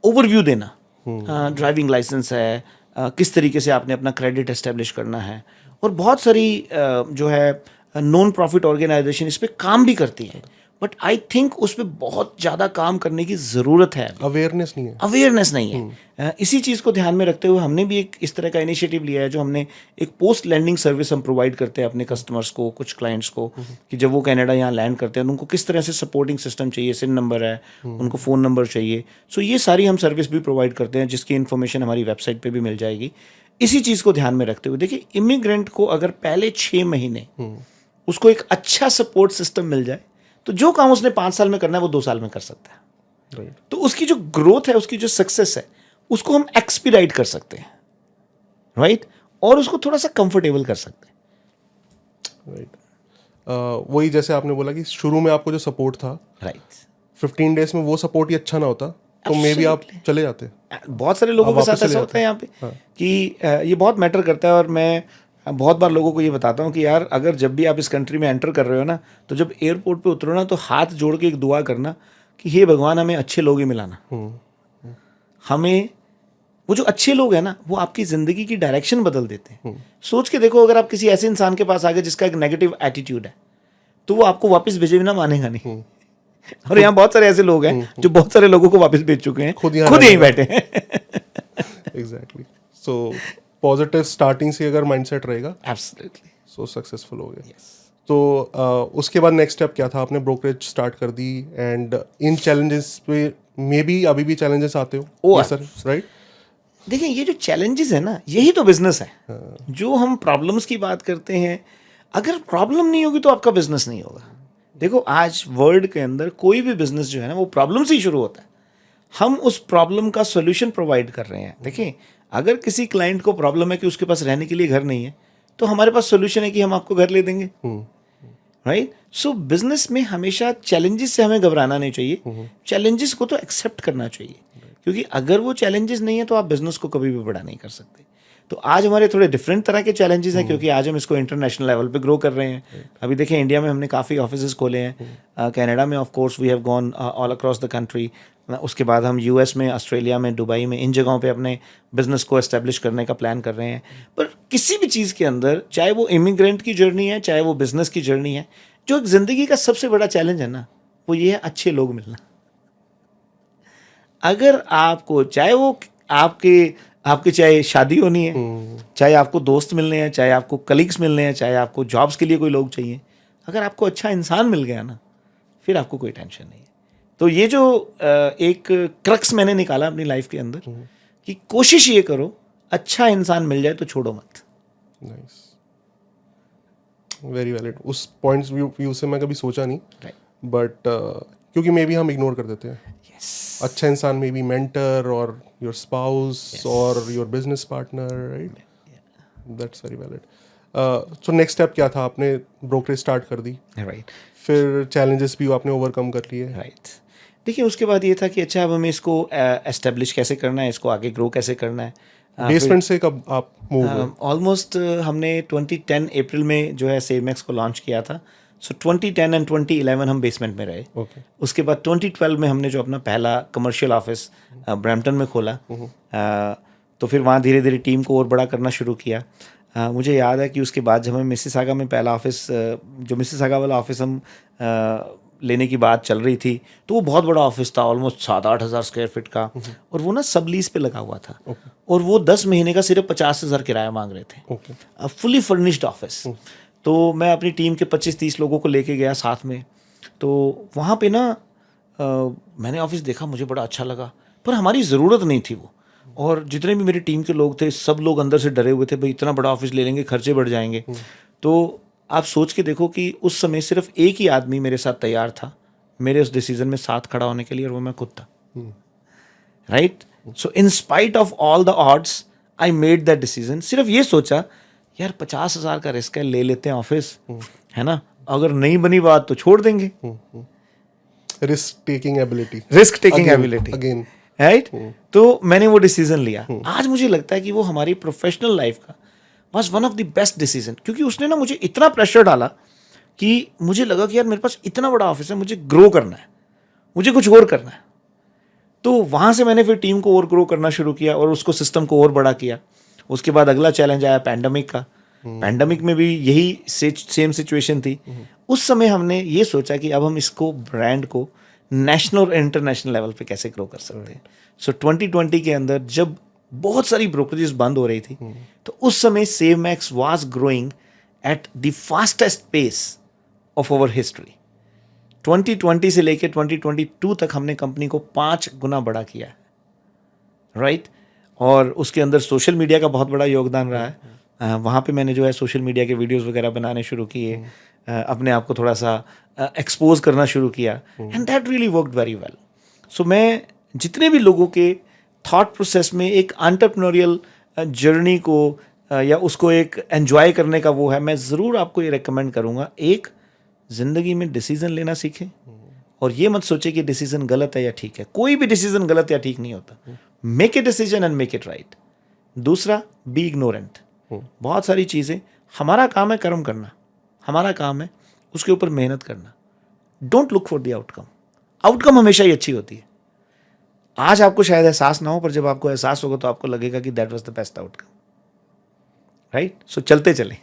ओवरव्यू देना। ड्राइविंग लाइसेंस है, किस तरीके से आपने अपना क्रेडिट एस्टेब्लिश करना है, और बहुत सारी जो है नॉन प्रॉफिट ऑर्गेनाइजेशन इस पर काम भी करती हैं। बट आई थिंक उस पर बहुत ज़्यादा काम करने की ज़रूरत है। अवेयरनेस नहीं है। इसी चीज़ को ध्यान में रखते हुए हमने भी एक इस तरह का इनिशिएटिव लिया है, जो हमने एक पोस्ट लैंडिंग सर्विस हम प्रोवाइड करते हैं अपने कस्टमर्स को, कुछ क्लाइंट्स को, कि जब वो कनाडा यहाँ लैंड करते हैं तो उनको किस तरह से सपोर्टिंग सिस्टम चाहिए, सिन नंबर है, उनको फ़ोन नंबर चाहिए। सो ये सारी हम सर्विस भी प्रोवाइड करते हैं, जिसकी इन्फॉर्मेशन हमारी वेबसाइट पर भी मिल जाएगी। इसी चीज़ को ध्यान में रखते हुए देखिए, इमिग्रेंट को अगर पहले 6 महीने उसको एक अच्छा सपोर्ट सिस्टम मिल जाए तो जो काम उसने 5 साल में करना है वो 2 साल में कर सकता है। तो उसकी जो ग्रोथ है, उसकी जो सक्सेस है, उसको हम एक्सपीडाइट कर सकते हैं। राइट। और उसको थोड़ा सा कंफर्टेबल कर सकते हैं। राइट। वही जैसे आपने बोला कि शुरू में आपको जो सपोर्ट था, राइट, 15 डेज में वो सपोर्ट ही अच्छा ना होता तो मे बी आप चले जाते। बहुत सारे लोगों के साथ ऐसा होता है यहाँ पे कि ये बहुत मैटर करता है। और मैं बहुत बार लोगों को ये बताता हूँ कि यार, अगर जब भी आप इस कंट्री में एंटर कर रहे हो ना, तो जब एयरपोर्ट पे उतरो ना, तो हाथ जोड़ के एक दुआ करना कि हे भगवान, हमें अच्छे लोग ही मिलाना। हमें वो जो अच्छे लोग हैं ना, वो आपकी ज़िंदगी की डायरेक्शन बदल देते हैं। सोच के देखो, अगर आप किसी ऐसे इंसान के पास आ गए जिसका एक नेगेटिव एटीट्यूड है, तो वो आपको वापस भेजे बिना मानेगा नहीं। और यहाँ बहुत सारे ऐसे लोग हैं जो बहुत सारे लोगों को वापस भेज चुके हैं, खुद यहीं बैठे हैं। एग्जैक्टली। सो पॉजिटिव स्टार्टिंग से अगर माइंडसेट रहेगा, एब्सोल्युटली, सो सक्सेसफुल हो गए। तो उसके बाद नेक्स्ट स्टेप क्या था? आपने ब्रोकरेज स्टार्ट कर दी, एंड इन चैलेंजेस पे मे बी अभी भी चैलेंजेस आते हो सर, राइट? देखिए, ये जो चैलेंजेस है ना, यही तो बिजनेस है। जो हम प्रॉब्लम्स की बात करते हैं, अगर प्रॉब्लम नहीं होगी तो आपका बिजनेस नहीं होगा। देखो, आज वर्ल्ड के अंदर कोई भी बिजनेस जो है ना, वो प्रॉब्लम से ही शुरू होता है। हम उस प्रॉब्लम का सोल्यूशन प्रोवाइड कर रहे हैं। देखिए, अगर किसी क्लाइंट को प्रॉब्लम है कि उसके पास रहने के लिए घर नहीं है, तो हमारे पास सोल्यूशन है कि हम आपको घर ले देंगे। राइट। सो बिजनेस में हमेशा चैलेंजेस से हमें घबराना नहीं चाहिए, चैलेंजेस को तो एक्सेप्ट करना चाहिए, क्योंकि अगर वो चैलेंजेस नहीं है तो आप बिजनेस को कभी भी बड़ा नहीं कर सकते। तो आज हमारे थोड़े डिफरेंट तरह के चैलेंजेस हैं, क्योंकि आज हम इसको इंटरनेशनल लेवल पे ग्रो कर रहे हैं। अभी देखें, इंडिया में हमने काफ़ी ऑफिसेज खोले हैं, कनाडा में of course we have gone all across the country. उसके बाद हम यूएस में, ऑस्ट्रेलिया में, दुबई में, इन जगहों पे अपने बिजनेस को एस्टेब्लिश करने का प्लान कर रहे हैं। पर किसी भी चीज़ के अंदर, चाहे वो इमिग्रेंट की जर्नी है, चाहे वो बिजनेस की जर्नी है, जो एक ज़िंदगी का सबसे बड़ा चैलेंज है ना, वो ये है अच्छे लोग मिलना। अगर आपको, चाहे वो आपके चाहे शादी होनी है, चाहे आपको दोस्त मिलने हैं, चाहे आपको कलीग्स मिलने हैं, चाहे आपको जॉब्स के लिए कोई लोग चाहिए, अगर आपको अच्छा इंसान मिल गया ना, फिर आपको कोई टेंशन नहीं है। तो ये जो एक क्रक्स मैंने निकाला अपनी लाइफ के अंदर, कि कोशिश ये करो, अच्छा इंसान मिल जाए तो छोड़ो मत। Nice, very valid. उस पॉइंट व्यू से मैं कभी सोचा नहीं, बट क्योंकि मे बी हम इग्नोर कर देते हैं। अच्छा इंसान मे बी मेंटर और योर स्पाउस और your business partner, right? That's very valid. So next step क्या था? आपने ब्रोकरेज स्टार्ट कर दी, राइट। फिर चैलेंजेस भी आपने ओवरकम कर लिए, राइट। देखिए, उसके बाद ये था कि अच्छा, अब हमें इसको एस्टेब्लिश कैसे करना है, इसको आगे ग्रो कैसे करना है। बेसमेंट से कब आप मूव हुए? ऑलमोस्ट हमने 2010 अप्रैल में जो है सेमेक्स को लॉन्च किया था। सो 2010 एंड 2011 हम बेसमेंट में रहे. ओके. उसके बाद 2012 में हमने जो अपना पहला कमर्शियल ऑफिस ब्रैम्पटन में खोला. तो फिर वहाँ धीरे धीरे टीम को और बड़ा करना शुरू किया. मुझे याद है कि उसके बाद जब हमें मिसिसागा में पहला ऑफिस, जो मिसिसागा वाला ऑफिस हम लेने की बात चल रही थी, तो वो बहुत बड़ा ऑफिस था, ऑलमोस्ट 7-8 हज़ार स्क्वायर फीट का. और वो ना सब लीज पे लगा हुआ था. और वो 10 महीने का सिर्फ 50,000 किराया मांग रहे थे. Fully furnished office. तो मैं अपनी टीम के 25-30 लोगों को लेके गया साथ में. तो वहाँ पे ना मैंने ऑफिस देखा, मुझे बड़ा अच्छा लगा, पर हमारी ज़रूरत नहीं थी वो. और जितने भी मेरी टीम के लोग थे, सब लोग अंदर से डरे हुए थे, भाई इतना बड़ा ऑफिस ले लेंगे, खर्चे बढ़ जाएंगे. तो आप सोच के देखो कि उस समय सिर्फ एक ही आदमी मेरे साथ तैयार था मेरे उस डिसीजन में साथ खड़ा होने के लिए, और वो मैं खुद था. Right. So in spite of all the odds I made that decision. सिर्फ ये सोचा, यार 50,000 का रिस्क है, ले लेते हैं ऑफिस, है ना, अगर नहीं बनी बात तो छोड़ देंगे. Risk taking ability again. Right. तो मैंने वो डिसीजन लिया. आज मुझे लगता है कि वो हमारी प्रोफेशनल लाइफ का was one of the best decision, क्योंकि उसने ना मुझे इतना प्रेशर डाला कि मुझे लगा कि यार मेरे पास इतना बड़ा ऑफिस है, मुझे ग्रो करना है, मुझे कुछ और करना है. तो वहाँ से मैंने फिर टीम को और ग्रो करना शुरू किया और उसको सिस्टम को और बड़ा किया. उसके बाद अगला चैलेंज आया पैंडमिक का. पैंडमिक में भी यही सेम सिचुएशन थी. उस समय हमने ये सोचा कि अब हम इसको ब्रांड को नेशनल और इंटरनेशनल लेवल पे कैसे ग्रो कर सकते हैं. सो 2020 के अंदर जब बहुत सारी ब्रोकरेजेस बंद हो रही थी, तो उस समय Save Max was growing at the fastest pace of our history. 2020 से लेकर 2022 तक हमने कंपनी को 5 गुना बड़ा किया है. राइट. और उसके अंदर सोशल मीडिया का बहुत बड़ा योगदान रहा है. वहाँ पे मैंने जो है सोशल मीडिया के वीडियोस वगैरह बनाने शुरू किए, अपने आप को थोड़ा सा एक्सपोज करना शुरू किया, and that really worked very well. So मैं जितने भी लोगों के थॉट प्रोसेस में एक एंटरप्रेन्योरियल जर्नी को या उसको एक एंजॉय करने का वो है, मैं ज़रूर आपको ये रेकमेंड करूँगा, एक ज़िंदगी में डिसीज़न लेना सीखें. और ये मत सोचे कि डिसीज़न गलत है या ठीक है. कोई भी डिसीज़न गलत या ठीक नहीं होता. Make a decision and make it right. दूसरा, बी इग्नोरेंट. बहुत सारी चीज़ें, हमारा काम है कर्म करना, हमारा काम है उसके ऊपर मेहनत करना. Don't look for the outcome. Outcome हमेशा ही अच्छी होती है. आज आपको शायद एहसास ना हो, पर जब आपको एहसास होगा तो आपको लगेगा कि that was the best outcome. Right. So चलते चले.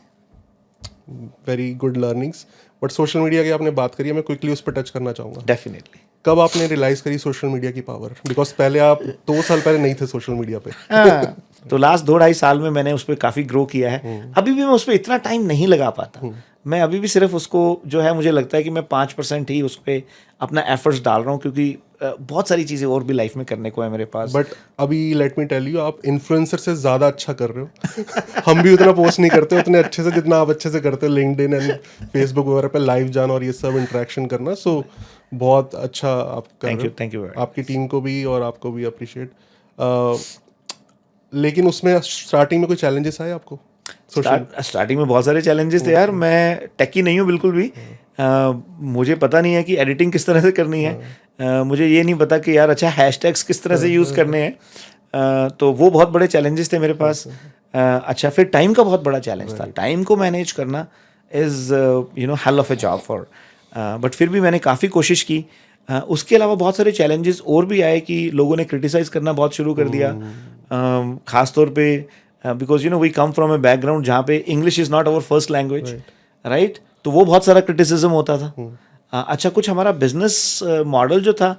Very good learnings. But social media की आपने बात करी है, मैं क्विकली उस पर टच करना चाहूँगा. डेफिनेटली. कब आपने रियलाइज करी सोशल मीडिया की पावर? बिकॉज पहले आप 2 साल पहले नहीं थे सोशल मीडिया पे. हाँ, तो लास्ट 2-2.5 साल में मैंने उस पर काफ़ी ग्रो किया है. अभी भी मैं उस पर इतना टाइम नहीं लगा पाता. मैं अभी भी सिर्फ उसको जो है, मुझे लगता है कि मैं 5% ही उस पर अपना एफर्ट्स डाल रहा हूँ, क्योंकि बहुत सारी चीज़ें और भी लाइफ में करने को है मेरे पास. बट अभी लेट मी टेल यू, आप इन्फ्लुएंसर से ज़्यादा अच्छा कर रहे हो. हम भी उतना पोस्ट नहीं करते उतने अच्छे से जितना आप अच्छे से करते हो. लिंक्डइन एंड फेसबुक वगैरह पे लाइव जाना और ये सब इंटरेक्शन करना. सो बहुत अच्छा आप कर रहे हो. Thank you. आपकी टीम को भी और आपको भी अप्रिशिएट. लेकिन उसमें स्टार्टिंग में कोई चैलेंजेस आए आपको? स्टार्टिंग में बहुत सारे चैलेंजेस थे यार. मैं टेकी नहीं हूँ बिल्कुल भी. मुझे पता नहीं है कि एडिटिंग किस तरह से करनी है. मुझे ये नहीं पता कि यार अच्छा हैशटैग्स किस तरह से यूज़ करने हैं. तो वो बहुत बड़े चैलेंजेस थे मेरे पास. अच्छा, फिर टाइम का बहुत बड़ा चैलेंज था. टाइम को मैनेज करना is hell of A job for. But फिर भी मैंने काफ़ी कोशिश की. उसके अलावा बहुत सारे चैलेंजेस और भी आए कि लोगों ने क्रिटिसाइज़ करना बहुत शुरू कर दिया. ख़ास तौर पे because we come from a background जहाँ पे English is not our first language. Right. तो वो बहुत सारा क्रिटिसिज्म होता था. अच्छा, कुछ हमारा बिजनेस मॉडल जो था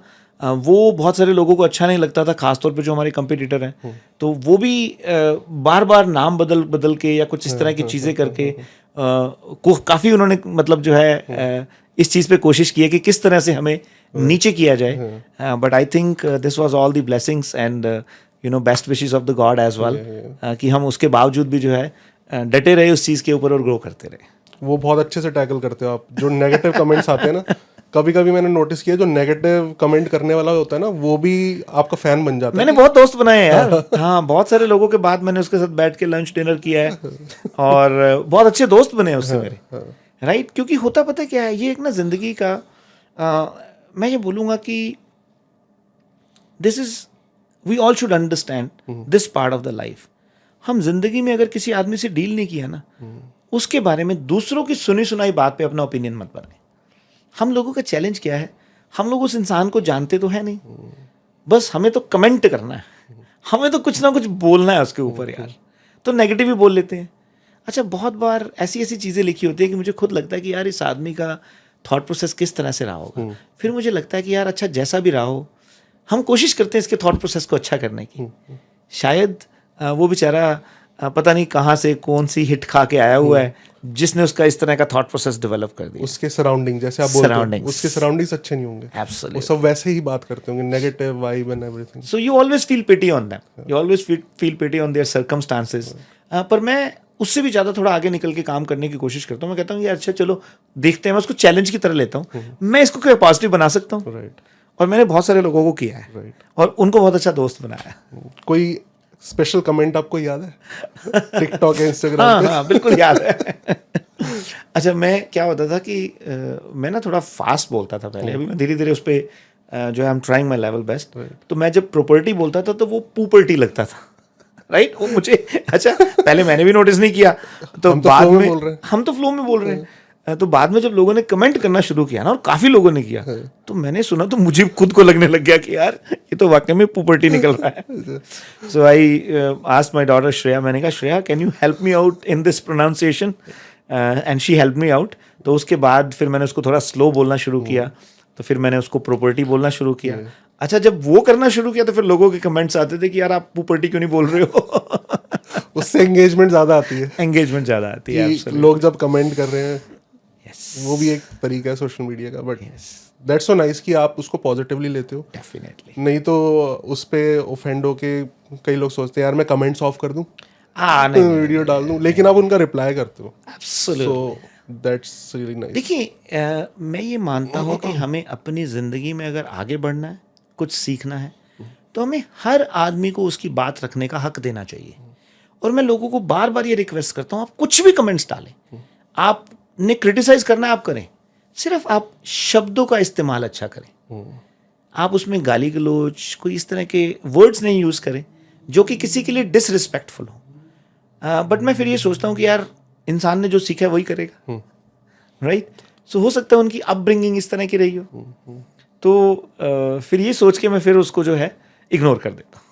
वो बहुत सारे लोगों को अच्छा नहीं लगता था, खासतौर पे जो हमारे कंपटीटर हैं. तो वो भी बार बार नाम बदल के या कुछ इस तरह की चीज़ें करके काफ़ी उन्होंने मतलब जो है इस चीज़ पे कोशिश की है कि किस तरह से हमें नीचे किया जाए. But I think this was all the blessings and best wishes of the God as well, कि हम उसके बावजूद भी जो है डटे रहे उस चीज़ के ऊपर और ग्रो करते रहे. वो बहुत अच्छे से टैकल करते हो आप. जो नेगेटिव कमेंट्स आते हैं ना, कभी कभी मैंने नोटिस किया, जो नेगेटिव कमेंट करने वाला होता है ना, वो भी आपका फैन बन जाता है. मैंने बहुत दोस्त बनाए हैं यार. हाँ, बहुत सारे लोगों के बाद मैंने उसके साथ बैठ के लंच डिनर किया है और बहुत अच्छे दोस्त बने हैं उससे मेरे. राइट. क्योंकि होता पता क्या है, ये एक ना जिंदगी का मैं ये बोलूँगा कि this is we all should understand this part of the life. हम जिंदगी में अगर किसी आदमी से डील नहीं किया ना, उसके बारे में दूसरों की सुनी सुनाई बात पे अपना ओपिनियन मत बनाए। हम लोगों का चैलेंज क्या है, हम लोग उस इंसान को जानते तो है नहीं, बस हमें तो कमेंट करना है, हमें तो कुछ ना कुछ बोलना है उसके ऊपर यार, तो नेगेटिव ही बोल लेते हैं। अच्छा, बहुत बार ऐसी ऐसी चीज़ें लिखी होती है कि मुझे खुद लगता है कि यार इस आदमी का थॉट प्रोसेस किस तरह से रहा होगा। फिर मुझे लगता है कि यार अच्छा, जैसा भी रहा हो, हम कोशिश करते हैं इसके थॉट प्रोसेस को अच्छा करने की। शायद वो बेचारा पता नहीं कहाँ से कौन सी हिट खा के आया हुआ है जिसने उसका इस तरह का थॉट प्रोसेस डेवलप कर दिया। उसके सराउंडिंग, जैसे आप बोलते हैं, उसके सराउंडिंग्स अच्छे नहीं होंगे, Absolutely. वो सब वैसे ही बात करते होंगे, negative vibe and everything. So you always feel pity on them. You always feel pity on their circumstances. पर मैं उससे भी ज़्यादा थोड़ा आगे निकल के काम करने की कोशिश करता हूँ। मैं कहता हूँ यार अच्छा चलो देखते हैं, मैं उसको चैलेंज की तरह लेता हूँ, मैं इसको क्या पॉजिटिव बना सकता हूँ। राइट। और मैंने बहुत सारे लोगों को किया है, राइट। और उनको बहुत अच्छा दोस्त बनाया। कोई स्पेशल कमेंट आपको याद है टिकटॉक या इंस्टाग्राम पे? हाँ, बिल्कुल याद है। अच्छा, मैं क्या होता था कि मैं ना थोड़ा फास्ट बोलता था पहले, अभी मैं धीरे धीरे उस पर जो है I am trying my level best. तो मैं जब प्रॉपर्टी बोलता था तो वो पूपर्टी लगता था, राइट? वो मुझे अच्छा, पहले मैंने भी नोटिस नहीं किया, तो बाद में हम तो फ्लो में बोल रहे हैं। तो बाद में जब लोगों ने कमेंट करना शुरू किया ना, और काफी लोगों ने किया, तो मैंने सुना तो मुझे खुद को लगने लग गया कि यार ये तो वाकई में पुपर्टी निकल रहा है। So I asked my daughter Shreya, मैंने कहा Shreya can you help me out in this pronunciation, and she help me out. तो उसके बाद फिर मैंने उसको थोड़ा स्लो बोलना शुरू किया, तो फिर मैंने उसको प्रॉपर्टी बोलना शुरू किया। अच्छा, जब वो करना शुरू किया तो फिर लोगों के कमेंट्स आते थे कि यार आप प्रॉपर्टी क्यों नहीं बोल रहे हो। उससे एंगेजमेंट ज्यादा आती है, एंगेजमेंट ज्यादा आती है, लोग जब कमेंट कर रहे हैं। वो भी एक तरीका है सोशल मीडिया का, बट दैट्स सो नाइस कि आप उसको पॉजिटिवली लेते हो। डेफिनेटली। नहीं तो उस पे ऑफेंड होके कई लोग सोचते हैं यार मैं कमेंट्स ऑफ कर दूं, वीडियो डाल दूं, लेकिन आप उनका रिप्लाई करते हो। So that's really nice. देखिए, मैं ये मानता हूँ कि हमें अपनी ज़िंदगी में अगर आगे बढ़ना है, कुछ सीखना है, तो हमें हर आदमी को उसकी बात रखने का हक देना चाहिए। और मैं लोगों को बार बार ये रिक्वेस्ट करता हूँ, आप कुछ भी कमेंट्स डालें, आपने क्रिटिसाइज करना है आप करें, सिर्फ आप शब्दों का इस्तेमाल अच्छा करें। आप उसमें गाली गलौज, कोई इस तरह के वर्ड्स नहीं यूज़ करें जो कि किसी के लिए डिसरिस्पेक्टफुल हो। बट मैं फिर ये सोचता हूँ कि यार इंसान ने जो सीखा है वही करेगा, राइट? सो हो सकता है उनकी अपब्रिंगिंग इस तरह की रही हो, तो फिर ये सोच के मैं फिर उसको जो है इग्नोर कर देता हूँ।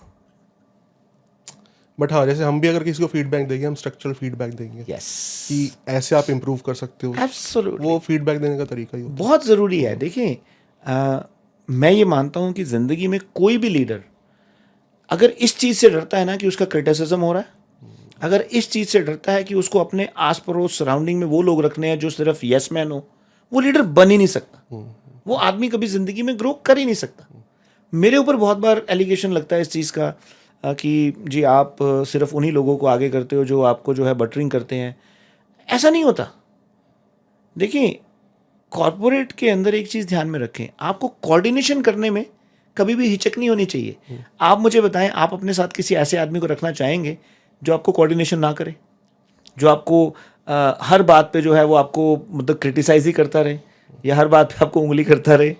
बट हाँ, जैसे हम भी अगर किसी को फीडबैक देंगे, हम स्ट्रक्चरल फीडबैक देंगे यस, कि ऐसे आप इम्प्रूव कर सकते हो। एब्सोल्युटली, वो फीडबैक देने का तरीका ही होता है। बहुत ज़रूरी है। देखिए, मैं ये मानता हूँ कि ज़िंदगी में कोई भी लीडर अगर इस चीज़ से डरता है ना कि उसका क्रिटिसिज्म हो रहा है, अगर इस चीज़ से डरता है कि उसको अपने आस पड़ोस सराउंडिंग में वो लोग रखने हैं जो सिर्फ यस मैन हो, वो लीडर बन ही नहीं सकता। वो आदमी कभी ज़िंदगी में ग्रो कर ही नहीं सकता। मेरे ऊपर बहुत बार एलिगेशन लगता है इस चीज़ का कि जी आप सिर्फ उन्हीं लोगों को आगे करते हो जो आपको जो है बटरिंग करते हैं। ऐसा नहीं होता। देखिए, कॉर्पोरेट के अंदर एक चीज़ ध्यान में रखें, आपको कोऑर्डिनेशन करने में कभी भी हिचक नहीं होनी चाहिए। आप मुझे बताएं, आप अपने साथ किसी ऐसे आदमी को रखना चाहेंगे जो आपको कोऑर्डिनेशन ना करे, जो आपको हर बात पे जो है वो आपको मतलब क्रिटिसाइज ही करता रहे, या हर बात पे आपको उंगली करता रहे?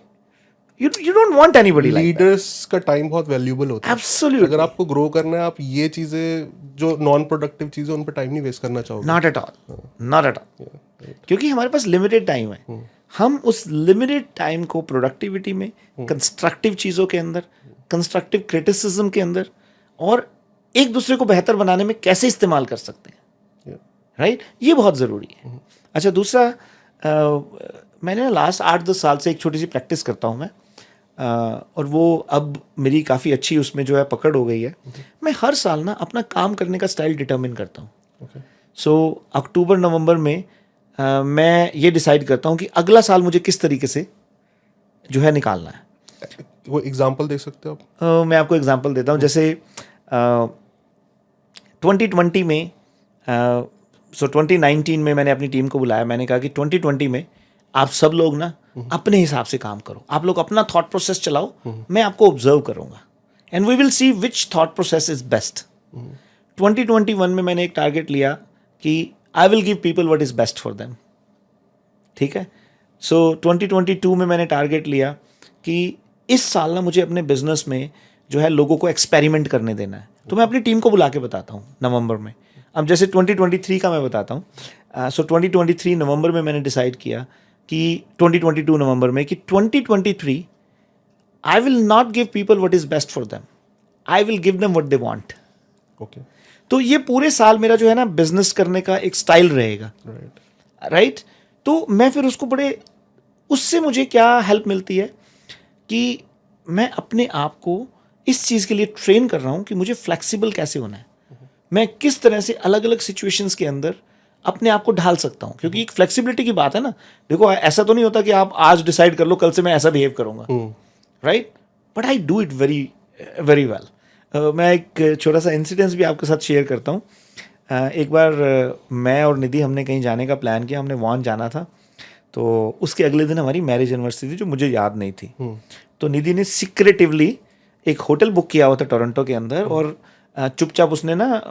You don't want anybody like that. Leaders का टाइम बहुत वैल्यूबल होता है। Absolutely. अगर आपको ग्रो करना है, आप ये चीजें जो नॉन प्रोडक्टिव चीजें उन पर टाइम नहीं वेस्ट करना चाहोगे। Not at all. Not at all. क्योंकि हमारे पास लिमिटेड टाइम है। हम उस लिमिटेड टाइम को प्रोडक्टिविटी में, कंस्ट्रक्टिव चीज़ों के अंदर, कंस्ट्रक्टिव क्रिटिसिज्म के अंदर, और एक दूसरे को बेहतर बनाने में कैसे इस्तेमाल कर सकते हैं, राइट? ये बहुत ज़रूरी है। अच्छा, दूसरा, मैंने ना लास्ट 8-10 साल से एक छोटी सी प्रैक्टिस करता हूँ मैं, और वो अब मेरी काफ़ी अच्छी उसमें जो है पकड़ हो गई है। मैं हर साल ना अपना काम करने का स्टाइल डिटर्मिन करता हूँ। सो अक्टूबर नवंबर में मैं ये डिसाइड करता हूँ कि अगला साल मुझे किस तरीके से जो है निकालना है। वो एग्जांपल दे सकते हो आप? मैं आपको एग्जांपल देता हूँ। जैसे 2020 में, 2019 में मैंने अपनी टीम को बुलाया। मैंने कहा कि 2020 में आप सब लोग ना अपने हिसाब से काम करो, आप लोग अपना थॉट प्रोसेस चलाओ, मैं आपको ऑब्जर्व करूँगा, and we will see which thought process is best. 2021 में मैंने एक टारगेट लिया कि I will give people what is best for them, ठीक है? सो 2022 में मैंने टारगेट लिया कि इस साल ना मुझे अपने बिजनेस में जो है लोगों को एक्सपेरिमेंट करने देना है। तो मैं अपनी टीम को बुला के बताता हूँ नवंबर में। अब जैसे 2023 का मैं बताता हूँ, सो 2023 नवंबर में मैंने डिसाइड किया कि 2022 नवंबर में कि 2023 I will not give people what is best for them, I will give them what they want. Okay, तो ये पूरे साल मेरा जो है ना बिजनेस करने का एक स्टाइल रहेगा, राइट। तो मैं फिर उसको बड़े, उससे मुझे क्या हेल्प मिलती है कि मैं अपने आप को इस चीज़ के लिए ट्रेन कर रहा हूँ कि मुझे फ्लेक्सिबल कैसे होना है, मैं किस तरह से अलग अलग सिचुएशंस के अंदर अपने आप को ढाल सकता हूँ। क्योंकि एक फ्लेक्सिबिलिटी की बात है ना, देखो ऐसा तो नहीं होता कि आप आज डिसाइड कर लो कल से मैं ऐसा बिहेव करूँगा, right, but I do it very very well. मैं एक छोटा सा इंसिडेंस भी आपके साथ शेयर करता हूँ। एक बार मैं और निधि हमने कहीं जाने का प्लान किया, हमने वॉन जाना था, तो उसके अगले दिन हमारी मैरिज एनिवर्सरी थी जो मुझे याद नहीं थी। तो निधि ने सीक्रेटिवली एक होटल बुक किया हुआ था टोरंटो के अंदर, और चुपचाप उसने ना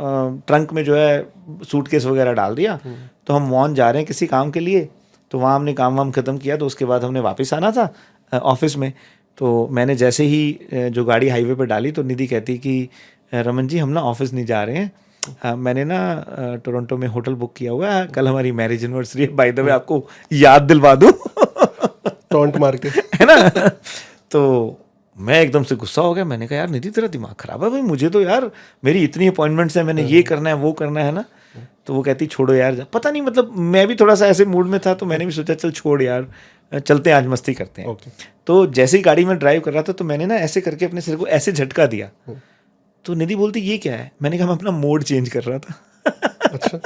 ट्रंक में जो है सूटकेस वगैरह डाल दिया। तो हम वॉन जा रहे हैं किसी काम के लिए, तो वहाँ हमने काम वाम ख़त्म किया, तो उसके बाद हमने वापस आना था ऑफिस में। तो मैंने जैसे ही जो गाड़ी हाईवे पर डाली तो निधि कहती कि रमन जी हम ना ऑफिस नहीं जा रहे हैं, मैंने ना टोरंटो में होटल बुक किया हुआ है, कल हमारी मैरिज एनिवर्सरी है, बाय द वे आपको याद दिलवा दूँ टॉन्ट मार के, है ना। तो मैं एकदम से गुस्सा हो गया, मैंने कहा यार निधि तेरा दिमाग खराब है भाई, मुझे तो यार मेरी इतनी अपॉइंटमेंट्स हैं, मैंने ये करना है वो करना है ना। तो वो कहती छोड़ो यार, पता नहीं मतलब मैं भी थोड़ा सा ऐसे मूड में था, तो मैंने भी सोचा चल छोड़ यार, चलते हैं आज मस्ती करते हैं। तो जैसे ही गाड़ी में ड्राइव कर रहा था तो मैंने ना ऐसे करके अपने सिर को ऐसे झटका दिया। तो निधि बोलती ये क्या है, मैंने कहा मैं अपना मोड चेंज कर रहा था। अच्छा।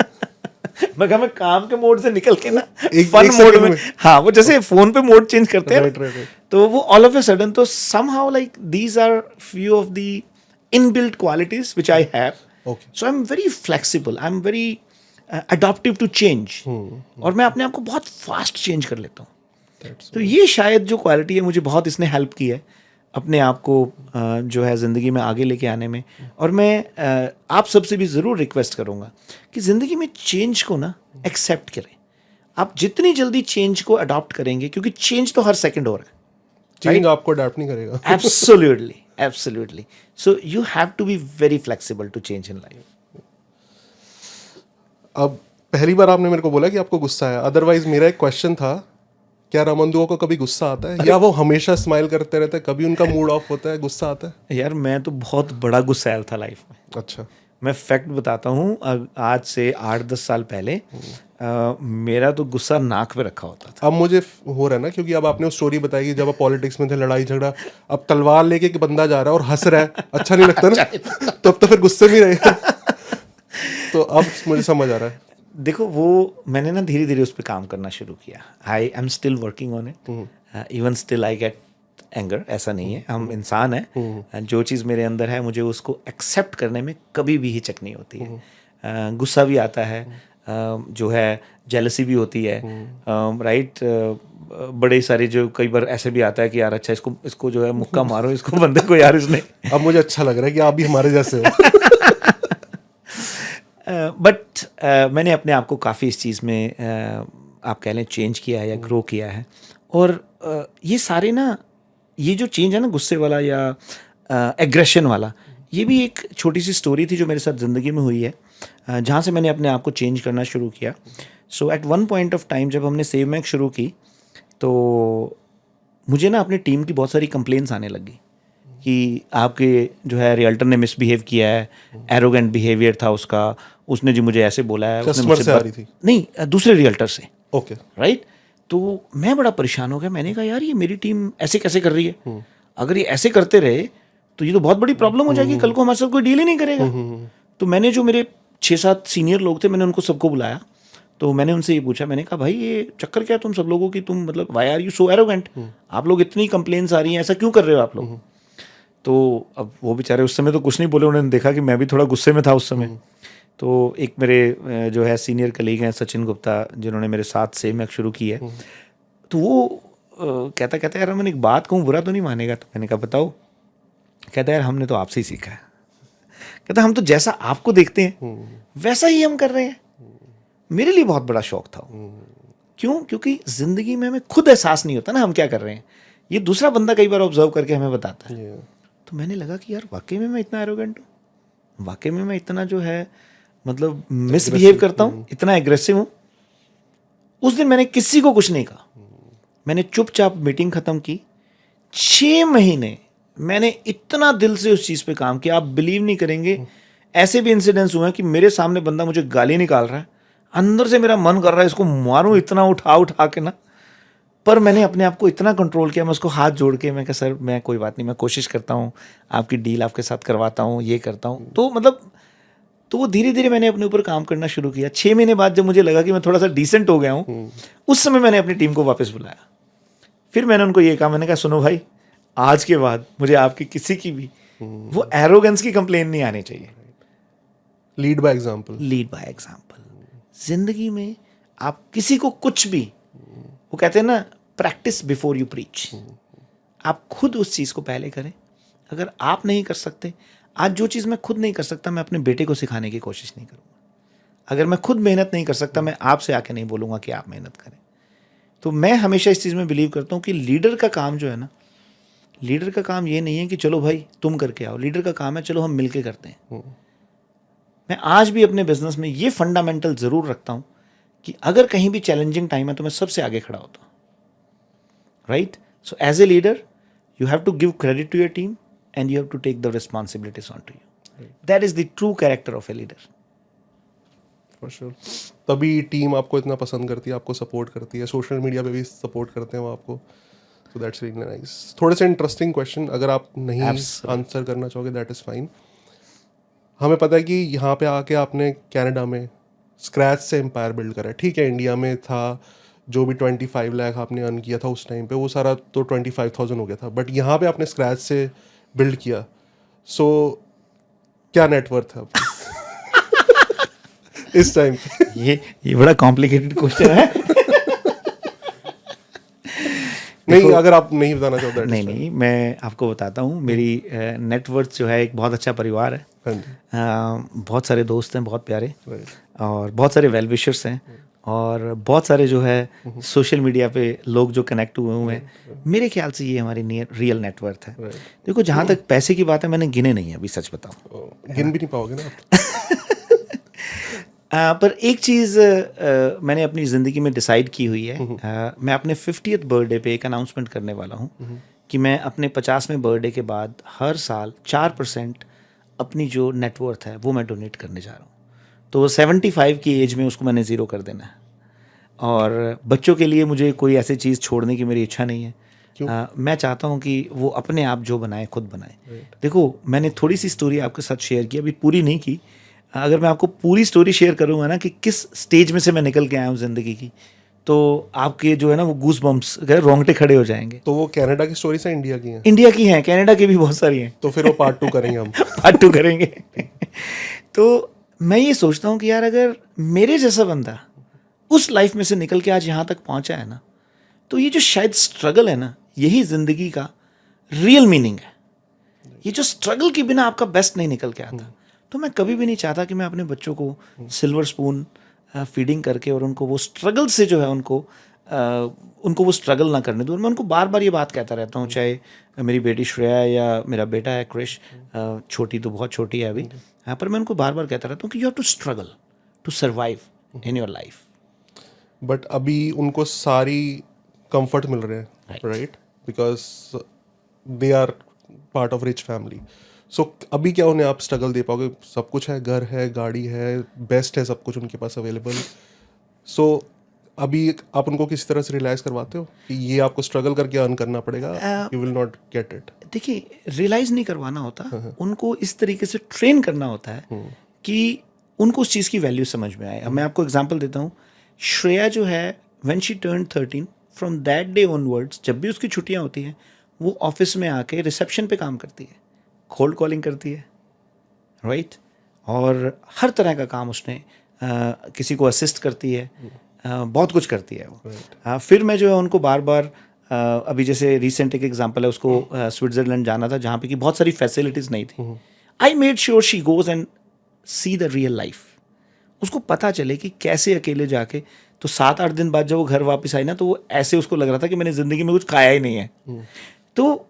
मैं कहा मैं काम के मोड से निकल के ना फन मोड में, हाँ वो जैसे फोन पे मोड चेंज करते हैं right. तो वो ऑल ऑफ ए सडन, तो somehow like these are few of the inbuilt qualities which I have. So I'm very flexible, I'm very adaptive to change, और मैं अपने आप को बहुत फास्ट चेंज कर लेता हूँ। तो ये शायद जो क्वालिटी है मुझे बहुत इसने हेल्प की है अपने आप को जो है ज़िंदगी में आगे लेके आने में। और मैं आप सबसे भी ज़रूर रिक्वेस्ट करूँगा कि ज़िंदगी में चेंज को ना एक्सेप्ट करें। आप जितनी जल्दी चेंज को अडॉप्ट करेंगे, क्योंकि चेंज तो हर सेकंड हो रहा है, चेंज आपको अडॉप्ट नहीं करेगा। Absolutely absolutely. So you have to be very flexible to change in life. अब पहली बार आपने मेरे को बोला कि आपको गुस्सा है, अदरवाइज मेरा एक क्वेश्चन था, क्या रमन दुआ को कभी गुस्सा आता है, या वो हमेशा स्माइल करते रहते हैं, कभी उनका मूड ऑफ होता है, गुस्सा आता है? यार मैं तो बहुत बड़ा गुस्सैल था लाइफ में। अच्छा। मैं फैक्ट बताता हूँ, आज से 8-10 साल पहले मेरा तो गुस्सा नाक पे रखा होता था। अब मुझे हो रहा है ना, क्योंकि अब आपने वो स्टोरी बताई कि जब आप पॉलिटिक्स में थे, लड़ाई झगड़ा, अब तलवार लेके एक बंदा जा रहा है और हंस रहा है, अच्छा नहीं लगता ना? तो अब तो फिर गुस्से में ही रहेगा। तो अब मुझे समझ आ रहा है। देखो वो मैंने ना धीरे धीरे उस पर काम करना शुरू किया। I am still working on it, even still I get anger, ऐसा नहीं है, हम इंसान हैं, जो चीज़ मेरे अंदर है मुझे उसको एक्सेप्ट करने में कभी भी हिचक नहीं होती है। गुस्सा भी आता है, जो है जेलसी भी होती है, राइट। बड़े सारे जो कई बार ऐसे भी आता है कि यार अच्छा इसको जो है मुक्का मारो इसको बंदे को यार इसने। अब मुझे अच्छा लग रहा है कि आप भी हमारे जैसे हो। बट मैंने अपने आप को काफ़ी इस चीज़ में आप कह लें चेंज किया है या ग्रो किया है। और ये सारे ना, ये जो चेंज है ना गुस्से वाला या एग्रेशन वाला, ये भी एक छोटी सी स्टोरी थी जो मेरे साथ ज़िंदगी में हुई है, जहाँ से मैंने अपने आप को चेंज करना शुरू किया। So at one point of time जब हमने सेव मैक शुरू की तो मुझे ना अपनी टीम की बहुत सारी कंप्लेंट्स आने लगी कि आपके जो है रियल्टर ने मिसबिहेव किया है, एरोगेंट बिहेवियर था उसका, उसने जी मुझे ऐसे बोला है, उसने मुझसे से आ रही थी? नहीं, दूसरे रियल्टर से। Okay, right. तो मैं बड़ा परेशान हो गया, मैंने कहा यार ये मेरी टीम ऐसे कैसे कर रही है, अगर ये ऐसे करते रहे तो ये तो बहुत बड़ी प्रॉब्लम हो जाएगी, कल को हमारे साथ कोई डील ही नहीं करेगा। तो मैंने जो मेरे 6-7 सीनियर लोग थे, मैंने उनको सबको बुलाया, तो मैंने उनसे ये पूछा, मैंने कहा भाई ये चक्कर क्या है तुम सब लोगों की, तुम मतलब why are you so arrogant, आप लोग इतनी कंप्लेंट्स आ रही हैं, ऐसा क्यों कर रहे हो आप लोग। तो अब वो बेचारे उस समय तो कुछ नहीं बोले, उन्होंने देखा कि मैं भी थोड़ा गुस्से में था उस समय। तो एक मेरे जो है सीनियर कलीग हैं सचिन गुप्ता, जिन्होंने मेरे साथ सेव मैक शुरू की है, तो वो कहता यार मैंने एक बात कहूँ, बुरा तो नहीं मानेगा। तो मैंने कहा बताओ। कहता यार हमने तो आपसे ही सीखा है, कहता हम तो जैसा आपको देखते हैं वैसा ही हम कर रहे हैं। मेरे लिए बहुत बड़ा शौक था। क्यों? क्योंकि ज़िंदगी में हमें खुद एहसास नहीं होता ना हम क्या कर रहे हैं, ये दूसरा बंदा कई बार ऑब्जर्व करके हमें बताता है। तो मैंने लगा कि यार वाकई में मैं इतना एरोगेंट हूँ, वाकई में मैं इतना जो है मतलब मिसबिहेव करता हूँ, इतना एग्रेसिव हूँ। उस दिन मैंने किसी को कुछ नहीं कहा, मैंने चुपचाप मीटिंग खत्म की। 6 महीने मैंने इतना दिल से उस चीज़ पे काम किया, आप बिलीव नहीं करेंगे, ऐसे भी इंसिडेंट्स हुए हैं कि मेरे सामने बंदा मुझे गाली निकाल रहा है, अंदर से मेरा मन कर रहा है इसको मारूं इतना उठा उठा के ना, पर मैंने अपने आप को इतना कंट्रोल किया, मैं उसको हाथ जोड़ के मैं कहा सर मैं कोई बात नहीं, मैं कोशिश करता हूँ, आपकी डील आपके साथ करवाता हूँ, ये करता हूँ। तो मतलब तो वो धीरे धीरे मैंने अपने ऊपर काम करना शुरू किया। 6 महीने बाद जब मुझे लगा कि मैं थोड़ा सा डिसेंट हो गया हूँ, उस समय मैंने अपनी टीम को वापस बुलाया। फिर मैंने उनको ये कहा, मैंने कहा सुनो भाई, आज के बाद मुझे आपकी किसी की भी वो एरोगेंस की कंप्लेन नहीं आनी चाहिए। Lead by example. Lead by example. जिंदगी में आप किसी को कुछ भी, वो कहते हैं ना प्रैक्टिस बिफोर यू प्रीच, आप खुद उस चीज़ को पहले करें। अगर आप नहीं कर सकते, आज जो चीज़ मैं खुद नहीं कर सकता मैं अपने बेटे को सिखाने की कोशिश नहीं करूँगा। अगर मैं खुद मेहनत नहीं कर सकता मैं आपसे आके नहीं बोलूँगा कि आप मेहनत करें। तो मैं हमेशा इस चीज़ में बिलीव करता हूँ कि लीडर का काम जो है ना, लीडर का काम ये नहीं है कि चलो भाई तुम करके आओ, लीडर का काम है चलो हम मिलके करते हैं। मैं आज भी अपने बिजनेस में ये फंडामेंटल ज़रूर रखता हूँ कि अगर कहीं भी चैलेंजिंग टाइम है तो मैं सबसे आगे खड़ा होता हूँ, right. So as a leader you have to give credit to your team and you have to take the responsibilities on to you. That is the true character of a leader. For sure. तभी team आपको इतना पसंद करती है, आपको support करती है, social media पे भी सपोर्ट करते हैं वो आपको। So that's really nice. थोड़े से इंटरेस्टिंग क्वेश्चन, अगर आप नहीं आंसर करना चाहोगे दैट इज़ फाइन। हमें पता है कि यहाँ पे आके आपने कनाडा में स्क्रैच से एम्पायर बिल्ड करा है। ठीक है, इंडिया में था जो भी 25 लाख आपने अर्न किया था उस टाइम पे, वो सारा तो 25,000 हो गया था, बट यहाँ पे आपने स्क्रैच से बिल्ड किया। सो क्या नेटवर्थ है आपकी इस टाइम पे? ये बड़ा कॉम्प्लिकेटेड क्वेश्चन है। नहीं, अगर आप नहीं बताना चाहते। नहीं, मैं आपको बताता हूँ। मेरी नेटवर्थ जो है एक बहुत अच्छा परिवार है। बहुत सारे दोस्त हैं बहुत प्यारे, और बहुत सारे वेल विशर्स हैं, और बहुत सारे जो है सोशल मीडिया पे लोग जो कनेक्ट हुए हैं। मेरे ख्याल से ये हमारी रियल नेटवर्थ है। देखो, जहाँ तक पैसे की बात है मैंने गिने नहीं है अभी, सच बताऊँ। गिन भी नहीं पाओगे ना आप। पर एक चीज़ मैंने अपनी ज़िंदगी में डिसाइड की हुई है। मैं अपने 50th बर्थडे पे एक अनाउंसमेंट करने वाला हूँ कि मैं अपने 50वें बर्थडे के बाद हर साल 4% अपनी जो नेटवर्थ है वो मैं डोनेट करने जा रहा हूँ। तो 75 की एज में उसको मैंने ज़ीरो कर देना है। और बच्चों के लिए मुझे कोई ऐसी चीज़ छोड़ने की मेरी इच्छा नहीं है। मैं चाहता हूँ कि वो अपने आप जो बनाए खुद बनाए। देखो, मैंने थोड़ी सी स्टोरी आपके साथ शेयर की, अभी पूरी नहीं की। अगर मैं आपको पूरी स्टोरी शेयर करूँगा ना कि किस स्टेज में से मैं निकल के आया हूँ ज़िंदगी की, तो आपके जो है ना वो गूस बम्प्स, रोंगटे खड़े हो जाएंगे। तो वो कनाडा की स्टोरी से इंडिया की हैं? इंडिया की हैं, कनाडा की भी बहुत सारी हैं। तो फिर वो पार्ट 2 करेंगे हम। पार्ट 2 करेंगे। तो मैं ये सोचता हूँ कि यार अगर मेरे जैसा बंदा उस लाइफ में से निकल के आज यहाँ तक पहुँचा है ना, तो ये जो शायद स्ट्रगल है ना, यही ज़िंदगी का रियल मीनिंग है। ये जो स्ट्रगल के बिना आपका बेस्ट नहीं निकल के आता। तो मैं कभी भी नहीं चाहता कि मैं अपने बच्चों को सिल्वर स्पून फीडिंग करके और उनको वो स्ट्रगल से जो है उनको वो स्ट्रगल ना करने दूँ। मैं उनको बार बार ये बात कहता रहता हूँ, चाहे मेरी बेटी श्रेया या मेरा बेटा है क्रिश, छोटी तो बहुत छोटी है अभी, पर मैं उनको बार बार कहता रहता हूँ कि you have to struggle to survive in your life. But अभी उनको सारी कंफर्ट मिल रहे हैं, right, because they are part of rich family. So अभी क्या उन्हें आप स्ट्रगल दे पाओगे? सब कुछ है, घर है, गाड़ी है, बेस्ट है, सब कुछ उनके पास अवेलेबल। सो अभी आप उनको किसी तरह से रियलाइज़ करवाते हो कि ये आपको स्ट्रगल करके अर्न करना पड़ेगा, you will not get it? देखिए, रियलाइज़ नहीं करवाना होता, उनको इस तरीके से ट्रेन करना होता है कि उनको उस चीज़ की वैल्यू समझ में आए। अब मैं आपको एग्जांपल देता हूँ। श्रेया जो है, when she turned 13, from that day onwards, जब भी उसकी छुट्टियाँ होती हैं, वो ऑफिस में आके रिसेप्शन पे काम करती है, कोल्ड कॉलिंग करती है, राइट, और हर तरह का काम उसने किसी को असिस्ट करती है, बहुत कुछ करती है वो। फिर मैं जो है उनको बार बार अभी जैसे रिसेंट एक एग्जांपल है, उसको स्विट्ज़रलैंड जाना था जहाँ पे कि बहुत सारी फैसिलिटीज़ नहीं थी। I made sure she goes and see the real life, उसको पता चले कि कैसे अकेले जाके। तो 7-8 दिन बाद जब वो घर वापस आई ना, तो वो ऐसे उसको लग रहा था कि मैंने ज़िंदगी में कुछ खाया ही नहीं है। तो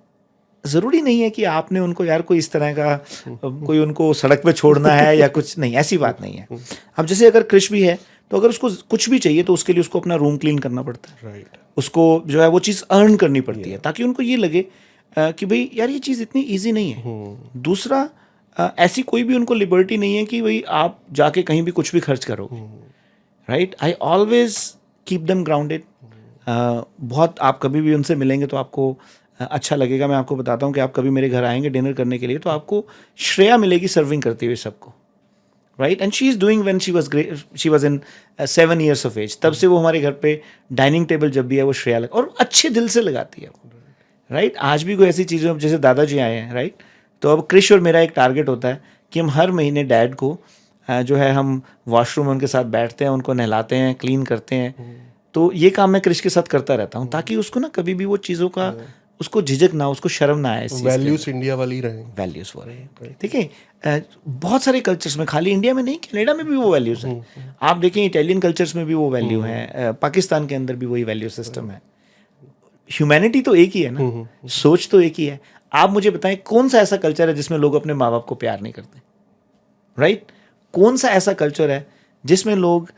ज़रूरी नहीं है कि आपने उनको यार कोई इस तरह का कोई उनको सड़क पे छोड़ना है या कुछ नहीं, ऐसी बात नहीं है। अब जैसे अगर क्रिश भी है, तो अगर उसको कुछ भी चाहिए तो उसके लिए उसको अपना रूम क्लीन करना पड़ता है, राइट, उसको जो है वो चीज़ अर्न करनी पड़ती है, ताकि उनको ये लगे कि भाई यार ये चीज़ इतनी ईजी नहीं है। दूसरा, ऐसी कोई भी उनको लिबर्टी नहीं है कि भाई आप जाके कहीं भी कुछ भी खर्च करोगे, right. I always keep them grounded. बहुत, आप कभी भी उनसे मिलेंगे तो आपको अच्छा लगेगा। मैं आपको बताता हूँ कि आप कभी मेरे घर आएंगे डिनर करने के लिए तो आपको श्रेया मिलेगी सर्विंग करते हुए सबको, right. And she is doing when she was in 7 years of age, तब से वो हमारे घर पे डाइनिंग टेबल जब भी है वो श्रेया लगा, और अच्छे दिल से लगाती है वो, राइट। आज भी कोई ऐसी चीज़ें, जैसे दादाजी आए हैं, राइट, तो अब क्रिश और मेरा एक टारगेट होता है कि हम हर महीने डैड को जो है हम वॉशरूम में उनके साथ बैठते हैं, उनको नहलाते हैं, क्लीन करते हैं। तो ये काम मैं क्रिश के साथ करता रहता हूँ, ताकि उसको ना कभी भी वो चीज़ों का उसको झिझक ना हो, उसको शर्म ना आए। वैल्यूज इंडिया वाली रहे, वैल्यूज़ वो रहे। देखिए बहुत सारे कल्चर्स में, खाली इंडिया में नहीं, कनाडा में भी वो वैल्यूज़ हैं। आप देखें इटालियन कल्चर्स में भी वो वैल्यू हैं, पाकिस्तान के अंदर भी वही वैल्यू सिस्टम है। ह्यूमैनिटी तो एक ही है ना, सोच तो एक ही है। आप मुझे बताएं कौन सा ऐसा कल्चर है जिसमें लोग अपने माँ बाप को प्यार नहीं करते, राइट? कौन सा ऐसा कल्चर है जिसमें लोग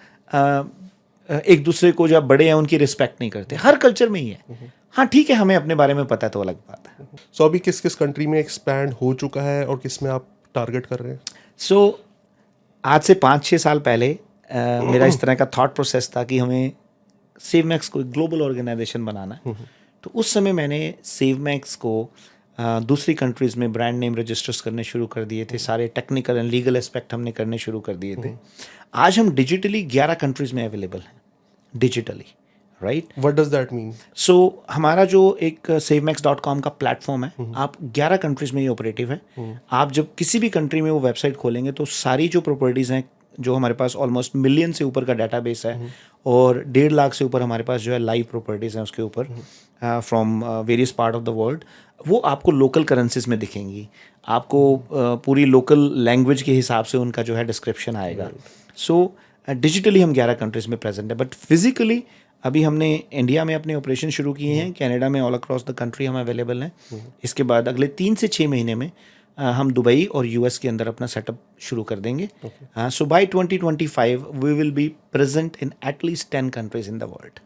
एक दूसरे को जो बड़े हैं उनकी रिस्पेक्ट नहीं करते? हर कल्चर में ही है। हाँ ठीक है, हमें अपने बारे में पता है तो अलग बात है। सो अभी किस किस कंट्री में एक्सपैंड हो चुका है और किस में आप टारगेट कर रहे हैं? सो आज से 5-6 साल पहले मेरा इस तरह का थॉट प्रोसेस था कि हमें सेवमैक्स को एक ग्लोबल ऑर्गेनाइजेशन बनाना है। तो उस समय मैंने सेवमैक्स को दूसरी कंट्रीज़ में ब्रांड नेम रजिस्टर्स करने शुरू कर दिए थे, सारे टेक्निकल एंड लीगल एस्पेक्ट हमने करने शुरू कर दिए थे। आज हम डिजिटली 11 कंट्रीज़ में अवेलेबल हैं, digitally, right? What does that mean? So हमारा जो एक savemax.com का प्लेटफॉर्म है, आप 11 कंट्रीज़ में ये ऑपरेटिव है। आप जब किसी भी कंट्री में वो वेबसाइट खोलेंगे तो सारी जो प्रॉपर्टीज़ हैं, जो हमारे पास ऑलमोस्ट मिलियन से ऊपर का डाटाबेस है और 1.5 लाख से ऊपर हमारे पास जो है लाइव प्रॉपर्टीज़ हैं उसके ऊपर, from various part of the world, वो आपको लोकल करेंसीज में दिखेंगी। आपको पूरी लोकल लैंग्वेज के हिसाब से उनका जो है डिस्क्रिप्शन आएगा। सो डिजिटली हम 11 कंट्रीज़ में प्रेजेंट है, बट फिजिकली अभी हमने इंडिया में अपने ऑपरेशन शुरू किए हैं, कनाडा में ऑल अक्रॉस द कंट्री हम अवेलेबल हैं। इसके बाद अगले 3 से 6 महीने में हम दुबई और यूएस के अंदर अपना सेटअप शुरू कर देंगे। So by 2025 we will be present in at least 10 countries in the world.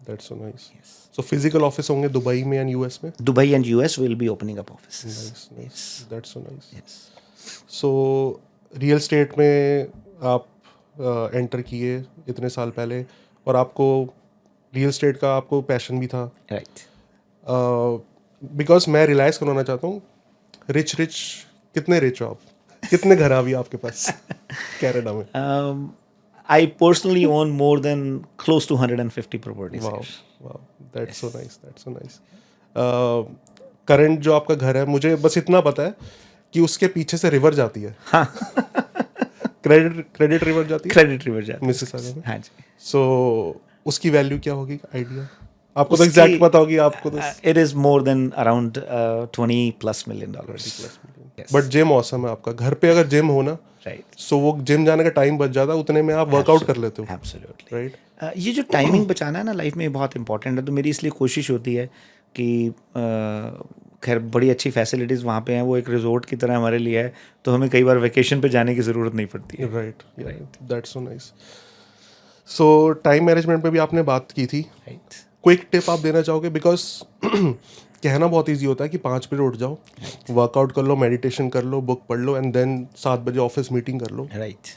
That's so nice. So physical office होंगे दुबई में एंड यूएस में? Dubai and US will be opening up offices. That's so nice. So real estate में आप enter किए इतने साल पहले, और आपको रियल एस्टेट का आपको पैशन भी था, राइट? बिकॉज मैं रियलाइज करवाना चाहता हूँ, रिच कितने रिच हो आप? कितने घर अभी आपके पास कनाडा में? I personally own more than close to 150 properties. Wow, wow, that's so nice, that's so nice. Current जो आपका घर है, मुझे बस इतना पता है कि उसके पीछे से रिवर जाती है। हाँ। क्रेडिट रिवर जाती है, क्रेडिट रिवर जाती है मिसिसागा में। हाँ जी। सो उसकी वैल्यू क्या होगी, आइडिया? आपको तो एग्जैक्ट पता होगी, आपको तो it is more than around $20+ million. But gym awesome है आपका। घर पे अगर जिम हो ना, राइट, सो वो जिम जाने का टाइम बच जाता है, उतने में आप वर्कआउट कर लेते हो। Absolutely, right. ये जो टाइमिंग बचाना है ना लाइफ में, बहुत इंपॉर्टेंट है। तो मेरी इसलिए कोशिश होती है कि खैर बड़ी अच्छी फैसिलिटीज़ वहाँ पे हैं, वो एक रिजॉर्ट की तरह हमारे लिए है, तो हमें कई बार वेकेशन पे जाने की ज़रूरत नहीं पड़ती है। Right, that's so nice. So time management पे भी आपने बात की थी, राइट। क्विक टिप आप देना चाहोगे? बिकॉज कहना बहुत इजी होता है कि 5 बजे उठ जाओ, वर्कआउट कर लो, मेडिटेशन कर लो, बुक पढ़ लो, एंड देन 7 बजे ऑफिस मीटिंग कर लो। राइट,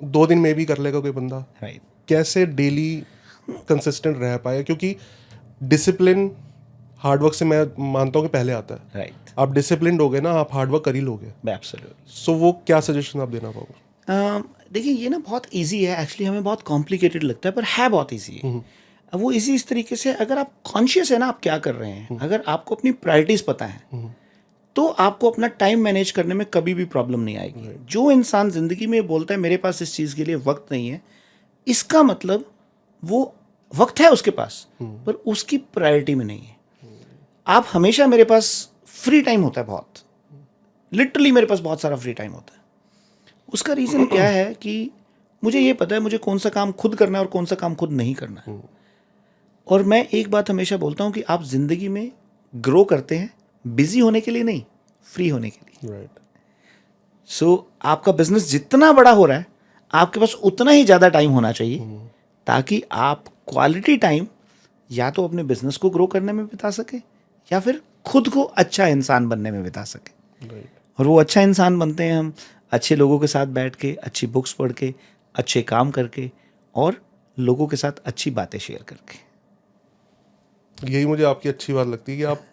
2 दिन में भी कर लेगा कोई बंदा। राइट। कैसे डेली कंसिस्टेंट रह पाए? क्योंकि डिसिप्लिन हार्डवर्क से मैं मानता हूँ कि पहले आता है। राइट, आप डिसिप्लिन हो गए ना, आप हार्डवर्क कर ही लोगे। एब्सोल्युटली। सो वो क्या सजेशन आप देना पाओगे? देखिए ये ना बहुत इजी है एक्चुअली, हमें बहुत कॉम्प्लिकेटेड लगता है पर है बहुत इजी है। अब वो इजी इस तरीके से, अगर आप कॉन्शियस है ना आप क्या कर रहे हैं, अगर आपको अपनी प्रायोरिटीज़ पता है तो आपको अपना टाइम मैनेज करने में कभी भी प्रॉब्लम नहीं आएगी। जो इंसान ज़िंदगी में बोलता है मेरे पास इस चीज़ के लिए वक्त नहीं है, इसका मतलब वो वक्त है उसके पास पर उसकी प्रायोरिटी में नहीं है। आप हमेशा, मेरे पास फ्री टाइम होता है बहुत, लिटरली मेरे पास बहुत सारा फ्री टाइम होता है। उसका रीज़न क्या है कि मुझे ये पता है मुझे कौन सा काम खुद करना है और कौन सा काम खुद नहीं करना है। और मैं एक बात हमेशा बोलता हूँ कि आप ज़िंदगी में ग्रो करते हैं बिजी होने के लिए नहीं, फ्री होने के लिए। राइट। सो आपका बिजनेस जितना बड़ा हो रहा है आपके पास उतना ही ज़्यादा टाइम होना चाहिए ताकि आप क्वालिटी टाइम या तो अपने बिजनेस को ग्रो करने में बिता सके या फिर खुद को अच्छा इंसान बनने में बिता सके। और वो अच्छा इंसान बनते हैं हम अच्छे लोगों के साथ बैठ के, अच्छी बुक्स पढ़ के, अच्छे काम करके और लोगों के साथ अच्छी बातें शेयर करके। यही मुझे आपकी अच्छी बात लगती है कि आप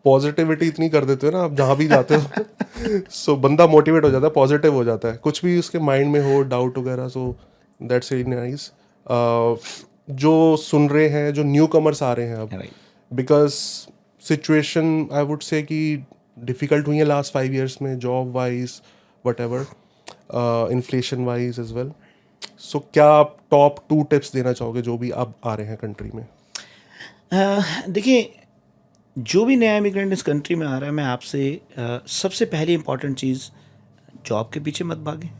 पॉजिटिविटी इतनी कर देते हो ना, आप जहाँ भी जाते हो सो बंदा मोटिवेट हो जाता है, पॉजिटिव हो जाता है, कुछ भी उसके माइंड में हो डाउट वगैरह। So that's very nice. जो सुन रहे हैं, जो न्यू कमर्स आ रहे हैं अब, because situation I would say कि डिफ़िकल्ट हुई है लास्ट 5 years में, job wise whatever, inflation wise as well. So क्या आप टॉप 2 टिप्स देना चाहोगे जो भी अब आ रहे हैं कंट्री में? देखिए, जो भी नया इमिग्रेंट इस कंट्री में आ रहा है, मैं आपसे सबसे पहली इंपॉर्टेंट चीज़, जॉब के पीछे मत भागें,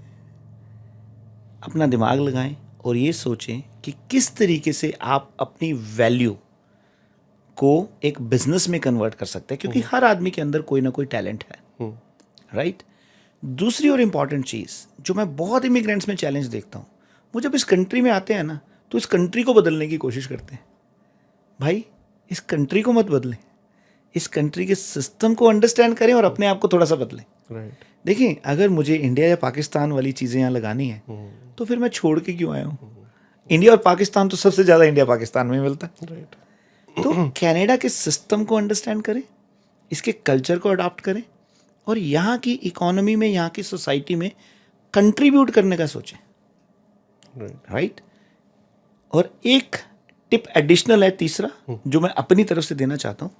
अपना दिमाग लगाएं और ये सोचें कि किस तरीके से आप अपनी वैल्यू को एक बिजनेस में कन्वर्ट कर सकते हैं, क्योंकि हर आदमी के अंदर कोई ना कोई टैलेंट है, राइट। दूसरी और इम्पॉर्टेंट चीज़ जो मैं बहुत इमिग्रेंट्स में चैलेंज देखता हूँ, वो जब इस कंट्री में आते हैं ना तो इस कंट्री को बदलने की कोशिश करते हैं। भाई, इस कंट्री को मत बदलें, इस कंट्री के सिस्टम को अंडरस्टैंड करें और अपने आप को थोड़ा सा बदलें। राइट। देखिए, अगर मुझे इंडिया या पाकिस्तान वाली चीज़ें यहाँ लगानी है तो फिर मैं छोड़ के क्यों आया हूँ? इंडिया और पाकिस्तान तो सबसे ज़्यादा इंडिया पाकिस्तान में मिलता है। राइट। तो कनाडा के सिस्टम को अंडरस्टैंड करें, इसके कल्चर को अडॉप्ट करें और यहाँ की इकोनॉमी में, यहाँ की सोसाइटी में कंट्रीब्यूट करने का सोचें, राइट। और एक टिप एडिशनल है, तीसरा, जो मैं अपनी तरफ से देना चाहता हूँ,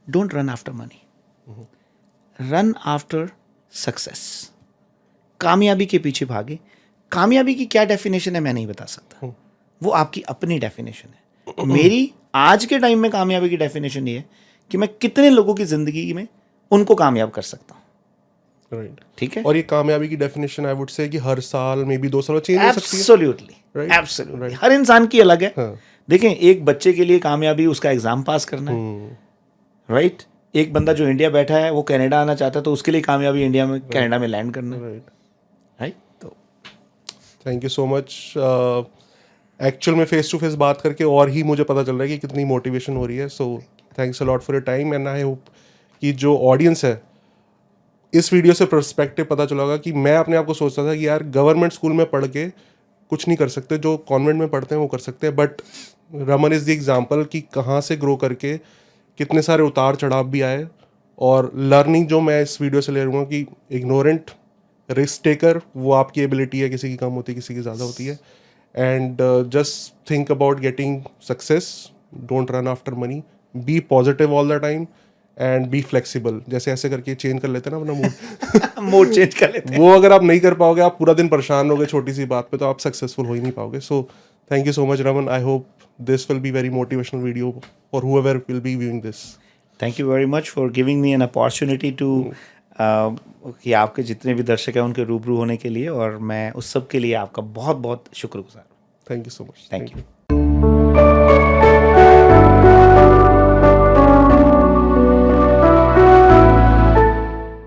don't run after money, run after success. कामयाबी के पीछे भागे। कामयाबी की क्या डेफिनेशन है मैं नहीं बता सकता, वो आपकी अपनी डेफिनेशन है। मेरी आज के टाइम में कामयाबी की डेफिनेशन ये है कि मैं कितने लोगों की जिंदगी में उनको कामयाब कर सकता हूँ, राइट। ठीक है। और ये कामयाबी की डेफिनेशन आई वुड से कि हर साल मे बी 2 साल चेंज हो सकती है। Absolutely, Right? एब्सोल्युटली, हर इंसान की अलग है। हाँ। देखें, एक बच्चे के लिए कामयाबी उसका एग्जाम पास करना है, राइट। एक बंदा जो इंडिया बैठा है वो कनाडा आना चाहता है तो उसके लिए कामयाबी इंडिया में, कनाडा में लैंड करना है, राइट। राइट। तो thank you so much. Actual में फेस टू फेस बात करके और ही मुझे पता चल रहा है कि कितनी मोटिवेशन हो रही है। So thanks a lot for your time and I hope कि जो ऑडियंस है, इस वीडियो से पर्सपेक्टिव पता चला होगा कि मैं अपने आप को सोचता था कि यार गवर्नमेंट स्कूल में पढ़ के कुछ नहीं कर सकते, जो कॉन्वेंट में पढ़ते हैं वो कर सकते हैं, but Raman is the example कि कहाँ से ग्रो करके कितने सारे उतार चढ़ाव भी आए। और लर्निंग जो मैं इस वीडियो से ले रहा हूँ कि इग्नोरेंट रिस्क टेकर, वो आपकी एबिलिटी है, किसी की कम होती है, किसी की ज़्यादा होती है। And just think about getting success, don't run after money, be positive all the time and be flexible. जैसे ऐसे करके चेंज कर लेते हैं ना अपना मूड मोड चेंज कर लेते हैं। वो अगर आप नहीं कर पाओगे, आप पूरा दिन परेशान होगे छोटी सी बात पे, तो आप सक्सेसफुल हो ही नहीं पाओगे। So thank you so much Raman, I hope this will be very motivational video for whoever will be viewing this. Thank you very much for giving me an opportunity to कि आपके जितने भी दर्शक हैं उनके रूबरू होने के लिए, और मैं उस सब के लिए आपका बहुत बहुत शुक्रगुजार हूँ। Thank you so much. Thank you.